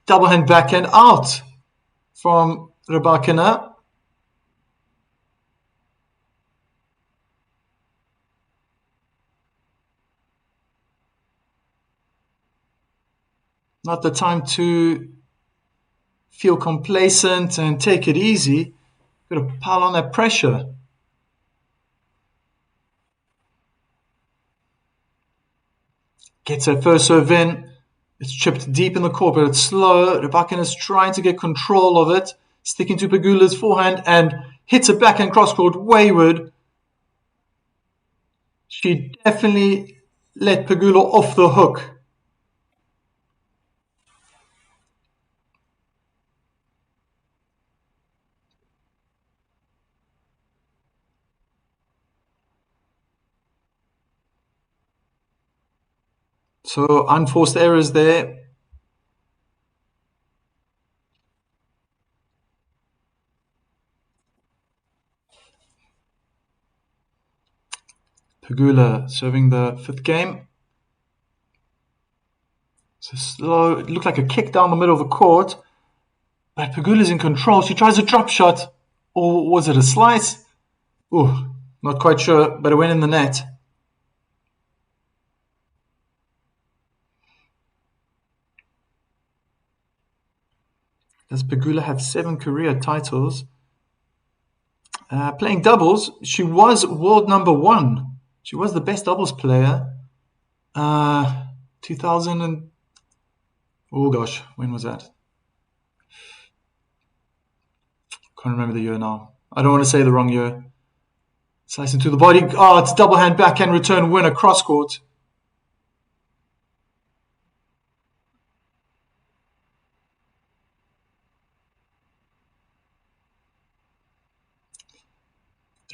Double hand backhand out from Rybakina. Not the time to feel complacent and take it easy. Got to pile on that pressure. Gets her first serve in. It's chipped deep in the court, but it's slow. Rybakina is trying to get control of it, sticking to Pegula's forehand and hits a backhand cross court wayward. She definitely let Pegula off the hook. So unforced errors there. Pegula serving the fifth game. So slow. It looked like a kick down the middle of the court. But Pegula's in control. She tries a drop shot. Or was it a slice? Ooh, not quite sure, but it went in the net. Does Pegula have 7 career titles? Playing doubles, she was world number 1. She was the best doubles player. 2000 and... Oh gosh, when was that? Can't remember the year now. I don't want to say the wrong year. Slice into the body. Oh, it's double hand backhand return winner, cross court.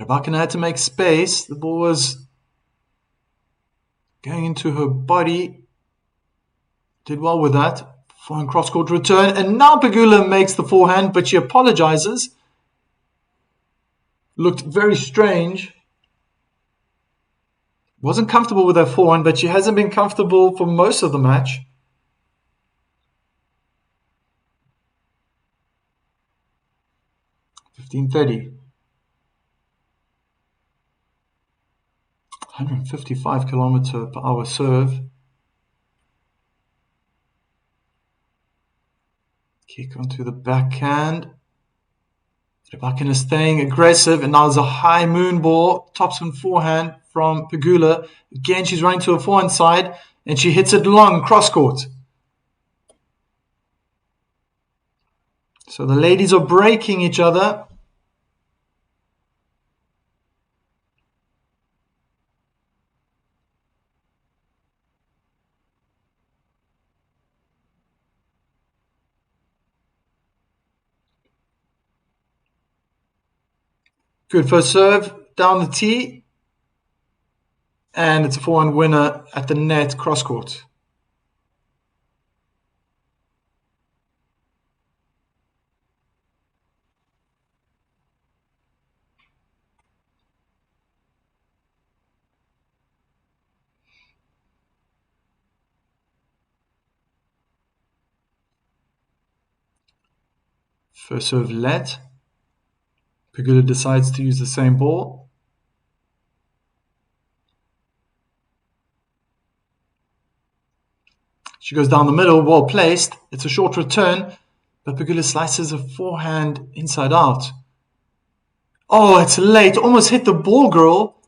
Rybakina had to make space. The ball was going into her body. Did well with that. Fine cross court return. And now Pegula makes the forehand, but she apologizes. Looked very strange. Wasn't comfortable with her forehand, but she hasn't been comfortable for most of the match. $15.30. 155 kilometer per hour serve. Kick onto the backhand. Rybakina staying aggressive, and now there's a high moon ball, topspin forehand from Pegula. Again, she's running to her forehand side, and she hits it long, cross court. So the ladies are breaking each other. Good first serve, down the tee. And it's a forehand winner at the net, cross court. First serve let. Pegula decides to use the same ball. She goes down the middle, well placed. It's a short return, but Pegula slices a forehand inside out. Oh, it's late. Almost hit the ball, girl.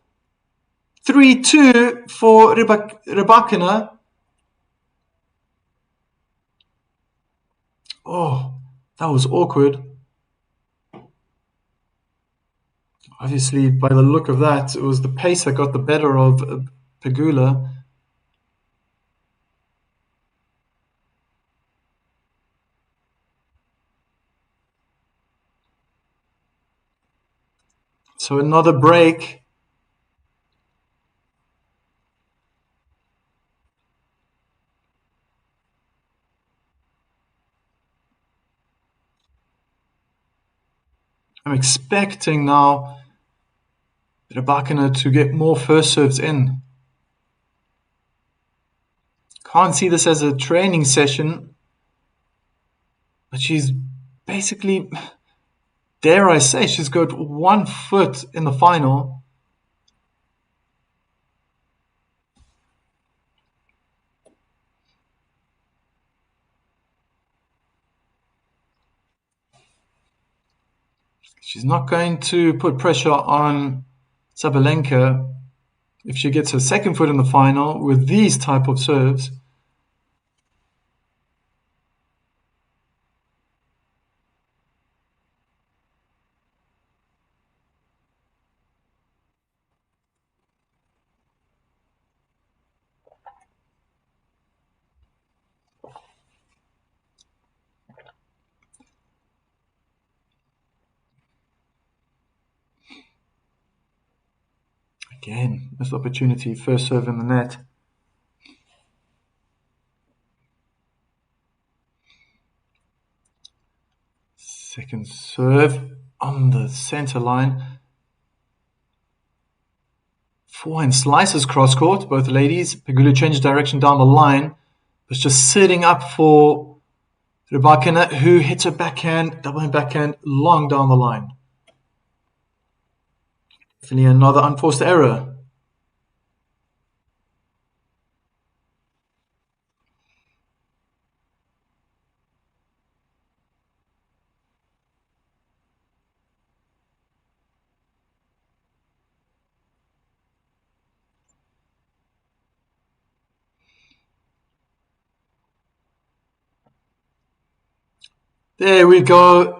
3-2 for Rybakina. Oh, that was awkward. Obviously, by the look of that, it was the pace that got the better of Pegula. So another break. I'm expecting now Rybakina to get more first serves in. Can't see this as a training session, but she's basically, dare I say, she's got 1 foot in the final. She's not going to put pressure on Sabalenka if she gets her 2nd foot in the final with these type of serves. Again, missed opportunity, first serve in the net. Second serve on the center line. Forehand slices cross court, both ladies. Pegula changes direction down the line. Was just sitting up for Rybakina, who hits her backhand, double hand backhand, long down the line. Definitely another unforced error. There we go.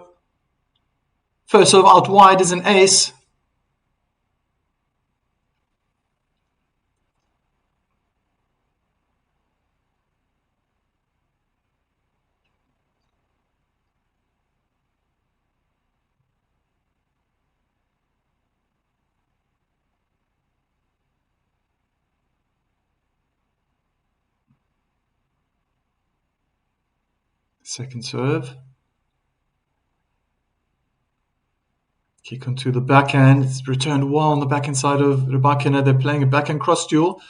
First serve out wide is an ace. Second serve. Kick onto the backhand. It's returned well on the backhand side of Rybakina. They're playing a backhand cross duel.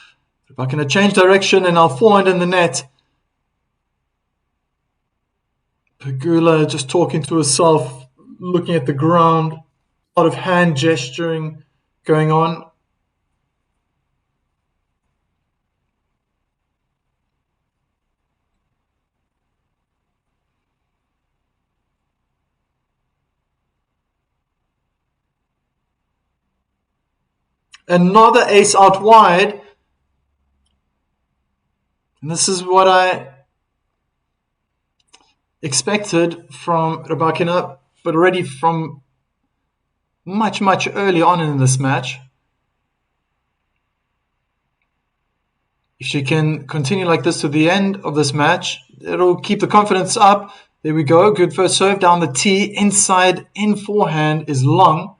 Rybakina changed direction and now forehand in the net. Pegula just talking to herself, looking at the ground. A lot of hand gesturing going on. Another ace out wide. And this is what I expected from Rybakina, but already from much early on in this match. If she can continue like this to the end of this match, it'll keep the confidence up. There we go. Good first serve down the tee. Inside in forehand is long.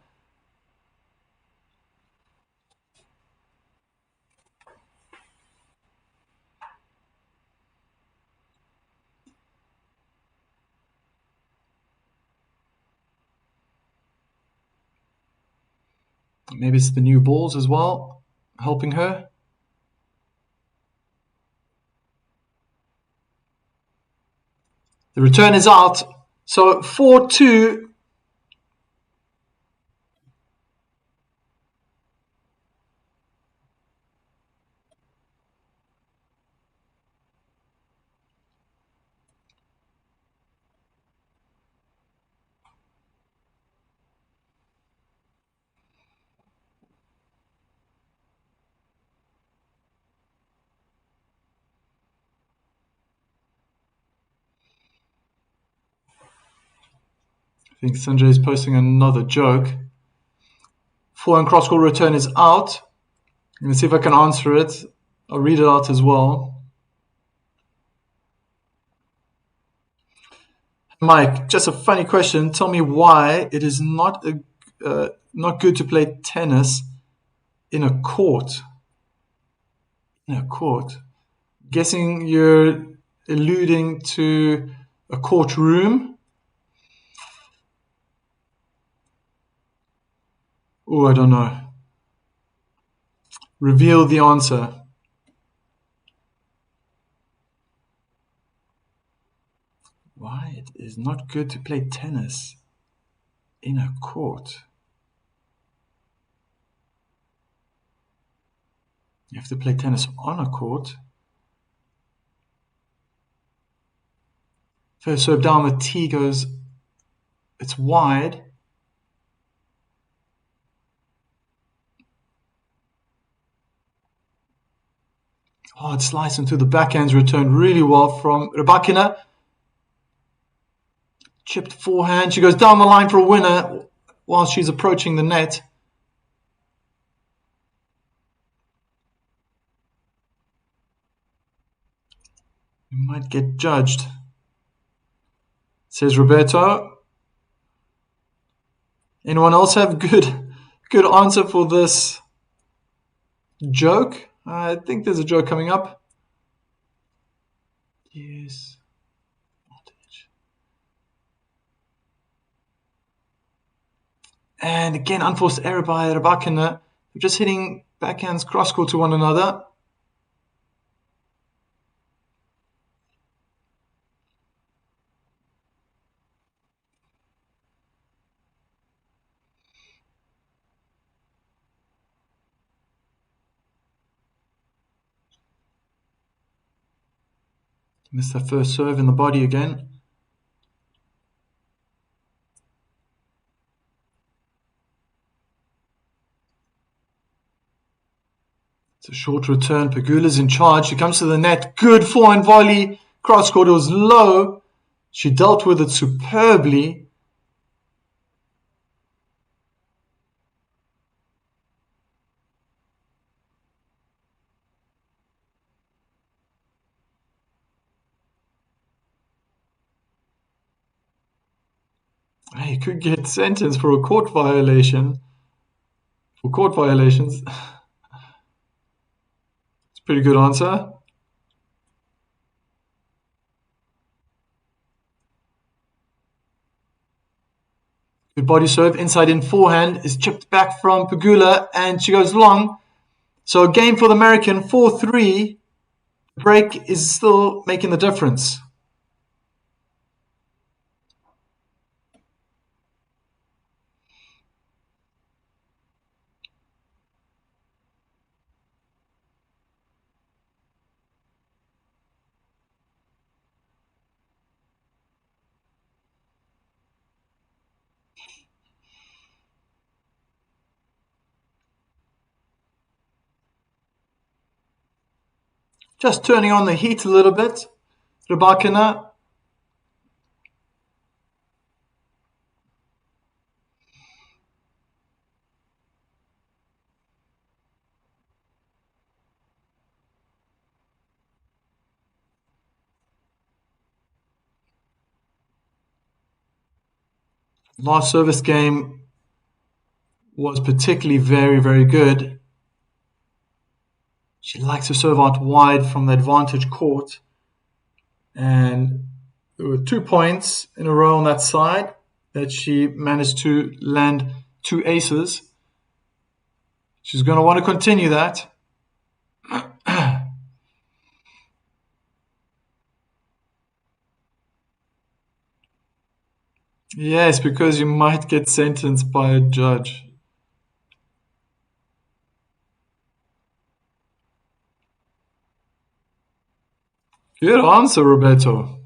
Maybe it's the new balls as well, helping her. The return is out. So 4-2. I think Sanjay is posting another joke. Forehand cross-court return is out. I'm going to see if I can answer it. I'll read it out as well. Mike, just a funny question. Tell me why it is not good to play tennis in a court. In a court. Guessing you're alluding to a courtroom. Oh, I don't know. Reveal the answer. Why it is not good to play tennis in a court. You have to play tennis on a court. First serve down, the tee goes, it's wide. Oh, it sliced into the backhands, returned really well from Rybakina. Chipped forehand. She goes down the line for a winner while she's approaching the net. You might get judged, says Roberto. Anyone else have good answer for this joke? I think there's a joke coming up. Yes. And again, unforced error by Rybakina. They're just hitting backhands cross-court to one another. Missed her first serve in the body again. It's a short return. Pegula's in charge. She comes to the net. Good forehand volley. Cross court. It was low. She dealt with it superbly. he could get sentenced for a court violation. For court violations. It's a pretty good answer. Good body serve, inside in forehand is chipped back from Pegula, and she goes long. So a game for the American, 4-3. Break is still making the difference. Just turning on the heat a little bit. Rybakina. Last service game was particularly very, very good. She likes to serve out wide from the advantage court. And there were 2 points in a row on that side that she managed to land 2 aces. She's going to want to continue that. Yes, because you might get sentenced by a judge. Good answer, Roberto.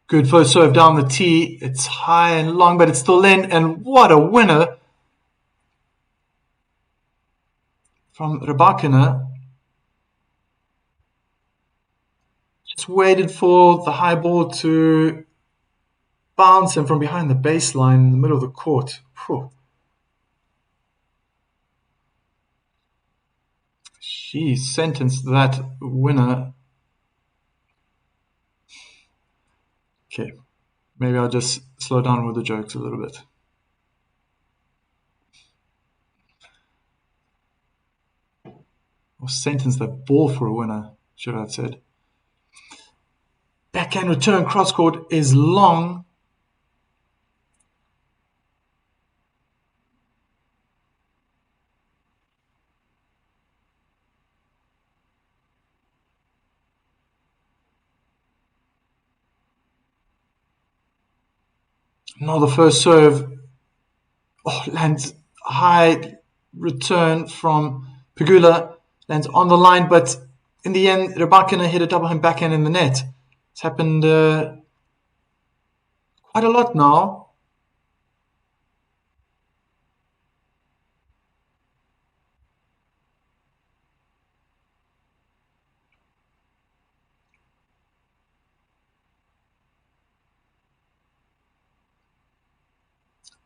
Good first serve down the tee. It's high and long, but it's still in. And what a winner from Rybakina. Just waited for the high ball to bounce him from behind the baseline in the middle of the court. Whew. She sentenced that winner. Okay, maybe I'll just slow down with the jokes a little bit. Or sentence that ball for a winner, should I have said. Backhand return cross court is long. Now the first serve lands high return from Pegula, lands on the line, but in the end, Rybakina hit a double hand backhand in the net. It's happened quite a lot now.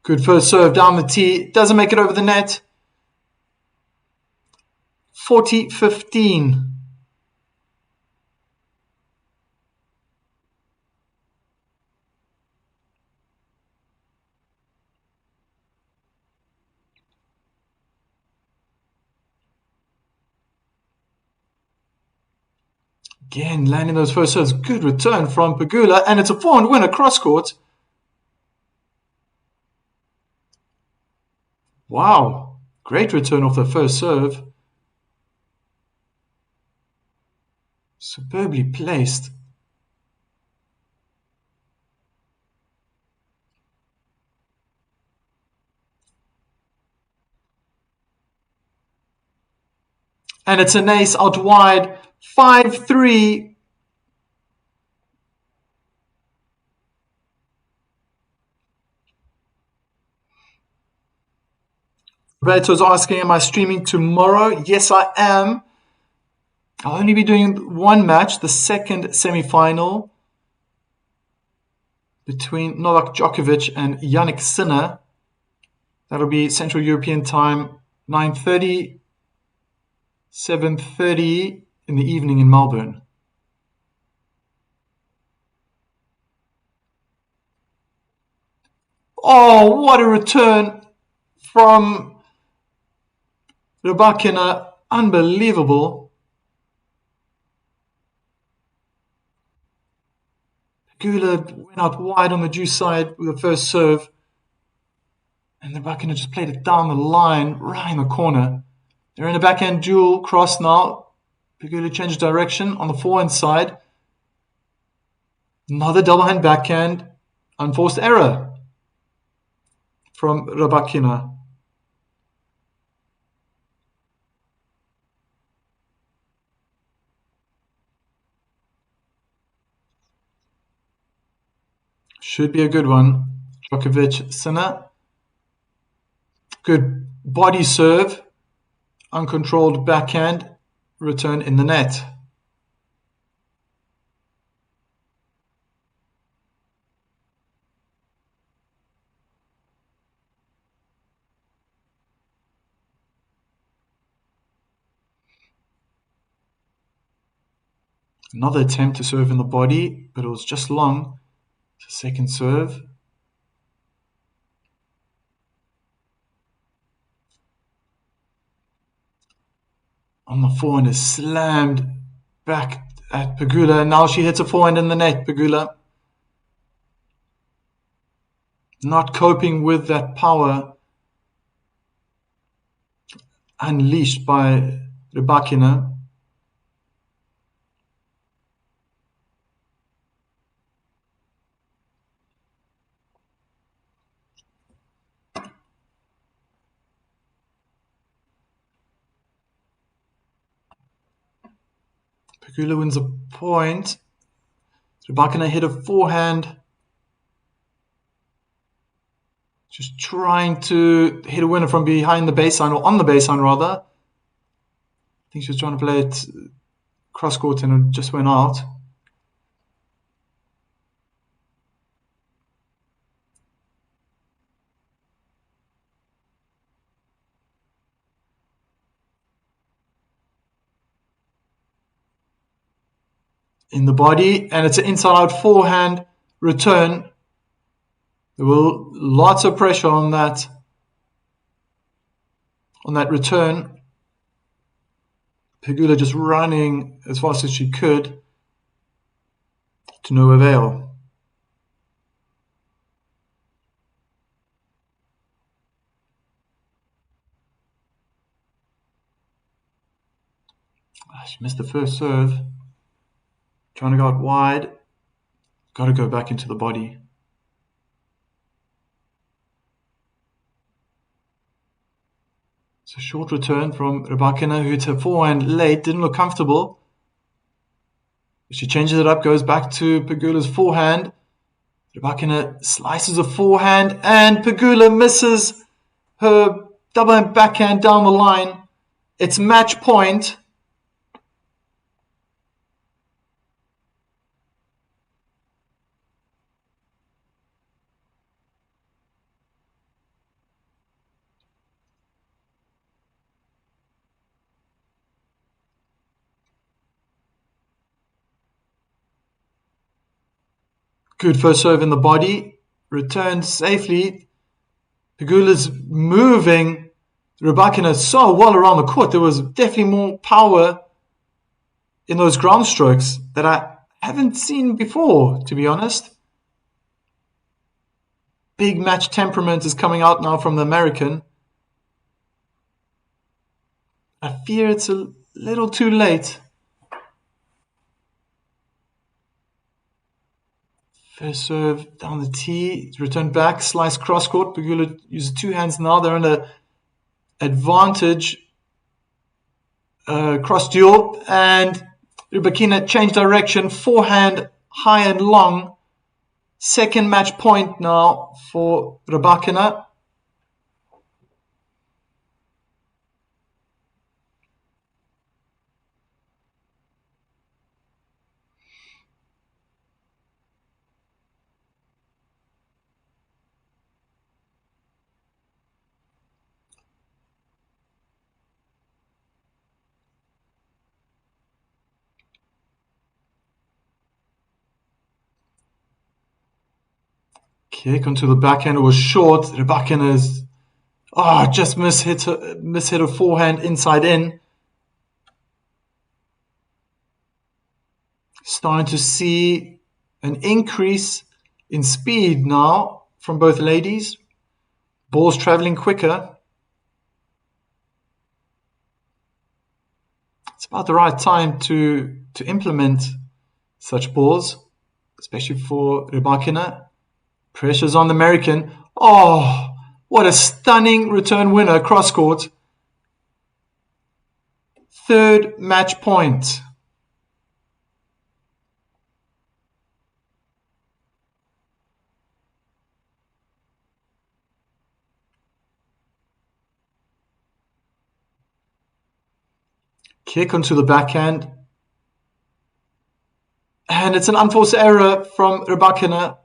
Good first serve down the tee. Doesn't make it over the net. 40-15. Again, landing those first serves. Good return from Pegula, and it's a 4-1 win across court. Wow, great return off the first serve. Superbly placed. And it's an ace out wide. 5-3. Roberto's asking, am I streaming tomorrow? Yes, I am. I'll only be doing one match, the second semi-final between Novak Djokovic and Jannik Sinner. That'll be Central European time, 9:30. 7:30 in the evening in Melbourne. Oh, what a return from Rybakina. Unbelievable. Pegula went out wide on the due side with the first serve. And Rybakina just played it down the line, right in the corner. They're in a backhand duel cross now. Pegula changed direction on the forehand side. Another double hand backhand. Unforced error from Rybakina. Should be a good one. Djokovic, Sinner. Good body serve. Uncontrolled backhand. Return in the net. Another attempt to serve in the body, but it was just long. Second serve. On the forehand is slammed back at Pegula. Now she hits a forehand in the net, Pegula. Not coping with that power unleashed by Rybakina. Pegula wins a point. Rybakina hit a forehand. Just trying to hit a winner from behind the baseline, or on the baseline rather. I think she was trying to play it cross court and it just went out. In the body, and it's an inside-out forehand return. There were lots of pressure on that return. Pegula just running as fast as she could to no avail. She missed the first serve. Trying to go out wide. Got to go back into the body. It's a short return from Rybakina, who hit her forehand late, didn't look comfortable. She changes it up, goes back to Pegula's forehand. Rybakina slices a forehand, and Pegula misses her double hand backhand down the line. It's match point. Good first serve in the body. Returned safely. Pegula's moving Rybakina so well around the court. There was definitely more power in those ground strokes that I haven't seen before, to be honest. Big match temperament is coming out now from the American. I fear it's a little too late. First serve down the tee, returned back, slice cross court. Pegula uses two hands now. They're in an advantage cross duel, and Rybakina changed direction, forehand high and long. Second match point now for Rybakina. Kick onto the backhand. It was short. Rybakina is just mishit her forehand inside in. Starting to see an increase in speed now from both ladies. Balls traveling quicker. It's about the right time to implement such balls, especially for Rybakina. Pressure's on the American. Oh, what a stunning return winner cross court. Third match point. Kick onto the backhand. And it's an unforced error from Rybakina.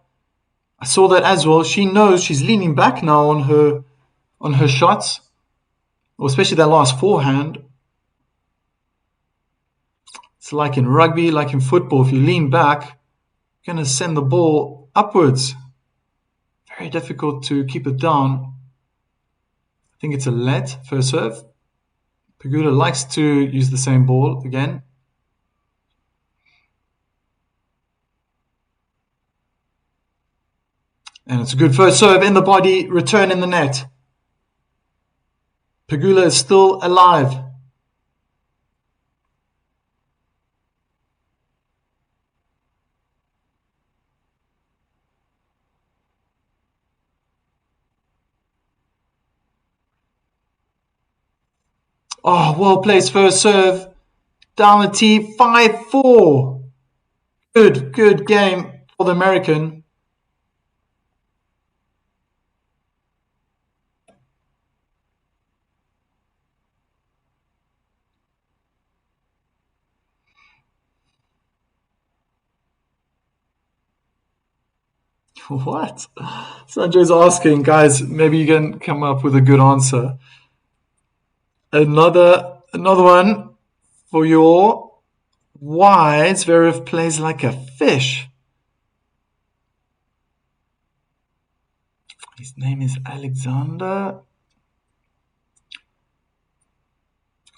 I saw that as well. She knows she's leaning back now on her shots, or especially that last forehand. It's like in rugby, like in football. If you lean back, you're going to send the ball upwards. Very difficult to keep it down. I think it's a let first serve. Pegula likes to use the same ball again. And it's a good first serve in the body, return in the net. Pegula is still alive. Oh, well placed first serve. Down the tee, 5-4. Good game for the American. What? Sanjay's asking, guys, maybe you can come up with a good answer. Another one for you all. Why Zverev plays like a fish? His name is Alexander.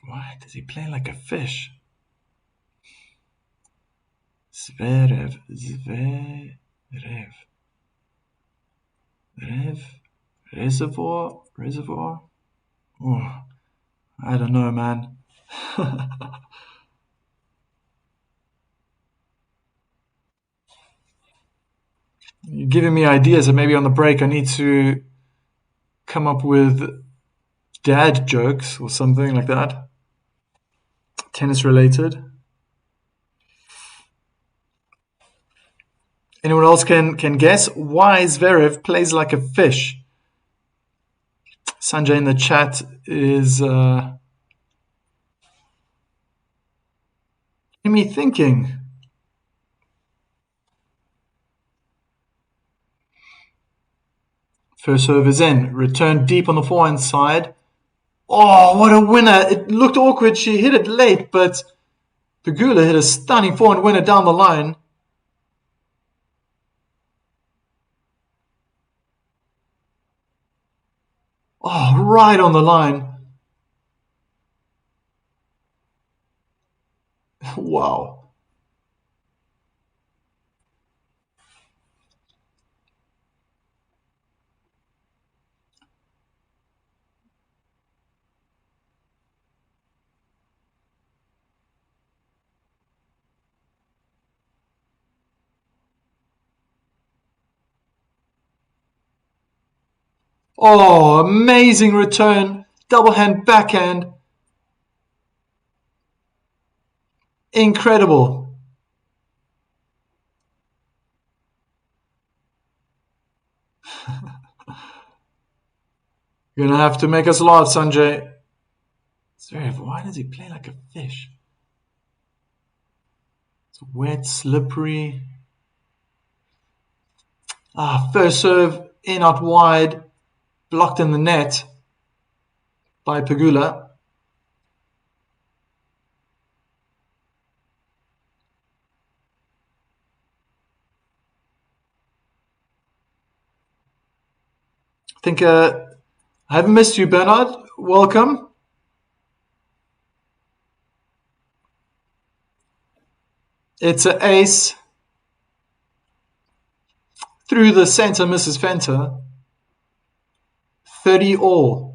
Why does he play like a fish? Zverev. Reservoir? Oh, I don't know, man. You're giving me ideas, and maybe on the break I need to come up with dad jokes or something like that. Tennis related. Anyone else can guess why Zverev plays like a fish? Sanjay in the chat is me thinking. First serve is in. Return deep on the forehand side. Oh, what a winner. It looked awkward. She hit it late, but Pegula hit a stunning forehand winner down the line. Oh, right on the line. Wow. Oh, amazing return. Double hand backhand. Incredible. You're going to have to make us laugh, Sanjay. Zverev, why does he play like a fish? It's wet, slippery. First serve, in out wide, blocked in the net by Pegula. I think I haven't missed you, Bernard. Welcome. It's an ace through the center, Mrs. Fenter. 30 all.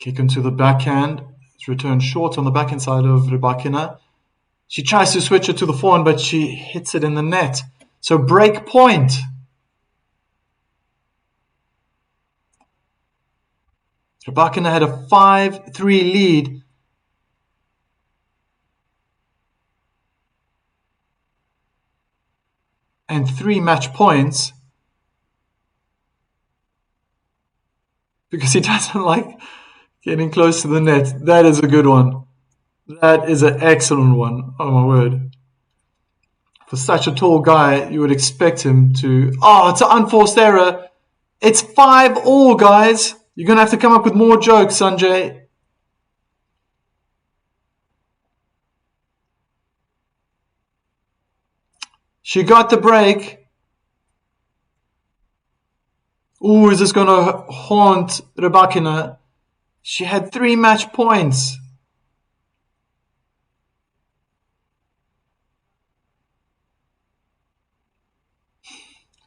Kick into the backhand. It's returned short on the backhand side of Rybakina. She tries to switch it to the forehand, but she hits it in the net. So break point. Rybakina had a 5-3 lead. And 3 match points. Because he doesn't like getting close to the net. That is a good one. That is an excellent one. Oh my word. For such a tall guy, you would expect him to... Oh, it's an unforced error. It's 5 all, guys. You're going to have to come up with more jokes, Sanjay. She got the break. Ooh, is this going to haunt Rybakina? She had 3 match points.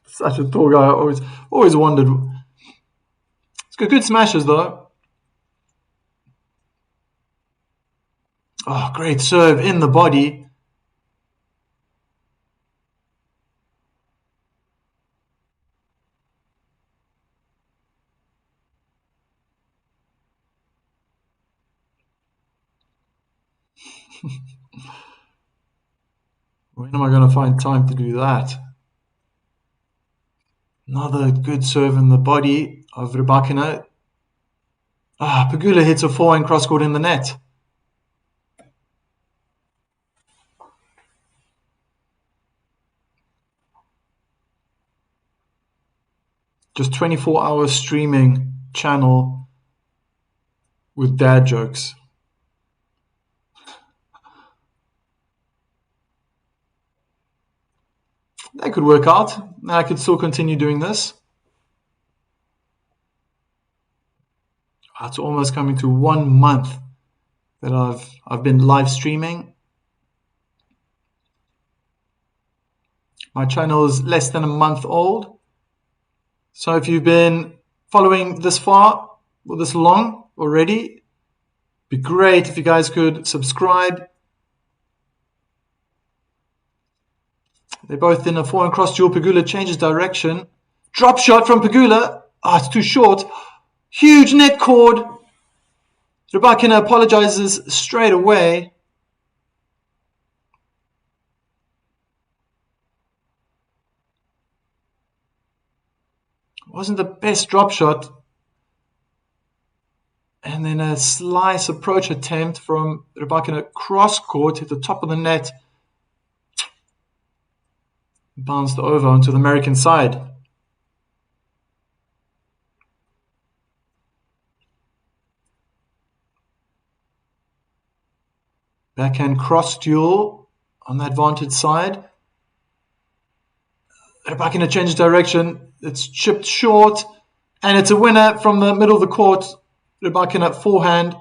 Such a tall guy. I always wondered. It's got good smashes, though. Oh, great serve in the body. When am I going to find time to do that? Another good serve in the body of Rybakina. Pegula hits a forehand cross-court in the net. Just 24-hour streaming channel with dad jokes. That could work out. I could still continue doing this. It's almost coming to 1 month that I've been live streaming. My channel is less than a month old. So if you've been following this far or this long already, it'd be great if you guys could subscribe. They're both in a forehand cross duel. Pegula changes direction. Drop shot from Pegula. It's too short. Huge net cord. Rybakina apologizes straight away. Wasn't the best drop shot. And then a slice approach attempt from Rybakina cross court at the top of the net. Bounced over onto the American side. Backhand cross duel on the advantage side. Rybakina changes direction. It's chipped short. And it's a winner from the middle of the court. Rybakina forehand.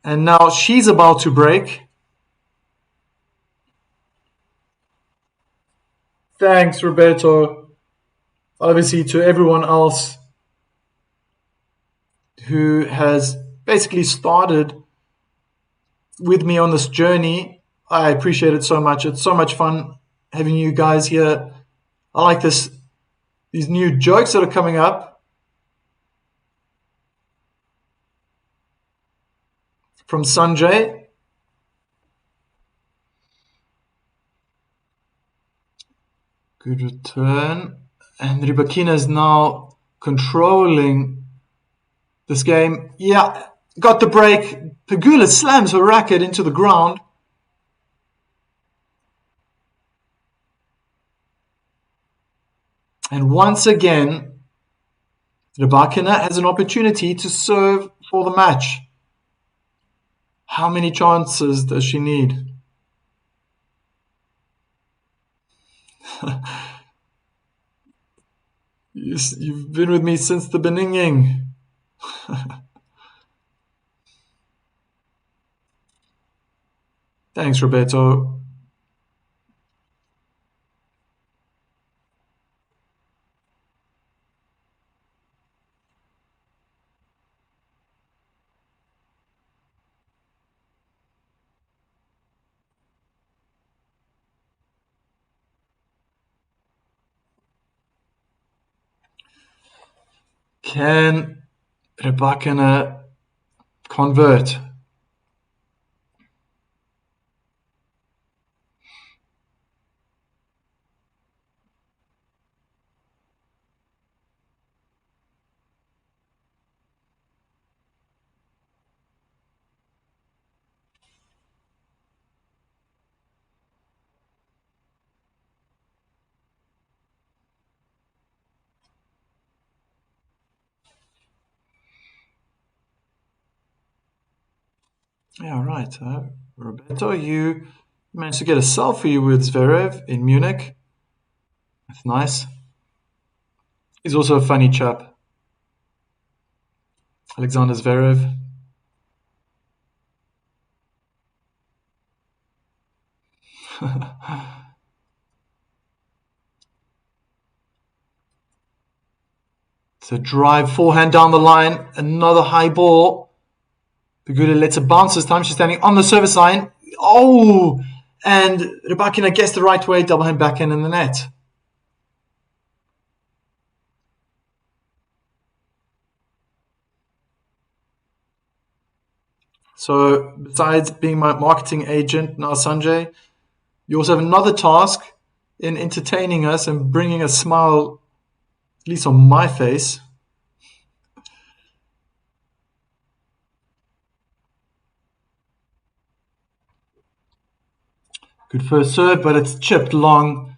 And now she's about to break. Thanks, Roberto. Obviously, to everyone else who has basically started with me on this journey, I appreciate it so much. It's so much fun having you guys here. I like these new jokes that are coming up from Sanjay. Good return. And Rybakina is now controlling this game. Yeah, got the break. Pegula slams her racket into the ground. And once again, Rybakina has an opportunity to serve for the match. How many chances does she need? You've been with me since the beginning. Thanks, Roberto. Can Rybakina convert? Yeah, right. Roberto, you managed to get a selfie with Zverev in Munich. That's nice. He's also a funny chap, Alexander Zverev. It's a drive forehand down the line. Another high ball. Pegula lets it bounce this time. She's standing on the service line. Oh! And Rybakina gets the right way. Double hand backhand in the net. So besides being my marketing agent now, Sanjay, you also have another task in entertaining us and bringing a smile, at least on my face. Good first serve, but it's chipped long.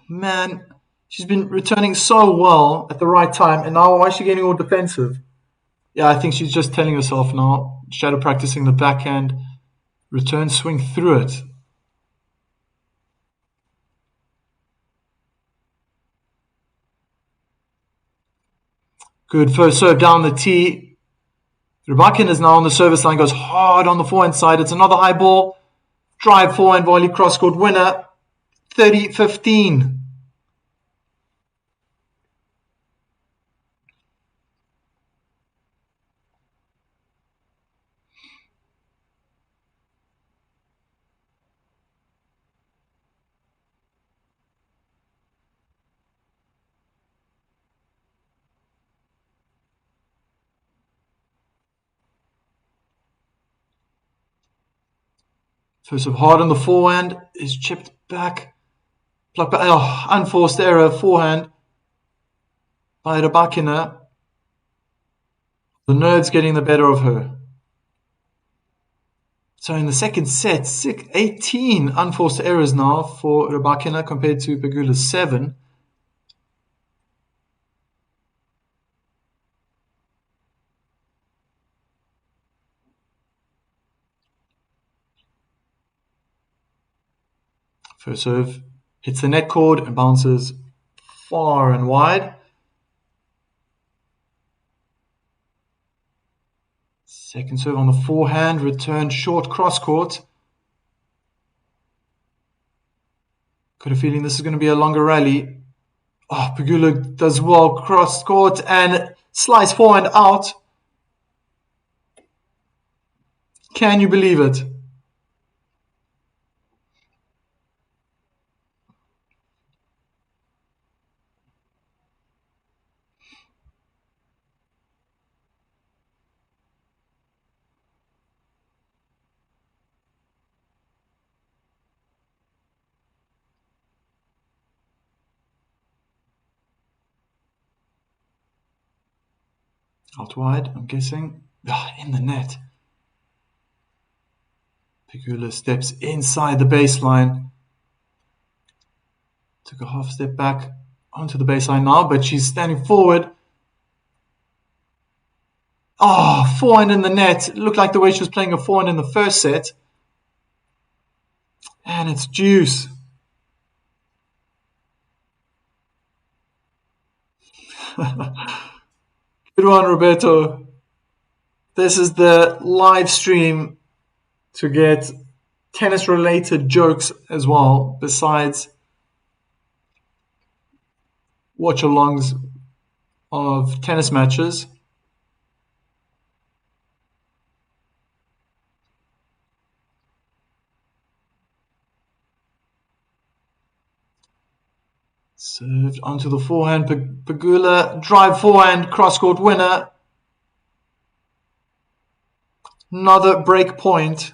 Man, she's been returning so well at the right time, and now why is she getting all defensive? Yeah, I think she's just telling herself now, shadow practicing the backhand, return swing through it. Good first serve down the tee. Rybakina is now on the service line, goes hard on the forehand side. It's another high ball. Drive forehand volley, cross court winner. 30-15. First serve hard on the forehand, is chipped back. Blocked by, unforced error, forehand by Rybakina. The nerves getting the better of her. So in the second set, 18 unforced errors now for Rybakina compared to Pegula's 7. First serve hits the net cord and bounces far and wide. Second serve on the forehand, returned short cross court. Got a feeling this is going to be a longer rally. Oh, Pegula does well, cross court and slice forehand out. Can you believe it? Out wide, I'm guessing. In the net. Pegula steps inside the baseline Took a half step back onto the baseline now, but she's standing forward. Oh, forehand in the net. It looked like the way she was playing a forehand in the first set. And it's deuce. Good one, Roberto. This is the live stream to get tennis-related jokes as well, besides watch-alongs of tennis matches. Served onto the forehand. Pegula, drive forehand, cross-court winner. Another break point.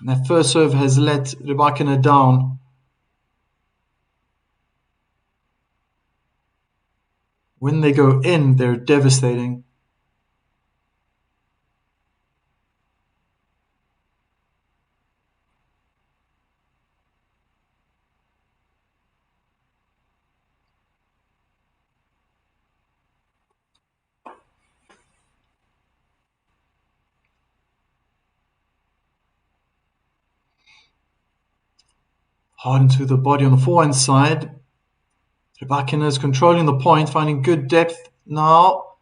And that first serve has let Rybakina down. When they go in, they're devastating. Hard into the body on the forehand side. Rybakina is controlling the point, finding good depth now.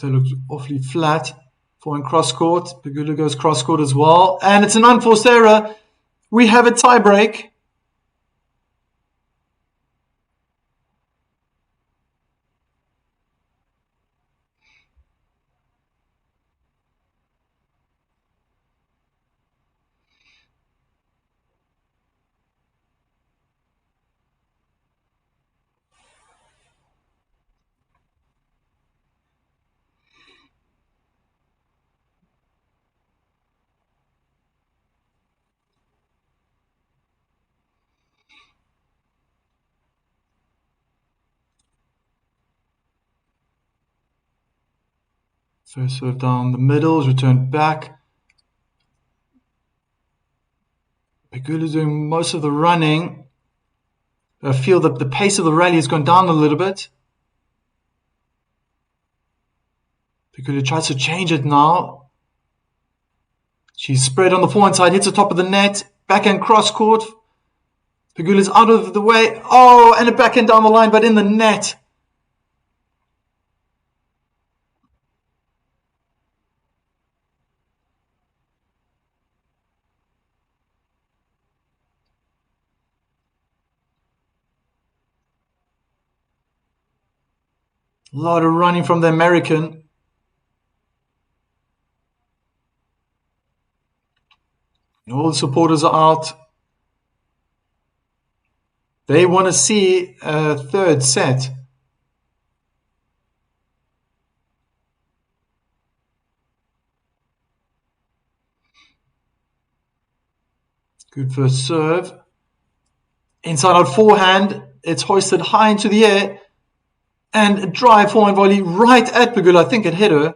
That looks awfully flat. Forehand cross court. Pegula goes cross court as well. And it's an unforced error. We have a tie break. First serve down the middle is returned back. Pegula is doing most of the running. I feel that the pace of the rally has gone down a little bit. Pegula tries to change it now. She's spread on the forehand side, hits the top of the net. Backhand cross court. Pegula's out of the way. Oh, and a backhand down the line, but in the net. A lot of running from the American. All the supporters are out. They want to see a third set. Good first serve. Inside out forehand. It's hoisted high into the air. And a drive forehand volley right at Pegula. I think it hit her.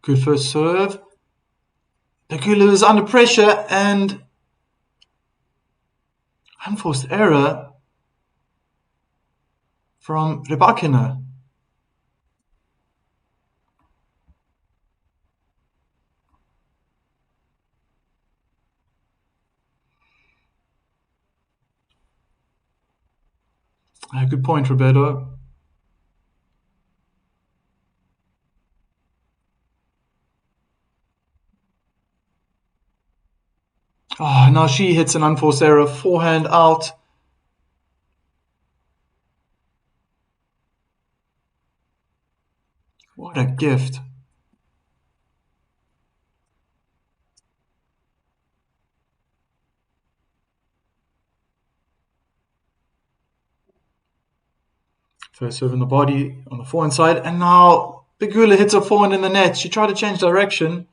Good first serve. Pegula is under pressure and unforced error from Rybakina. Good point, Roberto. Oh, now she hits an unforced error. Forehand out. What a gift. First serve in the body on the forehand side. And now Pegula hits a forehand in the net. She tried to change direction.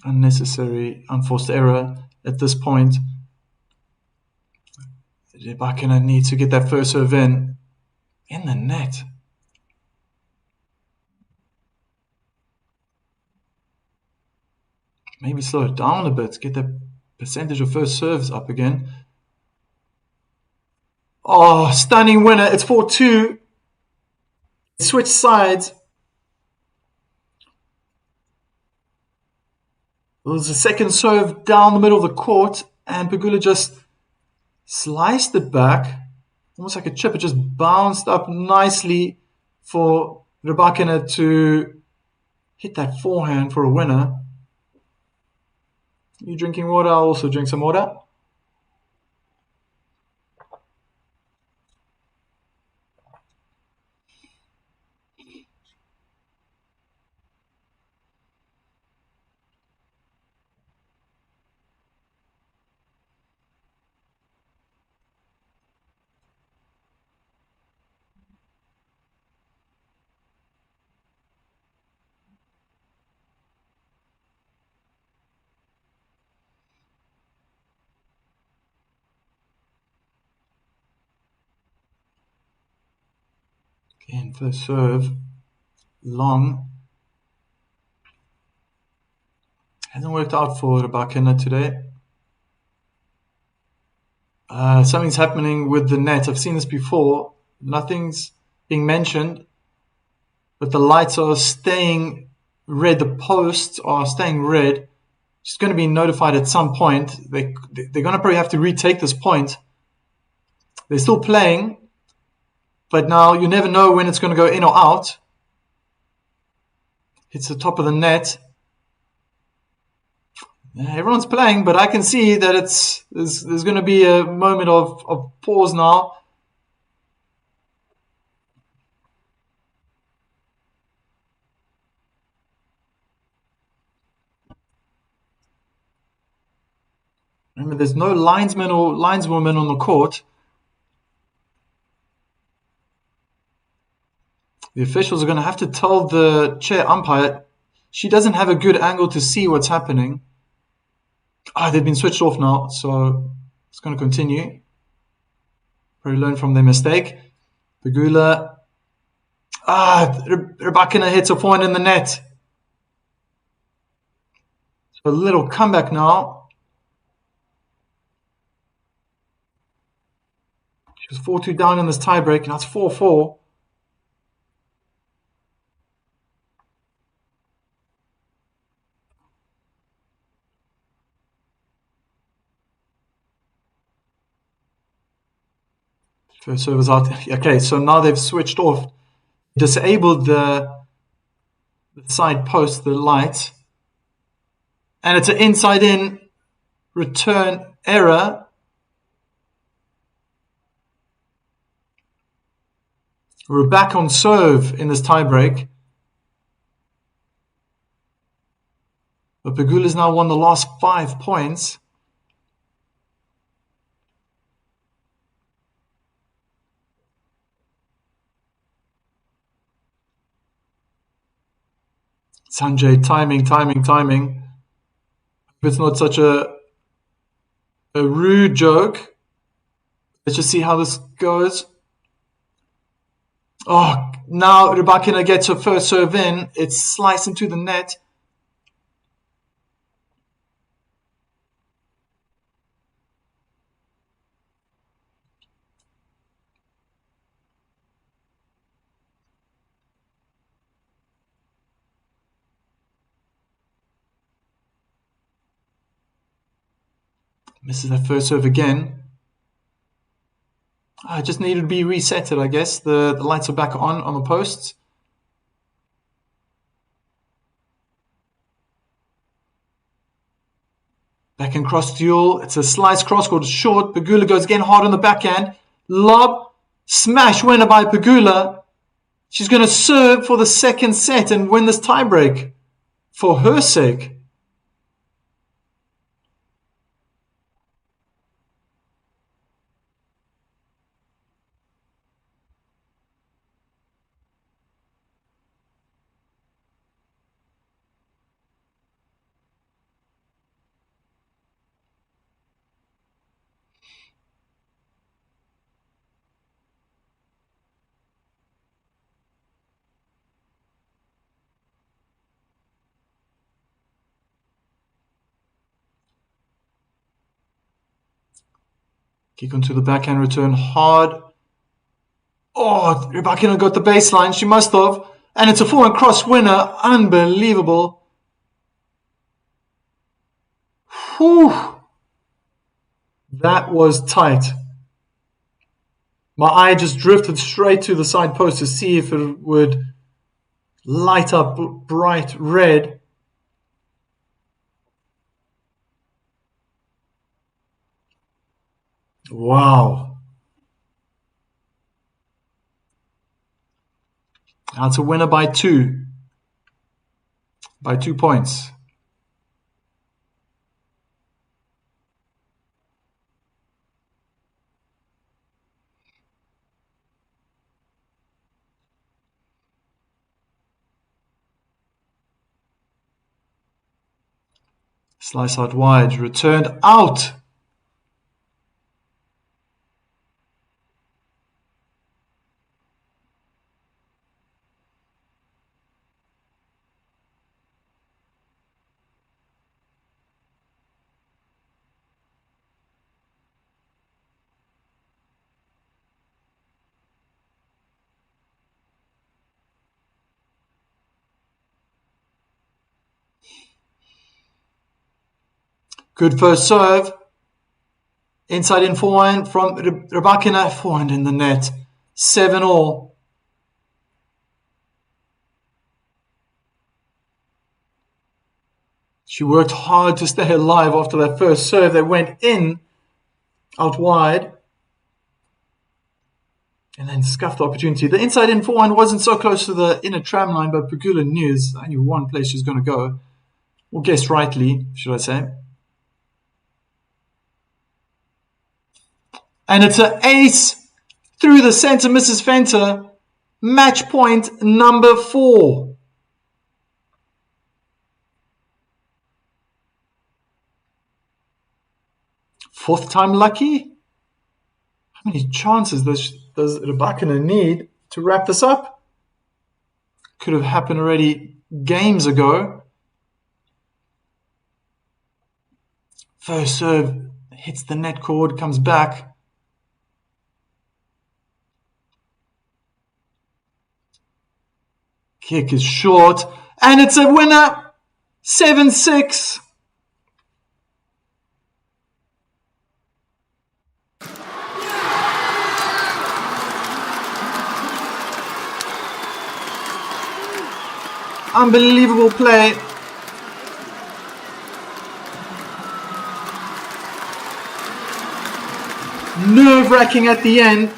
Unnecessary, unforced error at this point. Rybakina needs to get that first serve in the net. Maybe slow it down a bit, get the percentage of first serves up again. Oh, stunning winner. It's 4-2. Switch sides. It was a second serve down the middle of the court, and Pegula just sliced it back, almost like a chip. It just bounced up nicely for Rybakina to hit that forehand for a winner. You drinking water? I'll also drink some water. Again, first serve, long. Hasn't worked out for Rybakina today. Something's happening with the net. I've seen this before. Nothing's being mentioned, but the lights are staying red. The posts are staying red. She's going to be notified at some point. They're going to probably have to retake this point. They're still playing, but now you never know when it's going to go in or out. Hits the top of the net. Everyone's playing, but I can see that there's going to be a moment of pause now. Remember, there's no linesman or lineswoman on the court. The officials are going to have to tell the chair umpire she doesn't have a good angle to see what's happening. They've been switched off now, so it's going to continue. Probably learn from their mistake. Pegula. Rybakina hits a point in the net. So a little comeback now. She was 4-2 down in this tiebreak. Now it's 4-4. First serve is out. Okay, so now they've switched off. Disabled the side post, the light. And it's an inside-in return error. We're back on serve in this tiebreak. But Pegula's now won the last 5 points. Sanjay, timing. If it's not such a rude joke. Let's just see how this goes. Oh, now Rybakina gets her first serve in. It's sliced into the net. Misses that first serve again. It just needed to be resetted, I guess. The lights are back on the posts. Backhand cross duel. It's a slice cross court short. Pegula goes again hard on the backhand. Lob. Smash winner by Pegula. She's going to serve for the second set and win this tiebreak for her sake. Kick onto the backhand return hard. Oh, Rybakina got the baseline. She must have. And it's a forehand cross winner. Unbelievable. Whew. That was tight. My eye just drifted straight to the side post to see if it would light up bright red. Wow. That's a winner by 2. By 2 points. Slice out wide. Returned out. Good first serve. Inside in forehand from Rybakina. Forehand in the net. 7-all. She worked hard to stay alive after that first serve. They went in, out wide, and then scuffed the opportunity. The inside in forehand wasn't so close to the inner tram line, but Pegula knew there's only one place she's going to go. Or guessed rightly, should I say. And it's an ace through the center, Mrs. Fenter. Match point number 4. Fourth time lucky? How many chances does Rybakina need to wrap this up? Could have happened already games ago. First serve hits the net cord, comes back. Kick is short, and it's a winner. 7-6. Unbelievable play. Nerve-wracking at the end.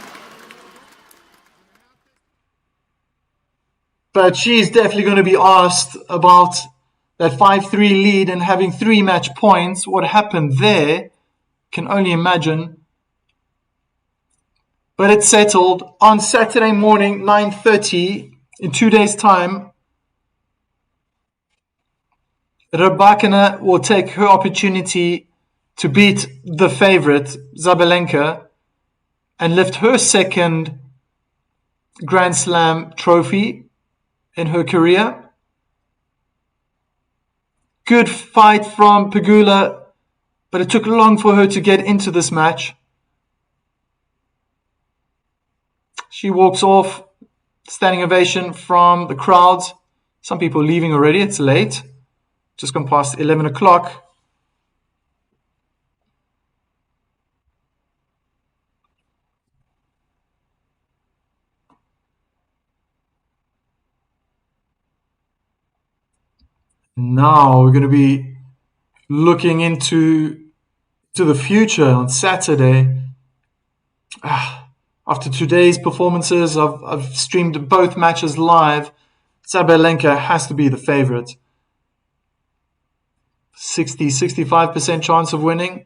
But she's definitely going to be asked about that 5-3 lead and having 3 match points. What happened there? Can only imagine. But it's settled on Saturday morning, 9:30, in 2 days' time. Rybakina will take her opportunity to beat the favorite, Sabalenka, and lift her second Grand Slam trophy in her career. Good fight from Pegula, but it took long for her to get into this match. She walks off, standing ovation from the crowds. Some people leaving already, it's late. Just gone past 11 o'clock. Now we're going to be looking into the future on Saturday, after today's performances, I've streamed both matches live. Sabalenka has to be the favorite. 65% chance of winning.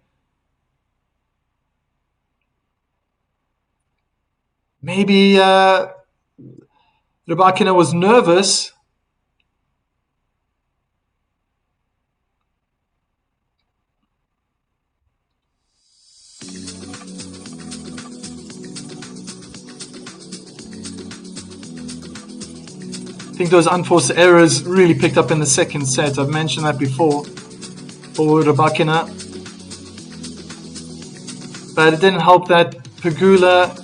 Maybe Rybakina was nervous. I think those unforced errors really picked up in the second set. I've mentioned that before for Rybakina. But it didn't help that Pegula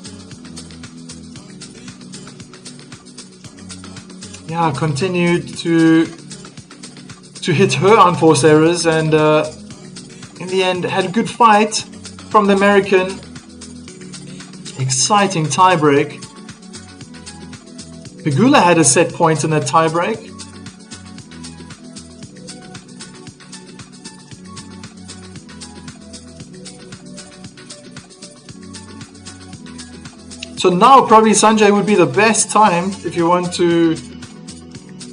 continued to hit her unforced errors, and in the end had a good fight from the American. Exciting tiebreak. Pegula had a set point in that tiebreak. So now probably Sanjay would be the best time if you want to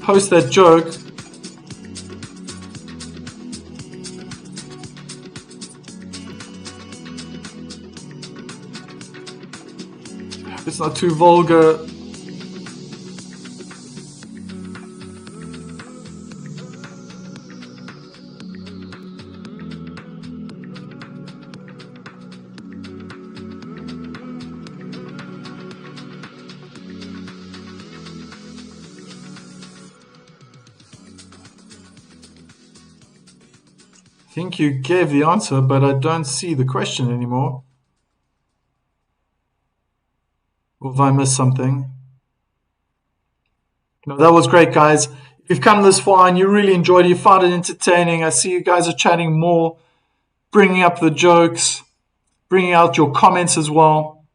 post that joke. It's not too vulgar. I think you gave the answer, but I don't see the question anymore. Or if I missed something. No, that was great, guys. If you've come this far and you really enjoyed it, you found it entertaining, I see you guys are chatting more, bringing up the jokes, bringing out your comments as well.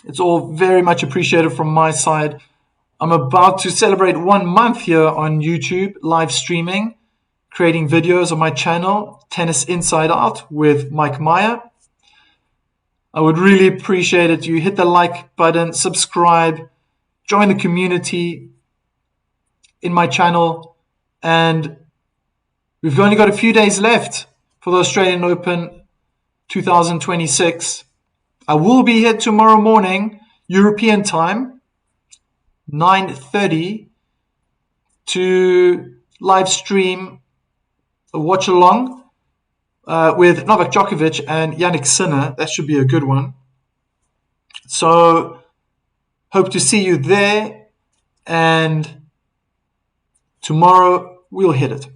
It's all very much appreciated from my side. I'm about to celebrate 1 month here on YouTube, live streaming, creating videos on my channel, Tennis Inside Out with Mike Meyer. I would really appreciate it. You hit the like button, subscribe, join the community in my channel. And we've only got a few days left for the Australian Open 2026. I will be here tomorrow morning, European time, 9:30, to live stream a watch along with Novak Djokovic and Yannick Sinner. That should be a good one. So hope to see you there, and tomorrow we'll hit it.